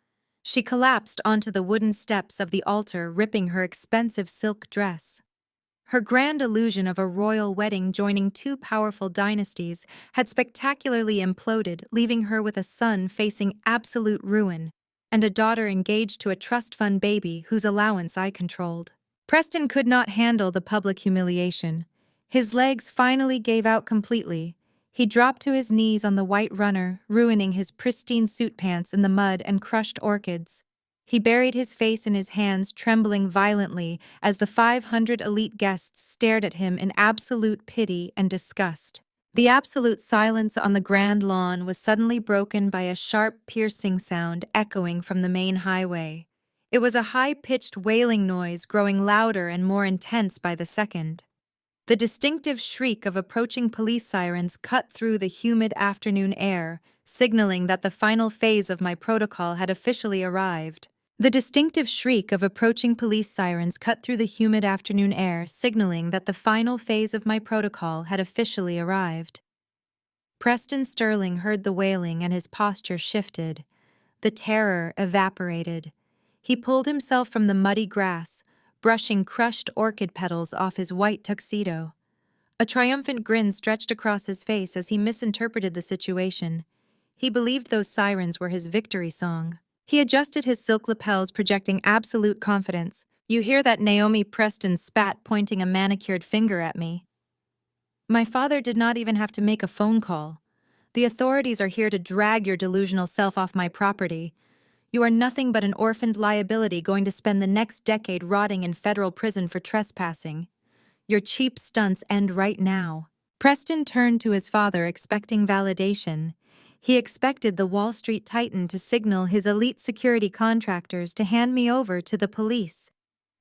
She collapsed onto the wooden steps of the altar, ripping her expensive silk dress. Her grand illusion of a royal wedding joining 2 powerful dynasties had spectacularly imploded, leaving her with a son facing absolute ruin and a daughter engaged to a trust fund baby whose allowance I controlled. Preston could not handle the public humiliation. His legs finally gave out completely. He dropped to his knees on the white runner, ruining his pristine suit pants in the mud and crushed orchids. He buried his face in his hands, trembling violently as the 500 elite guests stared at him in absolute pity and disgust. The absolute silence on the grand lawn was suddenly broken by a sharp, piercing sound echoing from the main highway. It was a high-pitched wailing noise growing louder and more intense by the second. The distinctive shriek of approaching police sirens cut through the humid afternoon air, signaling that the final phase of my protocol had officially arrived. The distinctive shriek of approaching police sirens cut through the humid afternoon air, signaling that the final phase of my protocol had officially arrived. Preston Sterling heard the wailing and his posture shifted. The terror evaporated. He pulled himself from the muddy grass, brushing crushed orchid petals off his white tuxedo. A triumphant grin stretched across his face as he misinterpreted the situation. He believed those sirens were his victory song. He adjusted his silk lapels, projecting absolute confidence. "You hear that?" Naomi Preston spat, pointing a manicured finger at me. My father did not even have to make a phone call. "The authorities are here to drag your delusional self off my property. You are nothing but an orphaned liability going to spend the next decade rotting in federal prison for trespassing. Your cheap stunts end right now." Preston turned to his father, expecting validation. He expected the Wall Street titan to signal his elite security contractors to hand me over to the police.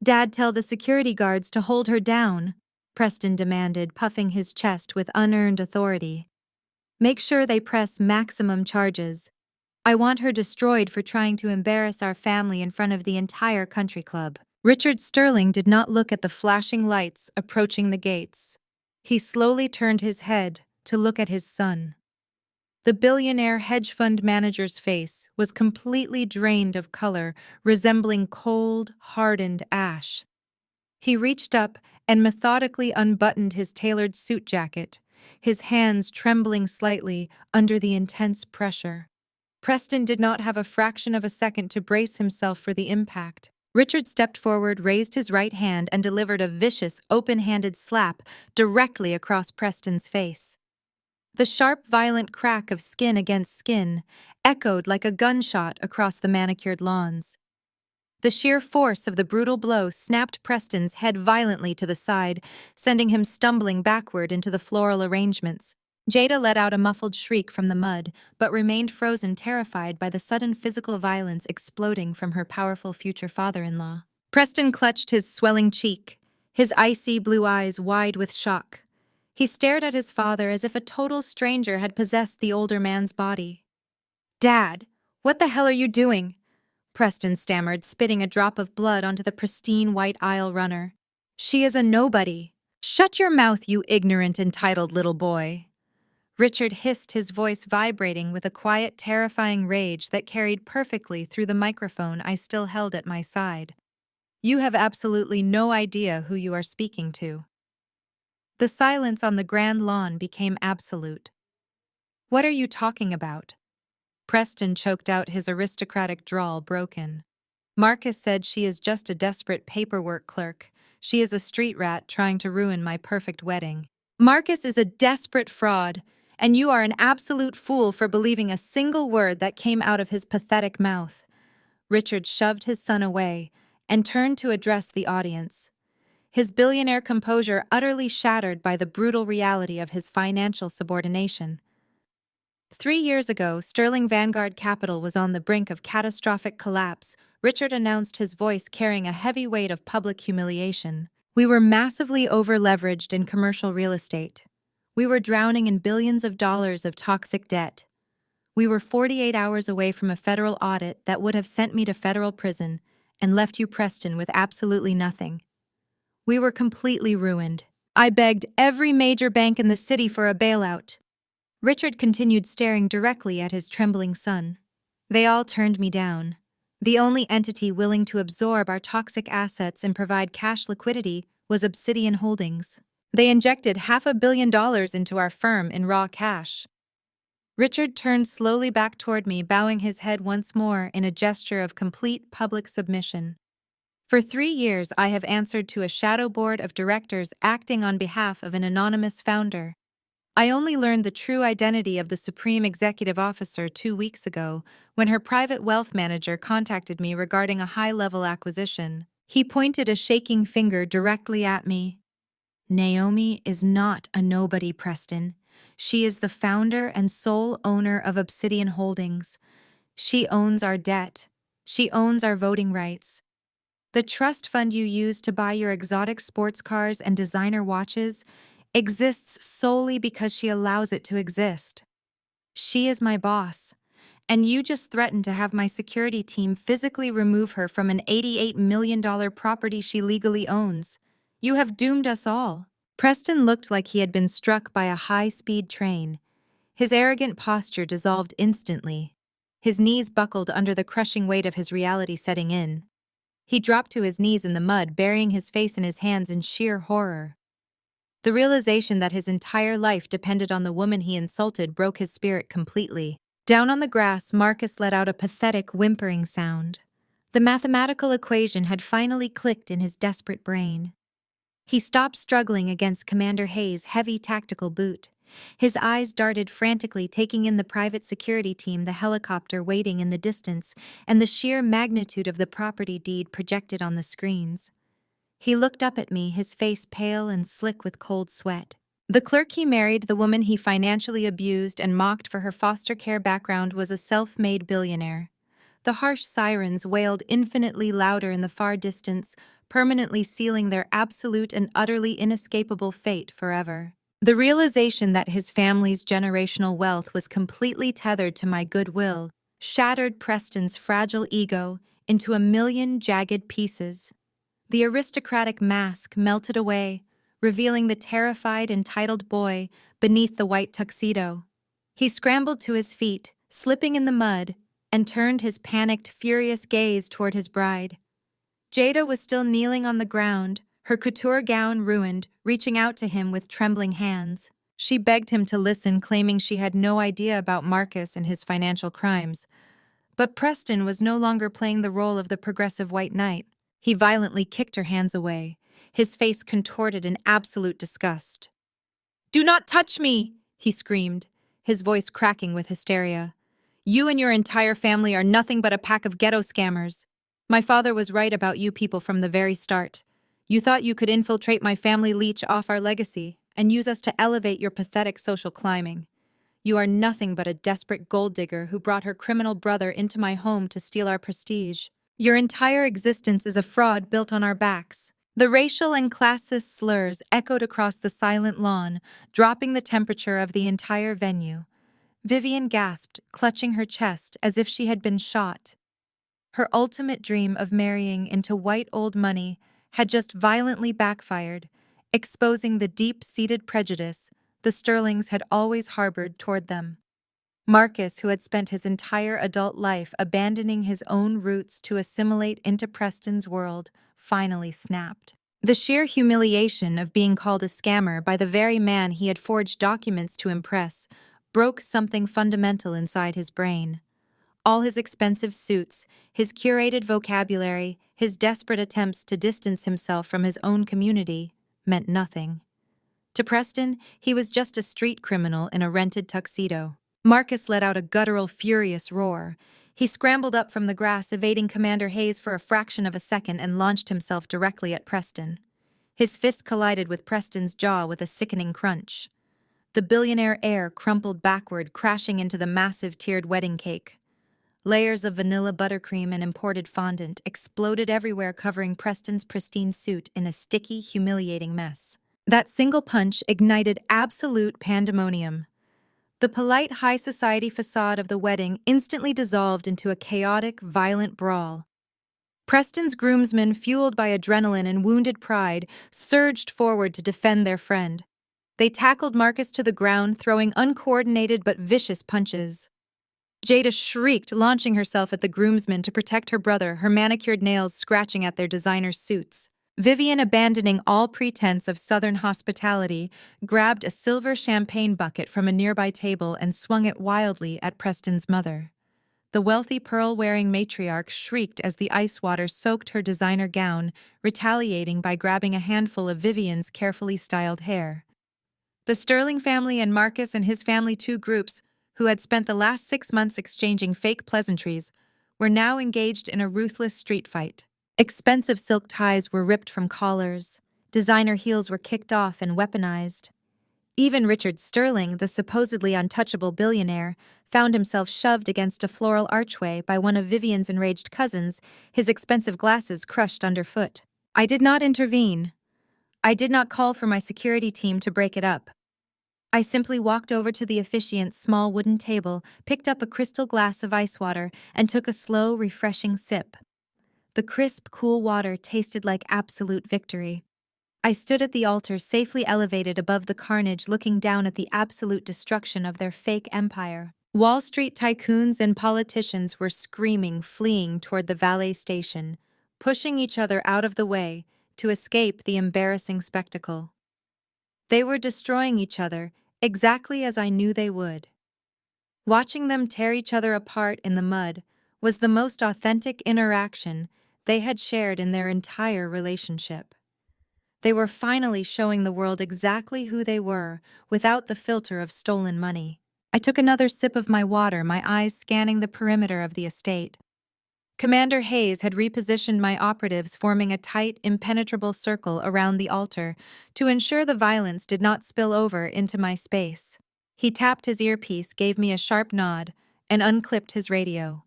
"Dad, tell the security guards to hold her down," Preston demanded, puffing his chest with unearned authority. "Make sure they press maximum charges. I want her destroyed for trying to embarrass our family in front of the entire country club." Richard Sterling did not look at the flashing lights approaching the gates. He slowly turned his head to look at his son. The billionaire hedge fund manager's face was completely drained of color, resembling cold, hardened ash. He reached up and methodically unbuttoned his tailored suit jacket, his hands trembling slightly under the intense pressure. Preston did not have a fraction of a second to brace himself for the impact. Richard stepped forward, raised his right hand, and delivered a vicious, open-handed slap directly across Preston's face. The sharp, violent crack of skin against skin echoed like a gunshot across the manicured lawns. The sheer force of the brutal blow snapped Preston's head violently to the side, sending him stumbling backward into the floral arrangements. Jada let out a muffled shriek from the mud, but remained frozen, terrified by the sudden physical violence exploding from her powerful future father-in-law. Preston clutched his swelling cheek, his icy blue eyes wide with shock. He stared at his father as if a total stranger had possessed the older man's body. "Dad, what the hell are you doing?" Preston stammered, spitting a drop of blood onto the pristine white aisle runner. "She is a nobody." "Shut your mouth, you ignorant, entitled little boy." Richard hissed, his voice vibrating with a quiet, terrifying rage that carried perfectly through the microphone I still held at my side. "You have absolutely no idea who you are speaking to." The silence on the grand lawn became absolute. "What are you talking about?" Preston choked out, his aristocratic drawl broken. "Marcus said she is just a desperate paperwork clerk. She is a street rat trying to ruin my perfect wedding." "Marcus is a desperate fraud, and you are an absolute fool for believing a single word that came out of his pathetic mouth." Richard shoved his son away and turned to address the audience, his billionaire composure utterly shattered by the brutal reality of his financial subordination. 3 years ago, Sterling Vanguard Capital was on the brink of catastrophic collapse. Richard announced, his voice carrying a heavy weight of public humiliation. "We were massively over-leveraged in commercial real estate. We were drowning in billions of dollars of toxic debt. We were 48 hours away from a federal audit that would have sent me to federal prison and left you, Preston, with absolutely nothing. We were completely ruined. I begged every major bank in the city for a bailout." Richard continued, staring directly at his trembling son. "They all turned me down. The only entity willing to absorb our toxic assets and provide cash liquidity was Obsidian Holdings. They injected $500 million into our firm in raw cash." Richard turned slowly back toward me, bowing his head once more in a gesture of complete public submission. "For 3 years, I have answered to a shadow board of directors acting on behalf of an anonymous founder. I only learned the true identity of the Supreme Executive Officer 2 weeks ago when her private wealth manager contacted me regarding a high-level acquisition. He pointed a shaking finger directly at me. Naomi is not a nobody, Preston. She is the founder and sole owner of Obsidian Holdings. She owns our debt. She owns our voting rights. The trust fund you use to buy your exotic sports cars and designer watches exists solely because she allows it to exist. She is my boss, and you just threatened to have my security team physically remove her from an $88 million property she legally owns. You have doomed us all. Preston looked like he had been struck by a high-speed train. His arrogant posture dissolved instantly. His knees buckled under the crushing weight of his reality setting in. He dropped to his knees in the mud, burying his face in his hands in sheer horror. The realization that his entire life depended on the woman he insulted broke his spirit completely. Down on the grass, Marcus let out a pathetic, whimpering sound. The mathematical equation had finally clicked in his desperate brain. He stopped struggling against Commander Hayes' heavy tactical boot. His eyes darted frantically, taking in the private security team, the helicopter waiting in the distance, and the sheer magnitude of the property deed projected on the screens. He looked up at me, his face pale and slick with cold sweat. The clerk he married, the woman he financially abused and mocked for her foster care background, was a self-made billionaire. The harsh sirens wailed infinitely louder in the far distance, permanently sealing their absolute and utterly inescapable fate forever. The realization that his family's generational wealth was completely tethered to my goodwill shattered Preston's fragile ego into a million jagged pieces. The aristocratic mask melted away, revealing the terrified, entitled boy beneath the white tuxedo. He scrambled to his feet, slipping in the mud, and turned his panicked, furious gaze toward his bride. Jada was still kneeling on the ground, her couture gown ruined, reaching out to him with trembling hands. She begged him to listen, claiming she had no idea about Marcus and his financial crimes. But Preston was no longer playing the role of the progressive white knight. He violently kicked her hands away, his face contorted in absolute disgust. "Do not touch me!" he screamed, his voice cracking with hysteria. "You and your entire family are nothing but a pack of ghetto scammers. My father was right about you people from the very start. You thought you could infiltrate my family, leech off our legacy, and use us to elevate your pathetic social climbing. You are nothing but a desperate gold digger who brought her criminal brother into my home to steal our prestige. Your entire existence is a fraud built on our backs." The racial and classist slurs echoed across the silent lawn, dropping the temperature of the entire venue. Vivian gasped, clutching her chest as if she had been shot. Her ultimate dream of marrying into white old money had just violently backfired, exposing the deep-seated prejudice the Sterlings had always harbored toward them. Marcus, who had spent his entire adult life abandoning his own roots to assimilate into Preston's world, finally snapped. The sheer humiliation of being called a scammer by the very man he had forged documents to impress broke something fundamental inside his brain. All his expensive suits, his curated vocabulary, his desperate attempts to distance himself from his own community meant nothing. To Preston, he was just a street criminal in a rented tuxedo. Marcus let out a guttural, furious roar. He scrambled up from the grass, evading Commander Hayes for a fraction of a second, and launched himself directly at Preston. His fist collided with Preston's jaw with a sickening crunch. The billionaire heir crumpled backward, crashing into the massive tiered wedding cake. Layers of vanilla buttercream and imported fondant exploded everywhere, covering Preston's pristine suit in a sticky, humiliating mess. That single punch ignited absolute pandemonium. The polite high society facade of the wedding instantly dissolved into a chaotic, violent brawl. Preston's groomsmen, fueled by adrenaline and wounded pride, surged forward to defend their friend. They tackled Marcus to the ground, throwing uncoordinated but vicious punches. Jada shrieked, launching herself at the groomsmen to protect her brother, her manicured nails scratching at their designer suits. Vivian, abandoning all pretense of Southern hospitality, grabbed a silver champagne bucket from a nearby table and swung it wildly at Preston's mother. The wealthy pearl-wearing matriarch shrieked as the ice water soaked her designer gown, retaliating by grabbing a handful of Vivian's carefully styled hair. The Sterling family and Marcus and his family, two groups who had spent the last 6 months exchanging fake pleasantries, were now engaged in a ruthless street fight. Expensive silk ties were ripped from collars, designer heels were kicked off and weaponized. Even Richard Sterling, the supposedly untouchable billionaire, found himself shoved against a floral archway by one of Vivian's enraged cousins, his expensive glasses crushed underfoot. I did not intervene. I did not call for my security team to break it up. I simply walked over to the officiant's small wooden table, picked up a crystal glass of ice water, and took a slow, refreshing sip. The crisp, cool water tasted like absolute victory. I stood at the altar, safely elevated above the carnage, looking down at the absolute destruction of their fake empire. Wall Street tycoons and politicians were screaming, fleeing toward the valet station, pushing each other out of the way to escape the embarrassing spectacle. They were destroying each other, exactly as I knew they would. Watching them tear each other apart in the mud was the most authentic interaction they had shared in their entire relationship. They were finally showing the world exactly who they were, without the filter of stolen money. I took another sip of my water, my eyes scanning the perimeter of the estate. Commander Hayes had repositioned my operatives, forming a tight, impenetrable circle around the altar to ensure the violence did not spill over into my space. He tapped his earpiece, gave me a sharp nod, and unclipped his radio.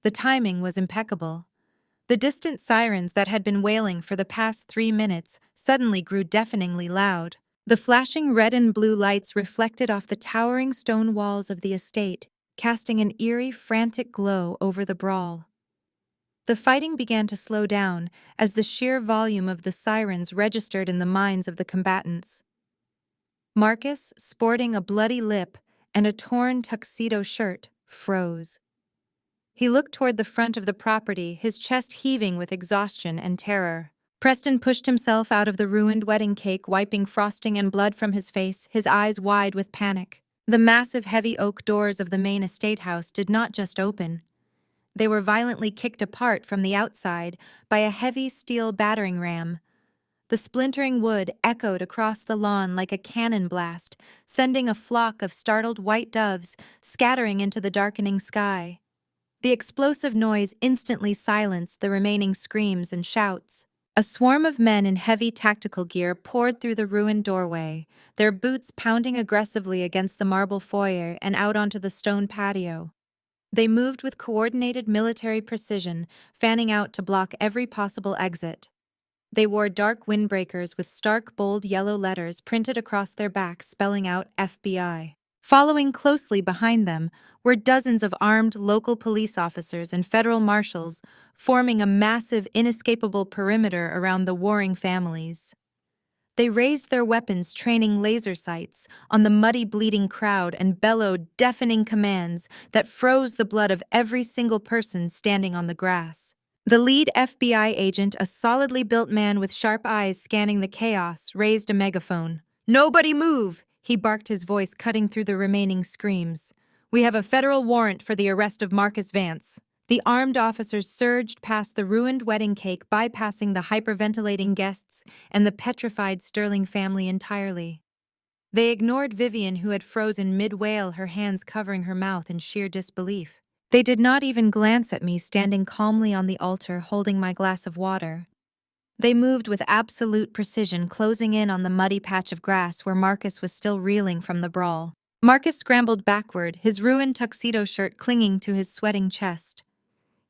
The timing was impeccable. The distant sirens that had been wailing for the past 3 minutes suddenly grew deafeningly loud. The flashing red and blue lights reflected off the towering stone walls of the estate, casting an eerie, frantic glow over the brawl. The fighting began to slow down as the sheer volume of the sirens registered in the minds of the combatants. Marcus, sporting a bloody lip and a torn tuxedo shirt, froze. He looked toward the front of the property, his chest heaving with exhaustion and terror. Preston pushed himself out of the ruined wedding cake, wiping frosting and blood from his face, his eyes wide with panic. The massive, heavy oak doors of the main estate house did not just open. They were violently kicked apart from the outside by a heavy steel battering ram. The splintering wood echoed across the lawn like a cannon blast, sending a flock of startled white doves scattering into the darkening sky. The explosive noise instantly silenced the remaining screams and shouts. A swarm of men in heavy tactical gear poured through the ruined doorway, their boots pounding aggressively against the marble foyer and out onto the stone patio. They moved with coordinated military precision, fanning out to block every possible exit. They wore dark windbreakers with stark, bold yellow letters printed across their backs spelling out FBI. Following closely behind them were dozens of armed local police officers and federal marshals, forming a massive, inescapable perimeter around the warring families. They raised their weapons, training laser sights on the muddy, bleeding crowd, and bellowed deafening commands that froze the blood of every single person standing on the grass. The lead FBI agent, a solidly built man with sharp eyes scanning the chaos, raised a megaphone. "Nobody move!" he barked, his voice cutting through the remaining screams. "We have a federal warrant for the arrest of Marcus Vance." The armed officers surged past the ruined wedding cake, bypassing the hyperventilating guests and the petrified Sterling family entirely. They ignored Vivian, who had frozen mid-wail, her hands covering her mouth in sheer disbelief. They did not even glance at me, standing calmly on the altar, holding my glass of water. They moved with absolute precision, closing in on the muddy patch of grass where Marcus was still reeling from the brawl. Marcus scrambled backward, his ruined tuxedo shirt clinging to his sweating chest.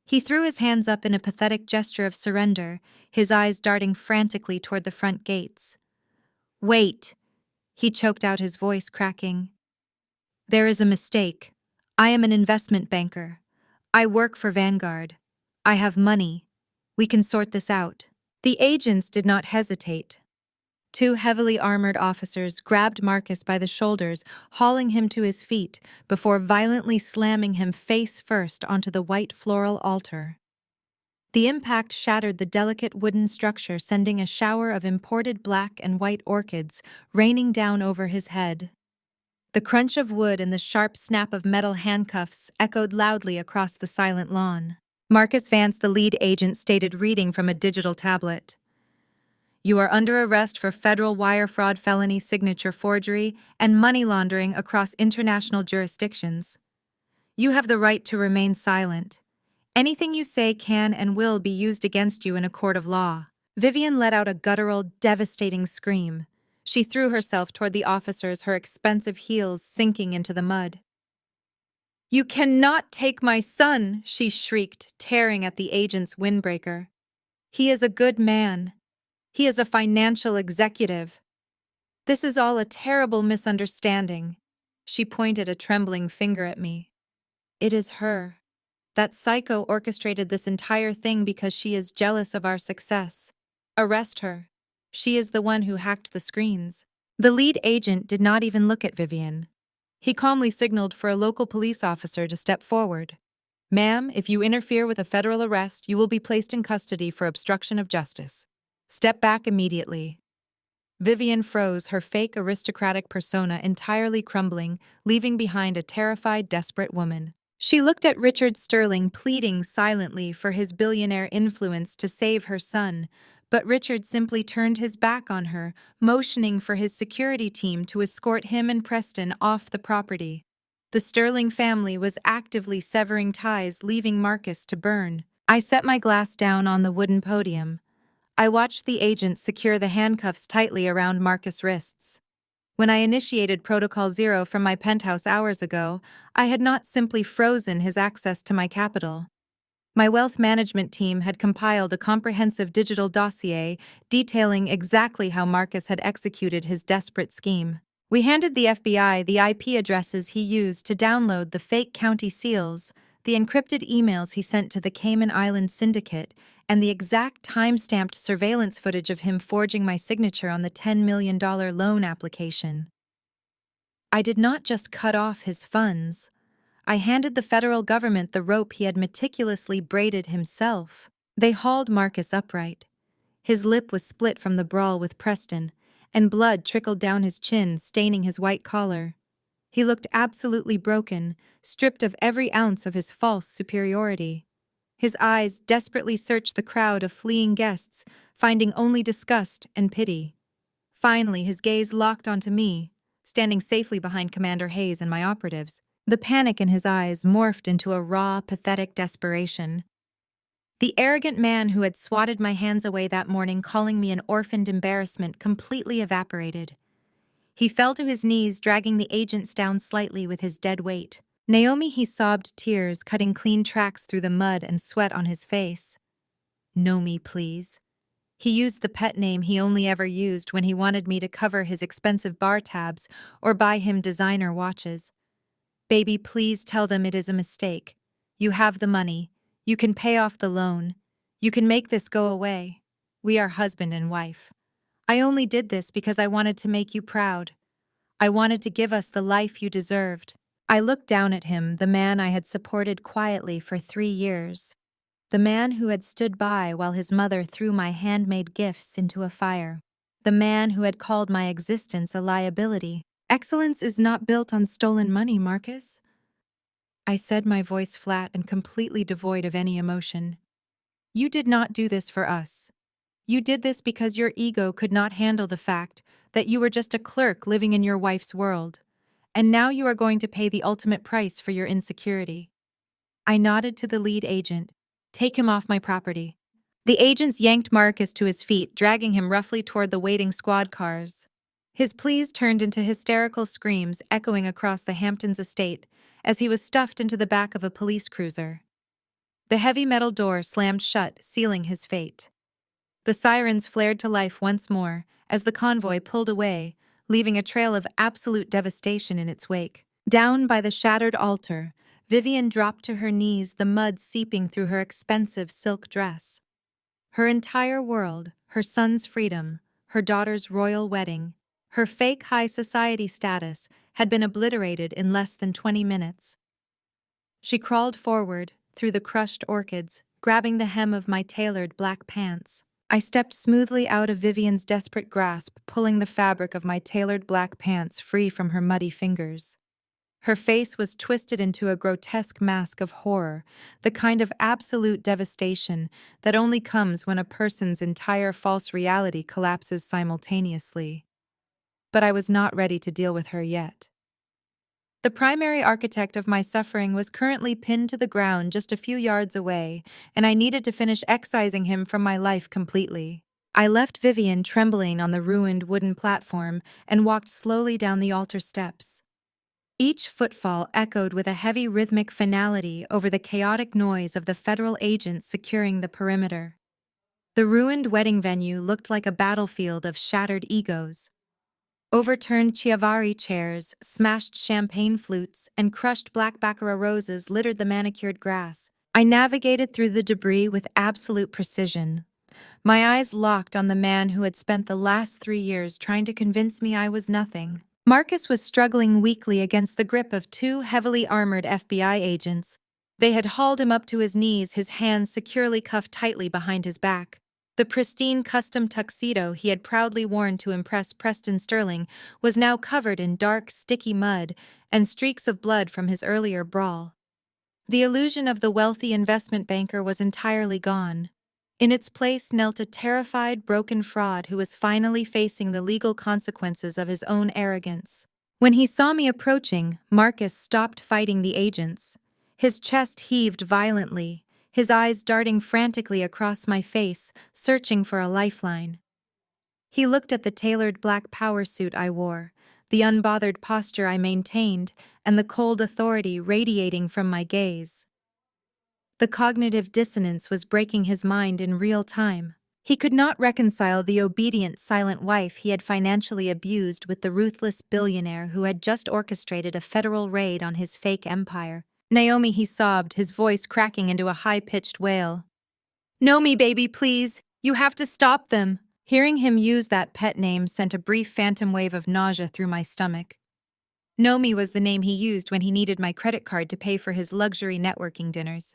He threw his hands up in a pathetic gesture of surrender, his eyes darting frantically toward the front gates. "Wait," he choked out, his voice cracking. "There is a mistake. I am an investment banker. I work for Vanguard. I have money. We can sort this out." The agents did not hesitate. Two heavily armored officers grabbed Marcus by the shoulders, hauling him to his feet before violently slamming him face first onto the white floral altar. The impact shattered the delicate wooden structure, sending a shower of imported black and white orchids raining down over his head. The crunch of wood and the sharp snap of metal handcuffs echoed loudly across the silent lawn. Marcus Vance, the lead agent, stated, reading from a digital tablet. You are under arrest for federal wire fraud, felony signature forgery, and money laundering across international jurisdictions. You have the right to remain silent. Anything you say can and will be used against you in a court of law." Vivian let out a guttural, devastating scream. She threw herself toward the officers, her expensive heels sinking into the mud. "You cannot take my son," she shrieked, tearing at the agent's windbreaker. "He is a good man. He is a financial executive. This is all a terrible misunderstanding." She pointed a trembling finger at me. "It is her. That psycho orchestrated this entire thing because she is jealous of our success. Arrest her. She is the one who hacked the screens." The lead agent did not even look at Vivian. He calmly signaled for a local police officer to step forward. "Ma'am, if you interfere with a federal arrest, you will be placed in custody for obstruction of justice. Step back immediately." Vivian froze, her fake aristocratic persona entirely crumbling, leaving behind a terrified, desperate woman. She looked at Richard Sterling, pleading silently for his billionaire influence to save her son, but Richard simply turned his back on her, motioning for his security team to escort him and Preston off the property. The Sterling family was actively severing ties, leaving Marcus to burn. I set my glass down on the wooden podium. I watched the agents secure the handcuffs tightly around Marcus' wrists. When I initiated Protocol Zero from my penthouse hours ago, I had not simply frozen his access to my capital. My wealth management team had compiled a comprehensive digital dossier detailing exactly how Marcus had executed his desperate scheme. We handed the FBI the IP addresses he used to download the fake county seals, the encrypted emails he sent to the Cayman Islands syndicate, and the exact time-stamped surveillance footage of him forging my signature on the $10 million loan application. I did not just cut off his funds. I handed the federal government the rope he had meticulously braided himself. They hauled Marcus upright. His lip was split from the brawl with Preston, and blood trickled down his chin, staining his white collar. He looked absolutely broken, stripped of every ounce of his false superiority. His eyes desperately searched the crowd of fleeing guests, finding only disgust and pity. Finally, his gaze locked onto me, standing safely behind Commander Hayes and my operatives. The panic in his eyes morphed into a raw, pathetic desperation. The arrogant man who had swatted my hands away that morning, calling me an orphaned embarrassment, completely evaporated. He fell to his knees, dragging the agents down slightly with his dead weight. "Naomi," he sobbed, tears cutting clean tracks through the mud and sweat on his face. "Know me, please." He used the pet name he only ever used when he wanted me to cover his expensive bar tabs or buy him designer watches. "Baby, please tell them it is a mistake. You have the money. You can pay off the loan. You can make this go away. We are husband and wife. I only did this because I wanted to make you proud. I wanted to give us the life you deserved." I looked down at him, the man I had supported quietly for 3 years. The man who had stood by while his mother threw my handmade gifts into a fire. The man who had called my existence a liability. "Excellence is not built on stolen money, Marcus," I said, my voice flat and completely devoid of any emotion. "You did not do this for us. You did this because your ego could not handle the fact that you were just a clerk living in your wife's world. And now you are going to pay the ultimate price for your insecurity." I nodded to the lead agent. "Take him off my property." The agents yanked Marcus to his feet, dragging him roughly toward the waiting squad cars. His pleas turned into hysterical screams echoing across the Hamptons estate as he was stuffed into the back of a police cruiser. The heavy metal door slammed shut, sealing his fate. The sirens flared to life once more as the convoy pulled away, leaving a trail of absolute devastation in its wake. Down by the shattered altar, Vivian dropped to her knees, the mud seeping through her expensive silk dress. Her entire world, her son's freedom, her daughter's royal wedding, her fake high society status had been obliterated in less than 20 minutes. She crawled forward, through the crushed orchids, grabbing the hem of my tailored black pants. I stepped smoothly out of Vivian's desperate grasp, pulling the fabric of my tailored black pants free from her muddy fingers. Her face was twisted into a grotesque mask of horror, the kind of absolute devastation that only comes when a person's entire false reality collapses simultaneously. But I was not ready to deal with her yet. The primary architect of my suffering was currently pinned to the ground just a few yards away, and I needed to finish excising him from my life completely. I left Vivian trembling on the ruined wooden platform and walked slowly down the altar steps. Each footfall echoed with a heavy rhythmic finality over the chaotic noise of the federal agents securing the perimeter. The ruined wedding venue looked like a battlefield of shattered egos. Overturned Chiavari chairs, smashed champagne flutes, and crushed black baccarat roses littered the manicured grass. I navigated through the debris with absolute precision. My eyes locked on the man who had spent the last 3 years trying to convince me I was nothing. Marcus was struggling weakly against the grip of 2 heavily armored FBI agents. They had hauled him up to his knees, his hands securely cuffed tightly behind his back. The pristine custom tuxedo he had proudly worn to impress Preston Sterling was now covered in dark, sticky mud and streaks of blood from his earlier brawl. The illusion of the wealthy investment banker was entirely gone. In its place knelt a terrified, broken fraud who was finally facing the legal consequences of his own arrogance. When he saw me approaching, Marcus stopped fighting the agents. His chest heaved violently, his eyes darting frantically across my face, searching for a lifeline. He looked at the tailored black power suit I wore, the unbothered posture I maintained, and the cold authority radiating from my gaze. The cognitive dissonance was breaking his mind in real time. He could not reconcile the obedient, silent wife he had financially abused with the ruthless billionaire who had just orchestrated a federal raid on his fake empire. Naomi, he sobbed, his voice cracking into a high-pitched wail. Naomi, baby, please. You have to stop them. Hearing him use that pet name sent a brief phantom wave of nausea through my stomach. Naomi was the name he used when he needed my credit card to pay for his luxury networking dinners.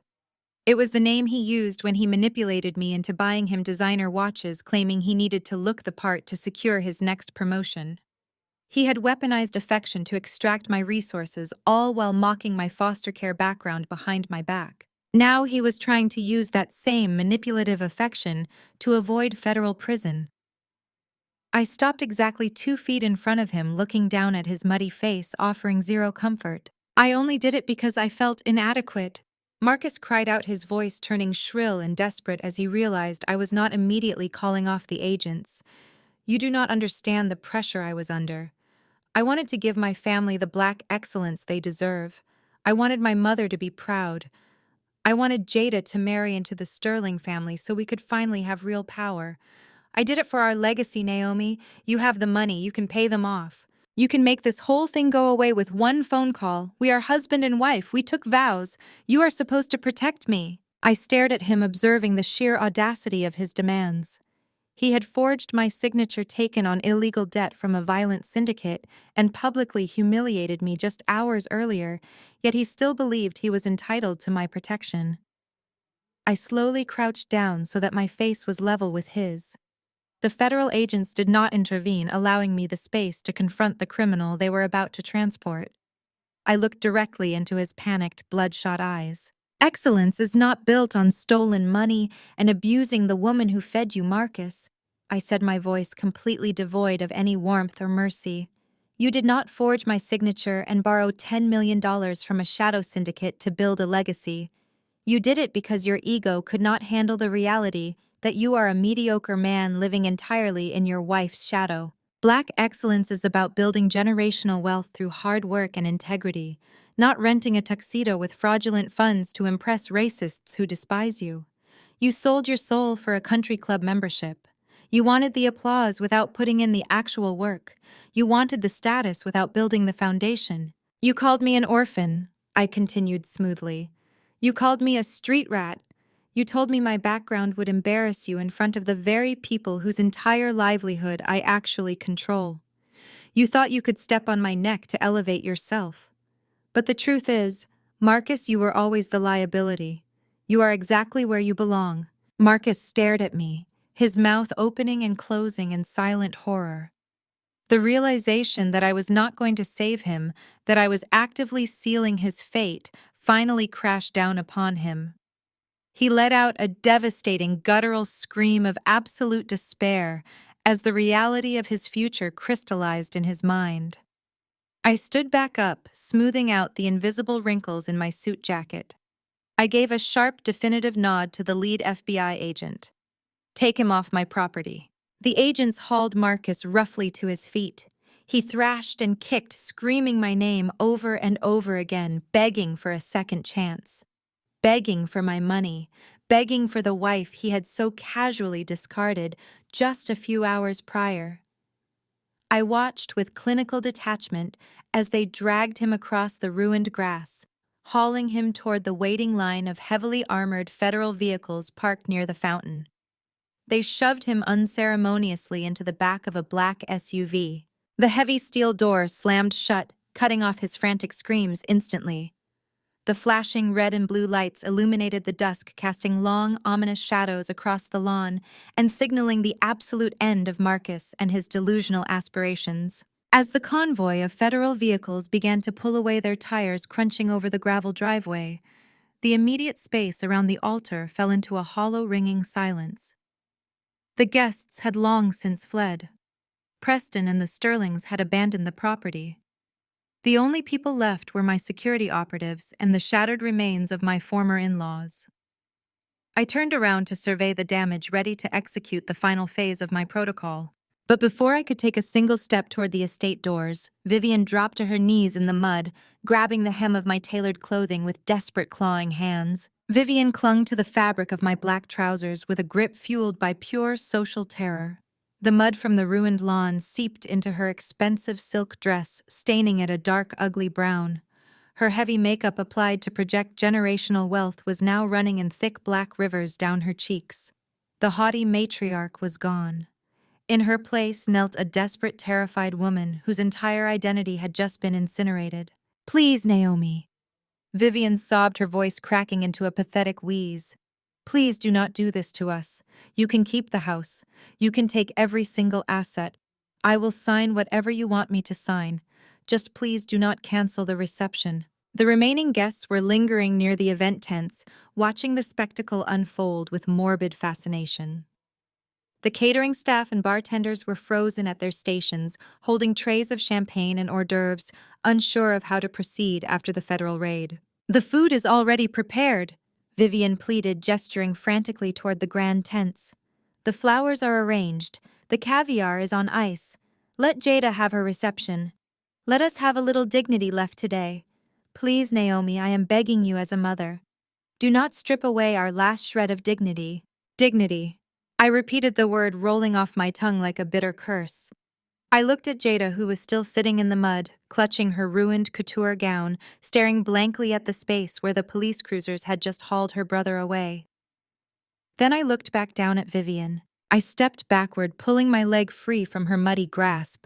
It was the name he used when he manipulated me into buying him designer watches, claiming he needed to look the part to secure his next promotion. He had weaponized affection to extract my resources, all while mocking my foster care background behind my back. Now he was trying to use that same manipulative affection to avoid federal prison. I stopped exactly 2 feet in front of him, looking down at his muddy face, offering zero comfort. I only did it because I felt inadequate. Marcus cried out, his voice turning shrill and desperate as he realized I was not immediately calling off the agents. You do not understand the pressure I was under. I wanted to give my family the black excellence they deserve. I wanted my mother to be proud. I wanted Jada to marry into the Sterling family so we could finally have real power. I did it for our legacy, Naomi. You have the money, you can pay them off. You can make this whole thing go away with one phone call. We are husband and wife, we took vows. You are supposed to protect me. I stared at him, observing the sheer audacity of his demands. He had forged my signature taken on illegal debt from a violent syndicate and publicly humiliated me just hours earlier, yet he still believed he was entitled to my protection. I slowly crouched down so that my face was level with his. The federal agents did not intervene, allowing me the space to confront the criminal they were about to transport. I looked directly into his panicked, bloodshot eyes. Excellence is not built on stolen money and abusing the woman who fed you, Marcus, I said, my voice completely devoid of any warmth or mercy. You did not forge my signature and borrow $10 million from a shadow syndicate to build a legacy. You did it because your ego could not handle the reality that you are a mediocre man living entirely in your wife's shadow. Black excellence is about building generational wealth through hard work and integrity, not renting a tuxedo with fraudulent funds to impress racists who despise you. You sold your soul for a country club membership. You wanted the applause without putting in the actual work. You wanted the status without building the foundation. You called me an orphan, I continued smoothly. You called me a street rat. You told me my background would embarrass you in front of the very people whose entire livelihood I actually control. You thought you could step on my neck to elevate yourself. But the truth is, Marcus, you were always the liability. You are exactly where you belong. Marcus stared at me, his mouth opening and closing in silent horror. The realization that I was not going to save him, that I was actively sealing his fate, finally crashed down upon him. He let out a devastating guttural scream of absolute despair as the reality of his future crystallized in his mind. I stood back up, smoothing out the invisible wrinkles in my suit jacket. I gave a sharp, definitive nod to the lead FBI agent. "Take him off my property." The agents hauled Marcus roughly to his feet. He thrashed and kicked, screaming my name over and over again, begging for a second chance. Begging for my money, begging for the wife he had so casually discarded just a few hours prior. I watched with clinical detachment as they dragged him across the ruined grass, hauling him toward the waiting line of heavily armored federal vehicles parked near the fountain. They shoved him unceremoniously into the back of a black SUV. The heavy steel door slammed shut, cutting off his frantic screams instantly. The flashing red and blue lights illuminated the dusk, casting long, ominous shadows across the lawn and signaling the absolute end of Marcus and his delusional aspirations. As the convoy of federal vehicles began to pull away, their tires crunching over the gravel driveway, the immediate space around the altar fell into a hollow, ringing silence. The guests had long since fled. Preston and the Sterlings had abandoned the property. The only people left were my security operatives and the shattered remains of my former in-laws. I turned around to survey the damage, ready to execute the final phase of my protocol. But before I could take a single step toward the estate doors, Vivian dropped to her knees in the mud, grabbing the hem of my tailored clothing with desperate clawing hands. Vivian clung to the fabric of my black trousers with a grip fueled by pure social terror. The mud from the ruined lawn seeped into her expensive silk dress, staining it a dark, ugly brown. Her heavy makeup applied to project generational wealth was now running in thick black rivers down her cheeks. The haughty matriarch was gone. In her place knelt a desperate, terrified woman whose entire identity had just been incinerated. "Please, Naomi." Vivian sobbed, her voice cracking into a pathetic wheeze. "Please do not do this to us. You can keep the house. You can take every single asset. I will sign whatever you want me to sign. Just please do not cancel the reception." The remaining guests were lingering near the event tents, watching the spectacle unfold with morbid fascination. The catering staff and bartenders were frozen at their stations, holding trays of champagne and hors d'oeuvres, unsure of how to proceed after the federal raid. "The food is already prepared," Vivian pleaded, gesturing frantically toward the grand tents. "The flowers are arranged. The caviar is on ice. Let Jada have her reception. Let us have a little dignity left today. Please, Naomi, I am begging you as a mother. Do not strip away our last shred of dignity." Dignity. I repeated the word, rolling off my tongue like a bitter curse. I looked at Jada, who was still sitting in the mud, clutching her ruined couture gown, staring blankly at the space where the police cruisers had just hauled her brother away. Then I looked back down at Vivian. I stepped backward, pulling my leg free from her muddy grasp.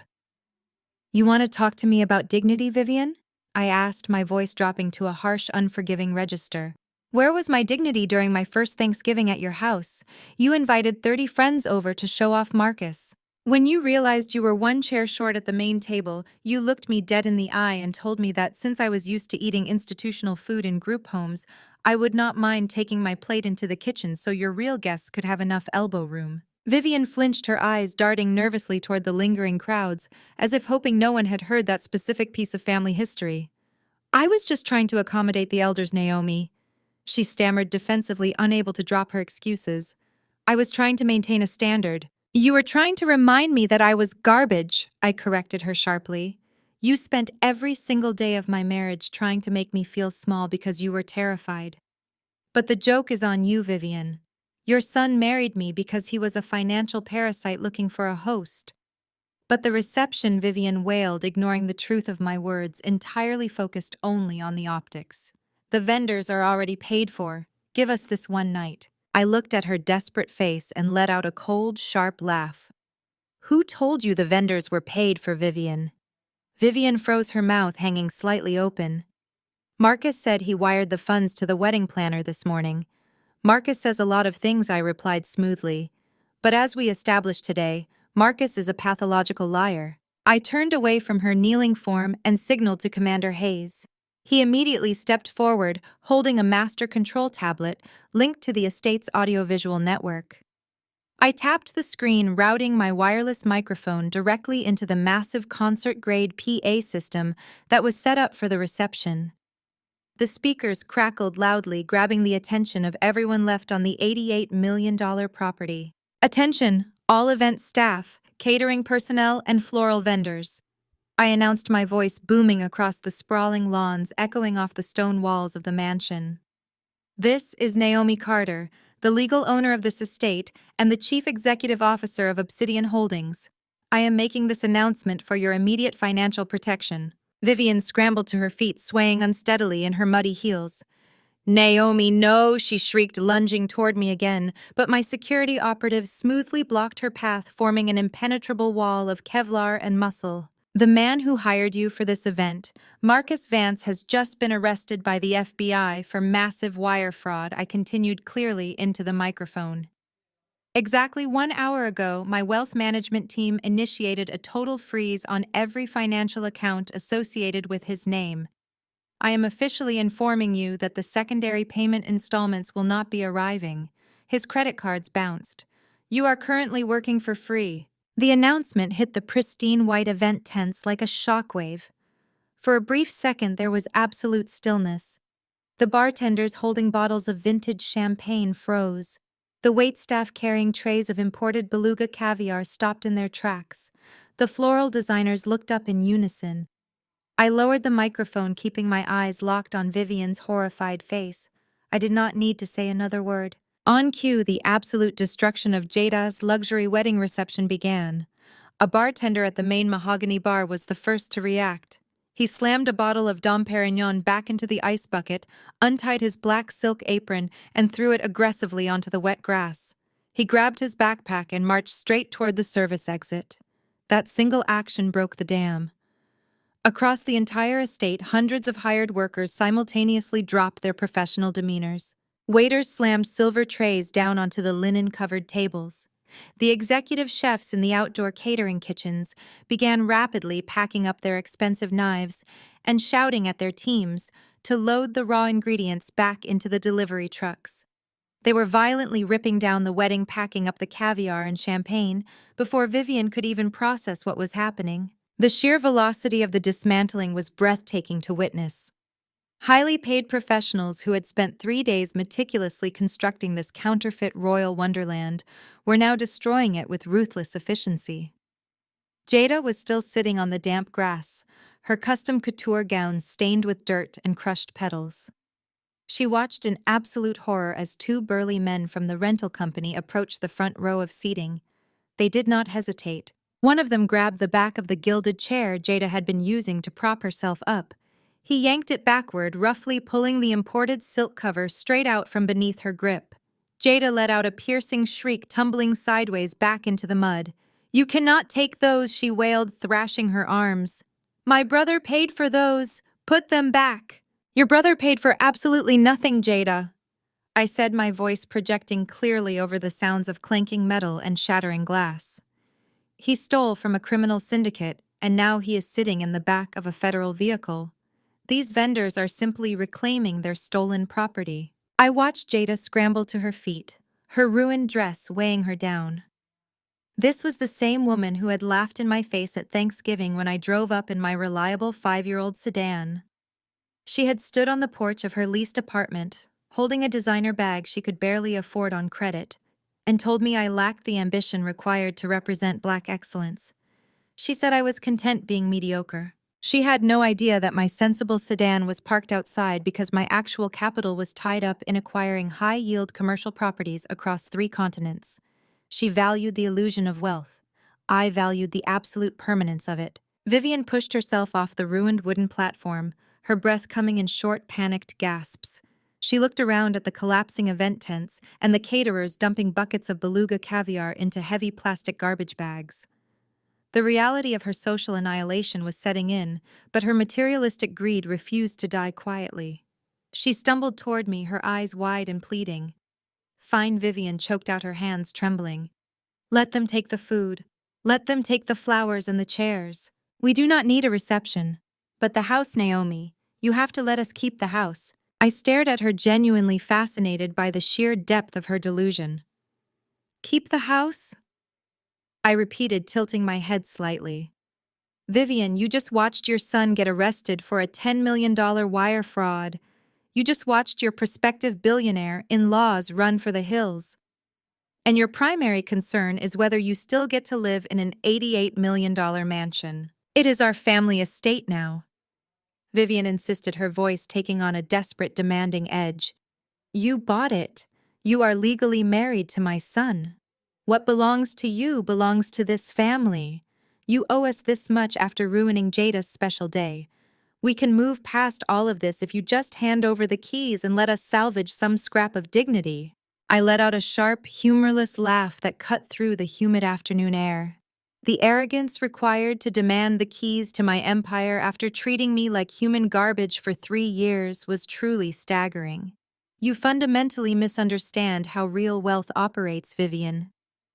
"You want to talk to me about dignity, Vivian?" I asked, my voice dropping to a harsh, unforgiving register. "Where was my dignity during my first Thanksgiving at your house? You invited 30 friends over to show off Marcus. When you realized you were one chair short at the main table, you looked me dead in the eye and told me that since I was used to eating institutional food in group homes, I would not mind taking my plate into the kitchen so your real guests could have enough elbow room." Vivian flinched, her eyes darting nervously toward the lingering crowds, as if hoping no one had heard that specific piece of family history. "I was just trying to accommodate the elders, Naomi," she stammered defensively, unable to drop her excuses. "I was trying to maintain a standard." "You were trying to remind me that I was garbage," I corrected her sharply. "You spent every single day of my marriage trying to make me feel small because you were terrified. But the joke is on you, Vivian. Your son married me because he was a financial parasite looking for a host." "But the reception," Vivian wailed, ignoring the truth of my words, entirely focused only on the optics. "The vendors are already paid for. Give us this one night." I looked at her desperate face and let out a cold, sharp laugh. "Who told you the vendors were paid for, Vivian?" Vivian froze, her mouth hanging slightly open. "Marcus said he wired the funds to the wedding planner this morning." "Marcus says a lot of things," I replied smoothly. "But as we established today, Marcus is a pathological liar." I turned away from her kneeling form and signaled to Commander Hayes. He immediately stepped forward, holding a master control tablet linked to the estate's audiovisual network. I tapped the screen, routing my wireless microphone directly into the massive concert-grade PA system that was set up for the reception. The speakers crackled loudly, grabbing the attention of everyone left on the $88 million property. Attention, all event staff, catering personnel, and floral vendors. I announced, my voice booming across the sprawling lawns, echoing off the stone walls of the mansion. This is Naomi Carter, the legal owner of this estate and the chief executive officer of Obsidian Holdings. I am making this announcement for your immediate financial protection. Vivian scrambled to her feet, swaying unsteadily in her muddy heels. Naomi, no, she shrieked, lunging toward me again, but my security operatives smoothly blocked her path, forming an impenetrable wall of Kevlar and muscle. The man who hired you for this event, Marcus Vance, has just been arrested by the FBI for massive wire fraud, I continued clearly into the microphone. Exactly 1 hour ago, my wealth management team initiated a total freeze on every financial account associated with his name. I am officially informing you that the secondary payment installments will not be arriving. His credit cards bounced. You are currently working for free. The announcement hit the pristine white event tents like a shockwave. For a brief second, there was absolute stillness. The bartenders holding bottles of vintage champagne froze. The waitstaff carrying trays of imported beluga caviar stopped in their tracks. The floral designers looked up in unison. I lowered the microphone, keeping my eyes locked on Vivian's horrified face. I did not need to say another word. On cue, the absolute destruction of Jada's luxury wedding reception began. A bartender at the main mahogany bar was the first to react. He slammed a bottle of Dom Perignon back into the ice bucket, untied his black silk apron, and threw it aggressively onto the wet grass. He grabbed his backpack and marched straight toward the service exit. That single action broke the dam. Across the entire estate, hundreds of hired workers simultaneously dropped their professional demeanors. Waiters slammed silver trays down onto the linen-covered tables. The executive chefs in the outdoor catering kitchens began rapidly packing up their expensive knives and shouting at their teams to load the raw ingredients back into the delivery trucks. They were violently ripping down the wedding, packing up the caviar and champagne before Vivian could even process what was happening. The sheer velocity of the dismantling was breathtaking to witness. Highly paid professionals who had spent 3 days meticulously constructing this counterfeit royal wonderland were now destroying it with ruthless efficiency. Jada was still sitting on the damp grass, her custom couture gown stained with dirt and crushed petals. She watched in absolute horror as 2 burly men from the rental company approached the front row of seating. They did not hesitate. One of them grabbed the back of the gilded chair Jada had been using to prop herself up. He yanked it backward, roughly pulling the imported silk cover straight out from beneath her grip. Jada let out a piercing shriek, tumbling sideways back into the mud. "You cannot take those," she wailed, thrashing her arms. "My brother paid for those. Put them back." "Your brother paid for absolutely nothing, Jada," I said, my voice projecting clearly over the sounds of clanking metal and shattering glass. "He stole from a criminal syndicate, and now he is sitting in the back of a federal vehicle. These vendors are simply reclaiming their stolen property." I watched Jada scramble to her feet, her ruined dress weighing her down. This was the same woman who had laughed in my face at Thanksgiving when I drove up in my reliable 5-year-old sedan. She had stood on the porch of her leased apartment, holding a designer bag she could barely afford on credit, and told me I lacked the ambition required to represent Black excellence. She said I was content being mediocre. She had no idea that my sensible sedan was parked outside because my actual capital was tied up in acquiring high-yield commercial properties across 3 continents. She valued the illusion of wealth. I valued the absolute permanence of it. Vivian pushed herself off the ruined wooden platform, her breath coming in short, panicked gasps. She looked around at the collapsing event tents and the caterers dumping buckets of beluga caviar into heavy plastic garbage bags. The reality of her social annihilation was setting in, but her materialistic greed refused to die quietly. She stumbled toward me, her eyes wide and pleading. "Fine," Vivian choked out, her hands trembling. "Let them take the food. Let them take the flowers and the chairs. We do not need a reception. But the house, Naomi. You have to let us keep the house. I stared at her, genuinely fascinated by the sheer depth of her delusion. Keep the house? I repeated, tilting my head slightly. Vivian, you just watched your son get arrested for a $10 million wire fraud. You just watched your prospective billionaire in-laws run for the hills. And your primary concern is whether you still get to live in an $88 million mansion. It is our family estate now. Vivian insisted, her voice taking on a desperate, demanding edge. You bought it. You are legally married to my son. What belongs to you belongs to this family. You owe us this much after ruining Jada's special day. We can move past all of this if you just hand over the keys and let us salvage some scrap of dignity. I let out a sharp, humorless laugh that cut through the humid afternoon air. The arrogance required to demand the keys to my empire after treating me like human garbage for 3 years was truly staggering. You fundamentally misunderstand how real wealth operates, Vivian,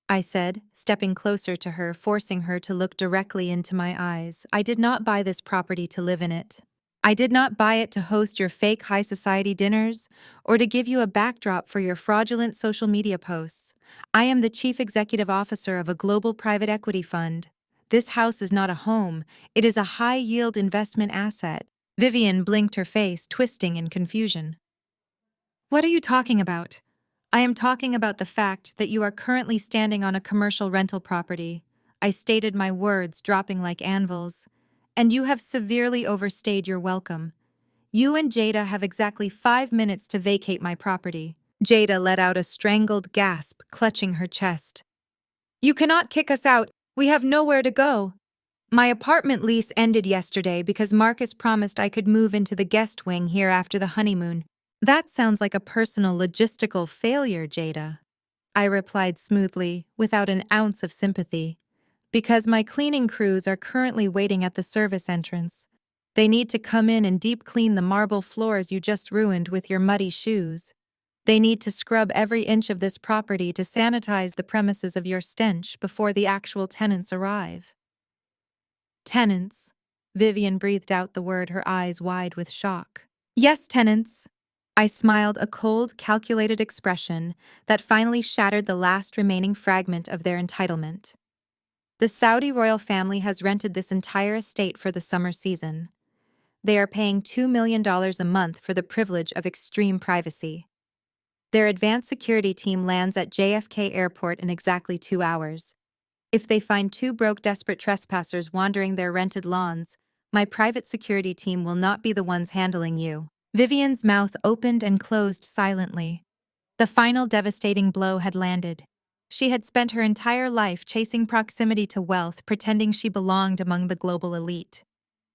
I said, stepping closer to her, forcing her to look directly into my eyes. I did not buy this property to live in it. I did not buy it to host your fake high society dinners or to give you a backdrop for your fraudulent social media posts. I am the chief executive officer of a global private equity fund. This house is not a home, it is a high-yield investment asset. Vivian blinked, her face twisting in confusion. What are you talking about? I am talking about the fact that you are currently standing on a commercial rental property. I stated, my words dropping like anvils. And you have severely overstayed your welcome. You and Jada have exactly 5 minutes to vacate my property. Jada let out a strangled gasp, clutching her chest. You cannot kick us out. We have nowhere to go. My apartment lease ended yesterday because Marcus promised I could move into the guest wing here after the honeymoon. That sounds like a personal logistical failure, Jada, I replied smoothly, without an ounce of sympathy. Because my cleaning crews are currently waiting at the service entrance. They need to come in and deep clean the marble floors you just ruined with your muddy shoes. They need to scrub every inch of this property to sanitize the premises of your stench before the actual tenants arrive. Tenants? Vivian breathed out the word, her eyes wide with shock. Yes, tenants. I smiled, a cold, calculated expression that finally shattered the last remaining fragment of their entitlement. The Saudi royal family has rented this entire estate for the summer season. They are paying $2 million a month for the privilege of extreme privacy. Their advanced security team lands at JFK Airport in exactly 2 hours. If they find 2 broke, desperate trespassers wandering their rented lawns, my private security team will not be the ones handling you. Vivian's mouth opened and closed silently. The final devastating blow had landed. She had spent her entire life chasing proximity to wealth, pretending she belonged among the global elite.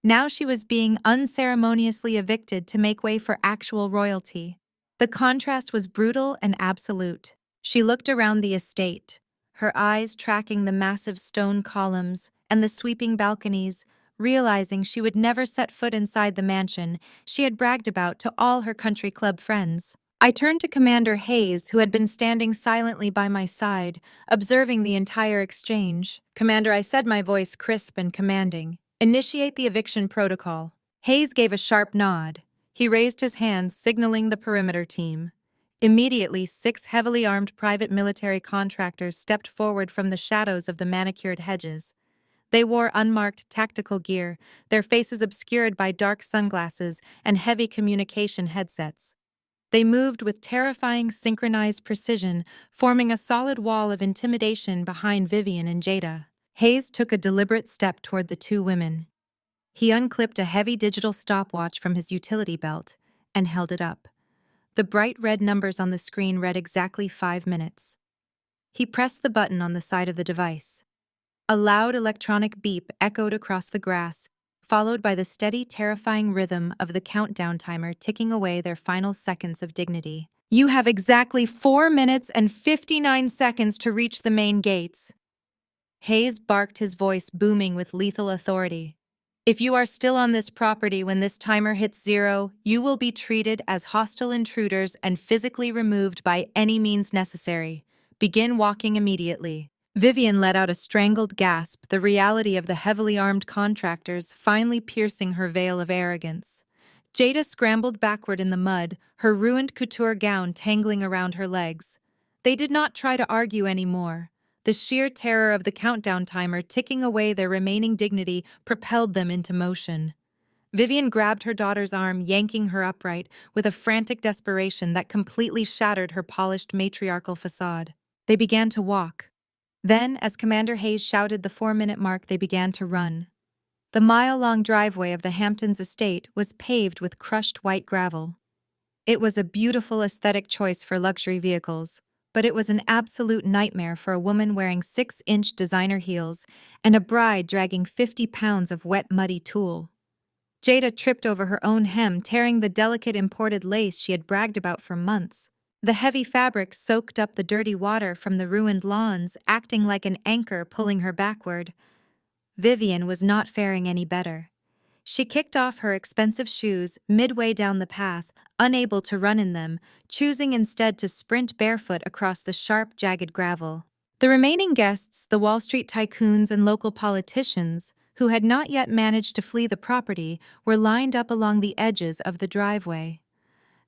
Now she was being unceremoniously evicted to make way for actual royalty. The contrast was brutal and absolute. She looked around the estate, her eyes tracking the massive stone columns and the sweeping balconies, realizing she would never set foot inside the mansion she had bragged about to all her country club friends. I turned to Commander Hayes, who had been standing silently by my side, observing the entire exchange. Commander, I said, my voice crisp and commanding. Initiate the eviction protocol. Hayes gave a sharp nod. He raised his hand, signaling the perimeter team. Immediately, 6 heavily armed private military contractors stepped forward from the shadows of the manicured hedges. They wore unmarked tactical gear, their faces obscured by dark sunglasses and heavy communication headsets. They moved with terrifying synchronized precision, forming a solid wall of intimidation behind Vivian and Jada. Hayes took a deliberate step toward the 2 women. He unclipped a heavy digital stopwatch from his utility belt and held it up. The bright red numbers on the screen read exactly 5 minutes. He pressed the button on the side of the device. A loud electronic beep echoed across the grass, followed by the steady, terrifying rhythm of the countdown timer ticking away their final seconds of dignity. You have exactly 4 minutes and 59 seconds to reach the main gates. Hayes barked, his voice booming with lethal authority. If you are still on this property when this timer hits 0, you will be treated as hostile intruders and physically removed by any means necessary. Begin walking immediately. Vivian let out a strangled gasp, the reality of the heavily armed contractors finally piercing her veil of arrogance. Jada scrambled backward in the mud, her ruined couture gown tangling around her legs. They did not try to argue anymore. The sheer terror of the countdown timer ticking away their remaining dignity propelled them into motion. Vivian grabbed her daughter's arm, yanking her upright, with a frantic desperation that completely shattered her polished matriarchal facade. They began to walk. Then, as Commander Hayes shouted the 4-minute mark, they began to run. The mile-long driveway of the Hamptons estate was paved with crushed white gravel. It was a beautiful aesthetic choice for luxury vehicles, but it was an absolute nightmare for a woman wearing 6-inch designer heels and a bride dragging 50 pounds of wet, muddy tulle. Jada tripped over her own hem, tearing the delicate imported lace she had bragged about for months. The heavy fabric soaked up the dirty water from the ruined lawns, acting like an anchor pulling her backward. Vivian was not faring any better. She kicked off her expensive shoes midway down the path, unable to run in them, choosing instead to sprint barefoot across the sharp, jagged gravel. The remaining guests, the Wall Street tycoons and local politicians, who had not yet managed to flee the property, were lined up along the edges of the driveway.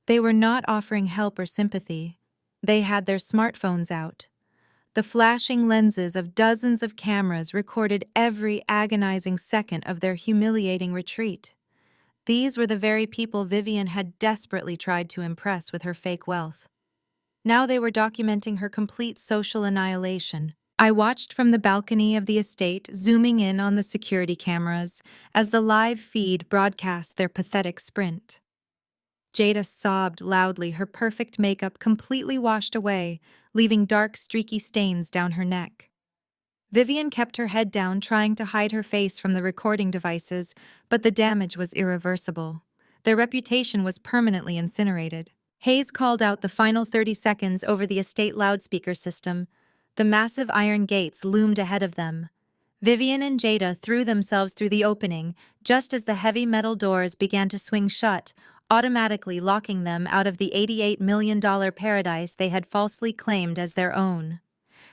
They were not offering help or sympathy. They had their smartphones out. The flashing lenses of dozens of cameras recorded every agonizing second of their humiliating retreat. These were the very people Vivian had desperately tried to impress with her fake wealth. Now they were documenting her complete social annihilation. I watched from the balcony of the estate, zooming in on the security cameras, as the live feed broadcast their pathetic sprint. Jada sobbed loudly, her perfect makeup completely washed away, leaving dark, streaky stains down her neck. Vivian kept her head down, trying to hide her face from the recording devices, but the damage was irreversible. Their reputation was permanently incinerated. Hayes called out the final 30 seconds over the estate loudspeaker system. The massive iron gates loomed ahead of them. Vivian and Jada threw themselves through the opening just as the heavy metal doors began to swing shut, automatically locking them out of the $88 million paradise they had falsely claimed as their own.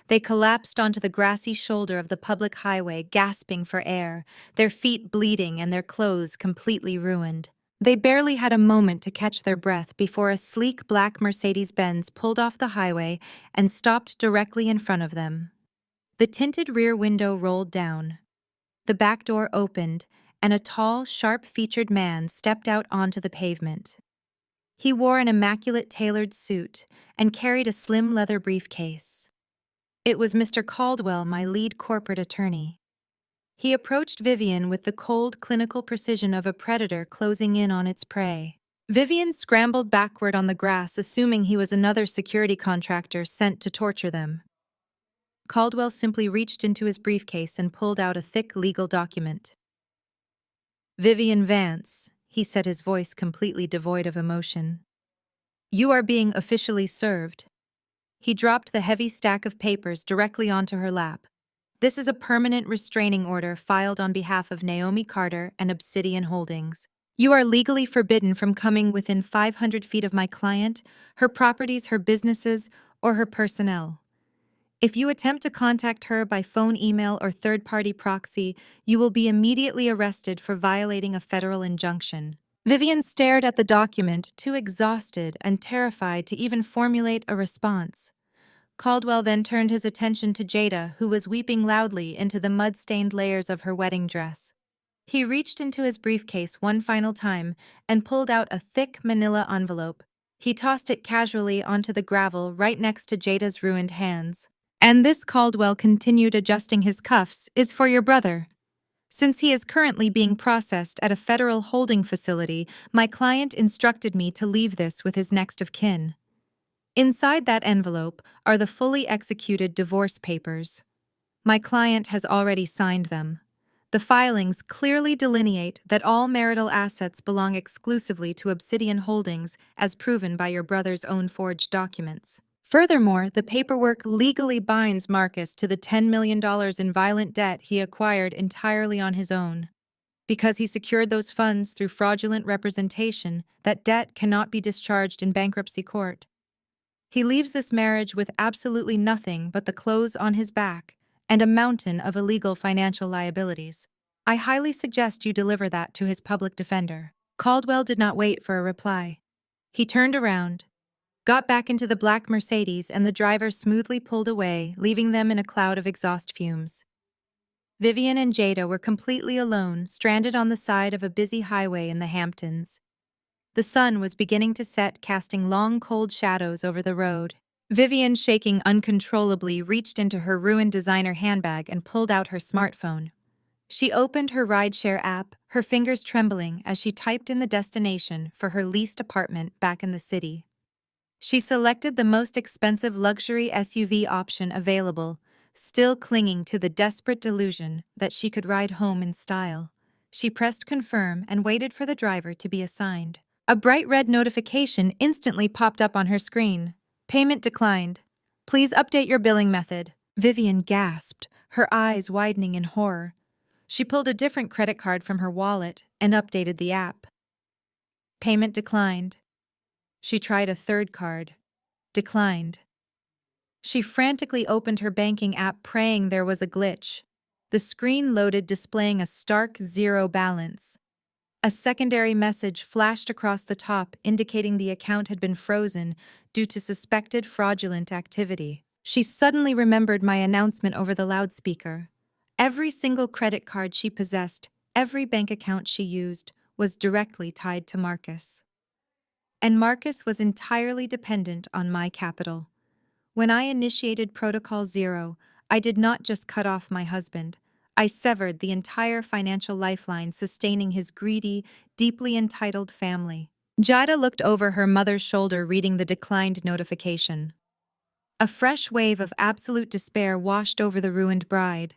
They collapsed onto the grassy shoulder of the public highway, gasping for air, their feet bleeding and their clothes completely ruined. They barely had a moment to catch their breath before a sleek black Mercedes-Benz pulled off the highway and stopped directly in front of them. The tinted rear window rolled down. The back door opened, and a tall, sharp-featured man stepped out onto the pavement. He wore an immaculate tailored suit and carried a slim leather briefcase. It was Mr. Caldwell, my lead corporate attorney. He approached Vivian with the cold, clinical precision of a predator closing in on its prey. Vivian scrambled backward on the grass, assuming he was another security contractor sent to torture them. Caldwell simply reached into his briefcase and pulled out a thick legal document. "Vivian Vance," he said, his voice completely devoid of emotion. "You are being officially served." He dropped the heavy stack of papers directly onto her lap. "This is a permanent restraining order filed on behalf of Naomi Carter and Obsidian Holdings. You are legally forbidden from coming within 500 feet of my client, her properties, her businesses, or her personnel. If you attempt to contact her by phone, email, or third-party proxy, you will be immediately arrested for violating a federal injunction." Vivian stared at the document, too exhausted and terrified to even formulate a response. Caldwell then turned his attention to Jada, who was weeping loudly into the mud-stained layers of her wedding dress. He reached into his briefcase one final time and pulled out a thick manila envelope. He tossed it casually onto the gravel right next to Jada's ruined hands. "And this," Caldwell continued, adjusting his cuffs, "is for your brother. Since he is currently being processed at a federal holding facility, my client instructed me to leave this with his next of kin. Inside that envelope are the fully executed divorce papers. My client has already signed them. The filings clearly delineate that all marital assets belong exclusively to Obsidian Holdings, as proven by your brother's own forged documents. Furthermore, the paperwork legally binds Marcus to the $10 million in violent debt he acquired entirely on his own. Because he secured those funds through fraudulent representation, that debt cannot be discharged in bankruptcy court. He leaves this marriage with absolutely nothing but the clothes on his back, and a mountain of illegal financial liabilities. I highly suggest you deliver that to his public defender. Caldwell did not wait for a reply. He turned around, got back into the black Mercedes, and the driver smoothly pulled away, leaving them in a cloud of exhaust fumes. Vivian and Jada were completely alone, stranded on the side of a busy highway in the Hamptons. The sun was beginning to set, casting long, cold shadows over the road. Vivian, shaking uncontrollably, reached into her ruined designer handbag and pulled out her smartphone. She opened her rideshare app, her fingers trembling as she typed in the destination for her leased apartment back in the city. She selected the most expensive luxury SUV option available, still clinging to the desperate delusion that she could ride home in style. She pressed confirm and waited for the driver to be assigned. A bright red notification instantly popped up on her screen. Payment declined. Please update your billing method. Vivian gasped, her eyes widening in horror. She pulled a different credit card from her wallet and updated the app. Payment declined. She tried a third card. Declined. She frantically opened her banking app, praying there was a glitch. The screen loaded, displaying a stark zero balance. A secondary message flashed across the top, indicating the account had been frozen due to suspected fraudulent activity. She suddenly remembered my announcement over the loudspeaker. Every single credit card she possessed, every bank account she used, was directly tied to Marcus. And Marcus was entirely dependent on my capital. When I initiated Protocol Zero, I did not just cut off my husband. I severed the entire financial lifeline sustaining his greedy, deeply entitled family. Jada looked over her mother's shoulder, reading the declined notification. A fresh wave of absolute despair washed over the ruined bride.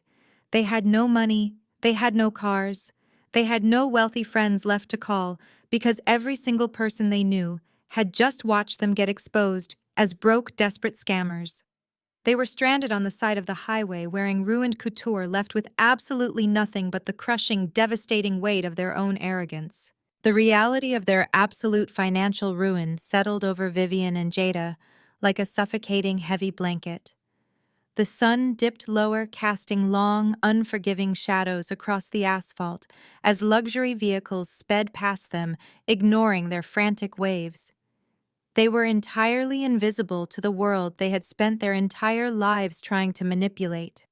They had no money, they had no cars, they had no wealthy friends left to call because every single person they knew had just watched them get exposed as broke, desperate scammers. They were stranded on the side of the highway wearing ruined couture, left with absolutely nothing but the crushing, devastating weight of their own arrogance. The reality of their absolute financial ruin settled over Vivian and Jada like a suffocating, heavy blanket. The sun dipped lower, casting long, unforgiving shadows across the asphalt as luxury vehicles sped past them, ignoring their frantic waves. They were entirely invisible to the world they had spent their entire lives trying to manipulate.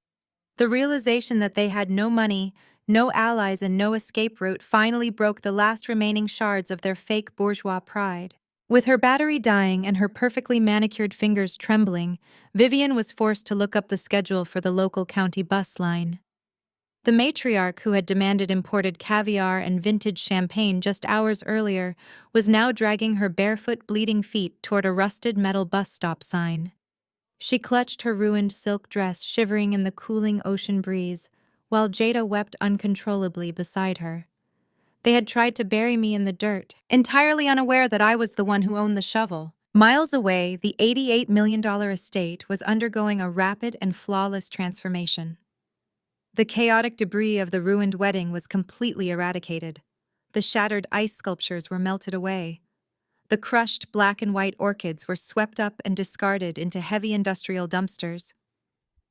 The realization that they had no money, no allies, and no escape route finally broke the last remaining shards of their fake bourgeois pride. With her battery dying and her perfectly manicured fingers trembling, Vivian was forced to look up the schedule for the local county bus line. The matriarch, who had demanded imported caviar and vintage champagne just hours earlier, was now dragging her barefoot, bleeding feet toward a rusted metal bus stop sign. She clutched her ruined silk dress, shivering in the cooling ocean breeze, while Jada wept uncontrollably beside her. They had tried to bury me in the dirt, entirely unaware that I was the one who owned the shovel. Miles away, the $88 million estate was undergoing a rapid and flawless transformation. The chaotic debris of the ruined wedding was completely eradicated. The shattered ice sculptures were melted away. The crushed black and white orchids were swept up and discarded into heavy industrial dumpsters.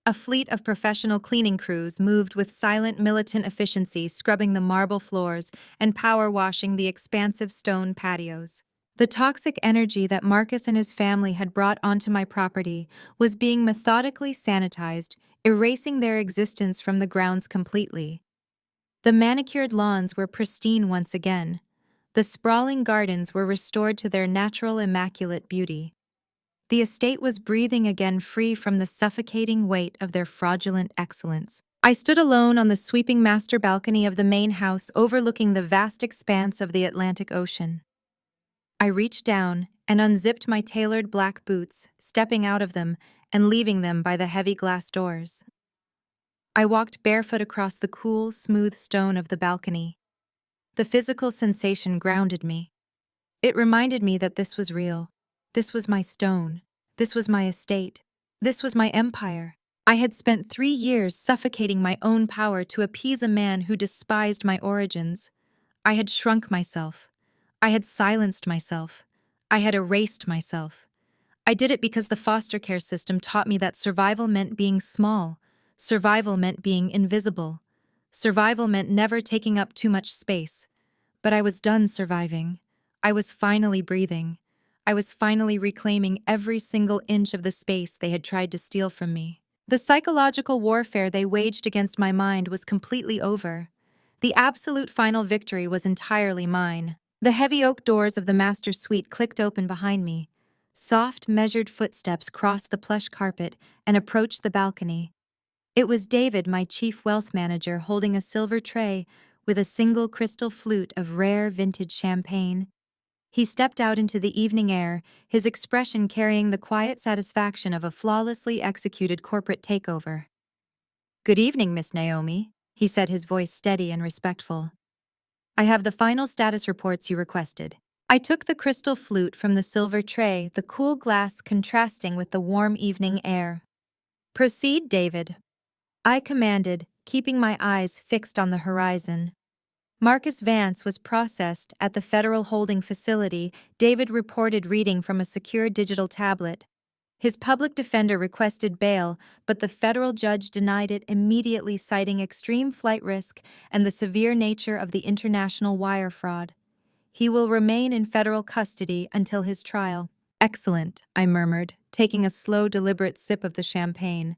A fleet of professional cleaning crews moved with silent, militant efficiency, scrubbing the marble floors and power washing the expansive stone patios. The toxic energy that Marcus and his family had brought onto my property was being methodically sanitized, erasing their existence from the grounds completely. The manicured lawns were pristine once again. The sprawling gardens were restored to their natural, immaculate beauty. The estate was breathing again, free from the suffocating weight of their fraudulent excellence. I stood alone on the sweeping master balcony of the main house, overlooking the vast expanse of the Atlantic Ocean. I reached down and unzipped my tailored black boots, stepping out of them and leaving them by the heavy glass doors. I walked barefoot across the cool, smooth stone of the balcony. The physical sensation grounded me. It reminded me that this was real. This was my stone. This was my estate. This was my empire. I had spent 3 years suffocating my own power to appease a man who despised my origins. I had shrunk myself. I had silenced myself. I had erased myself. I did it because the foster care system taught me that survival meant being small, Survival meant being invisible. Survival meant never taking up too much space. But I was done surviving. I was finally breathing. I was finally reclaiming every single inch of the space they had tried to steal from me. The psychological warfare they waged against my mind was completely over. The absolute final victory was entirely mine. The heavy oak doors of the master's suite clicked open behind me. Soft, measured footsteps crossed the plush carpet and approached the balcony. It was David, my chief wealth manager, holding a silver tray with a single crystal flute of rare vintage champagne. He stepped out into the evening air, his expression carrying the quiet satisfaction of a flawlessly executed corporate takeover. "Good evening, Miss Naomi," he said, his voice steady and respectful. "I have the final status reports you requested." I took the crystal flute from the silver tray, the cool glass contrasting with the warm evening air. "Proceed, David," I commanded, keeping my eyes fixed on the horizon. Marcus Vance was processed at the federal holding facility, David reported, reading from a secure digital tablet. His public defender requested bail, but the federal judge denied it immediately, citing extreme flight risk and the severe nature of the international wire fraud. He will remain in federal custody until his trial. "Excellent," I murmured, taking a slow, deliberate sip of the champagne.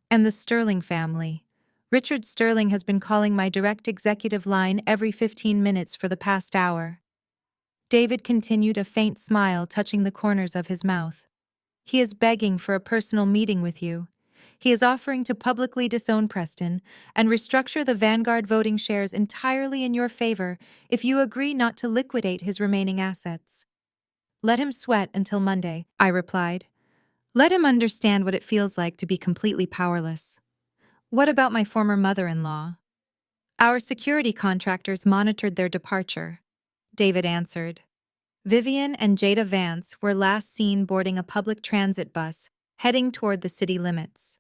"And the Sterling family. Richard Sterling has been calling my direct executive line every 15 minutes for the past hour." David continued, a faint smile touching the corners of his mouth. "He is begging for a personal meeting with you. He is offering to publicly disown Preston and restructure the Vanguard voting shares entirely in your favor if you agree not to liquidate his remaining assets." "Let him sweat until Monday," I replied. "Let him understand what it feels like to be completely powerless." "What about my former mother-in-law?" "Our security contractors monitored their departure," David answered. Vivian and Jada Vance were last seen boarding a public transit bus heading toward the city limits.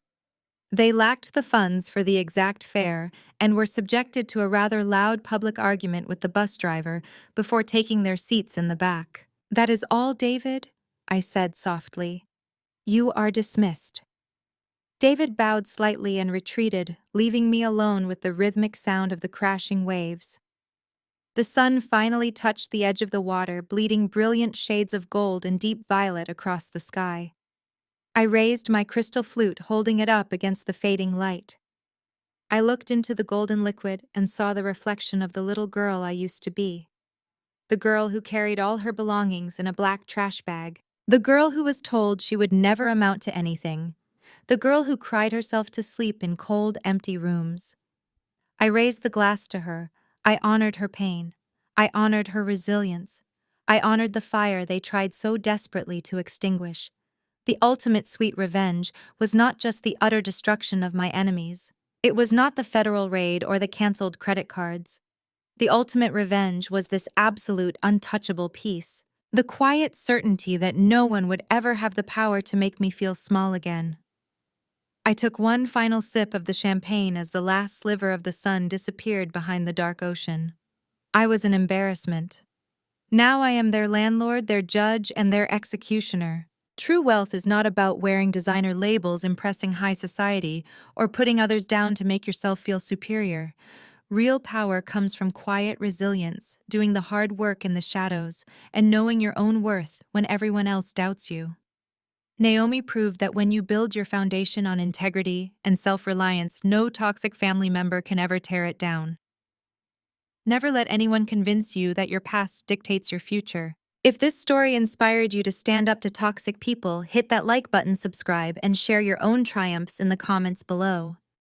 They lacked the funds for the exact fare and were subjected to a rather loud public argument with the bus driver before taking their seats in the back. "That is all, David?" I said softly. "You are dismissed." David bowed slightly and retreated, leaving me alone with the rhythmic sound of the crashing waves. The sun finally touched the edge of the water, bleeding brilliant shades of gold and deep violet across the sky. I raised my crystal flute, holding it up against the fading light. I looked into the golden liquid and saw the reflection of the little girl I used to be. The girl who carried all her belongings in a black trash bag. The girl who was told she would never amount to anything. The girl who cried herself to sleep in cold, empty rooms. I raised the glass to her. I honored her pain. I honored her resilience. I honored the fire they tried so desperately to extinguish. The ultimate sweet revenge was not just the utter destruction of my enemies. It was not the federal raid or the canceled credit cards. The ultimate revenge was this absolute, untouchable peace. The quiet certainty that no one would ever have the power to make me feel small again. I took one final sip of the champagne as the last sliver of the sun disappeared behind the dark ocean. I was an embarrassment. Now I am their landlord, their judge, and their executioner. True wealth is not about wearing designer labels, impressing high society, or putting others down to make yourself feel superior. Real power comes from quiet resilience, doing the hard work in the shadows, and knowing your own worth when everyone else doubts you. Naomi proved that when you build your foundation on integrity and self-reliance, no toxic family member can ever tear it down. Never let anyone convince you that your past dictates your future. If this story inspired you to stand up to toxic people, hit that like button, subscribe, and share your own triumphs in the comments below.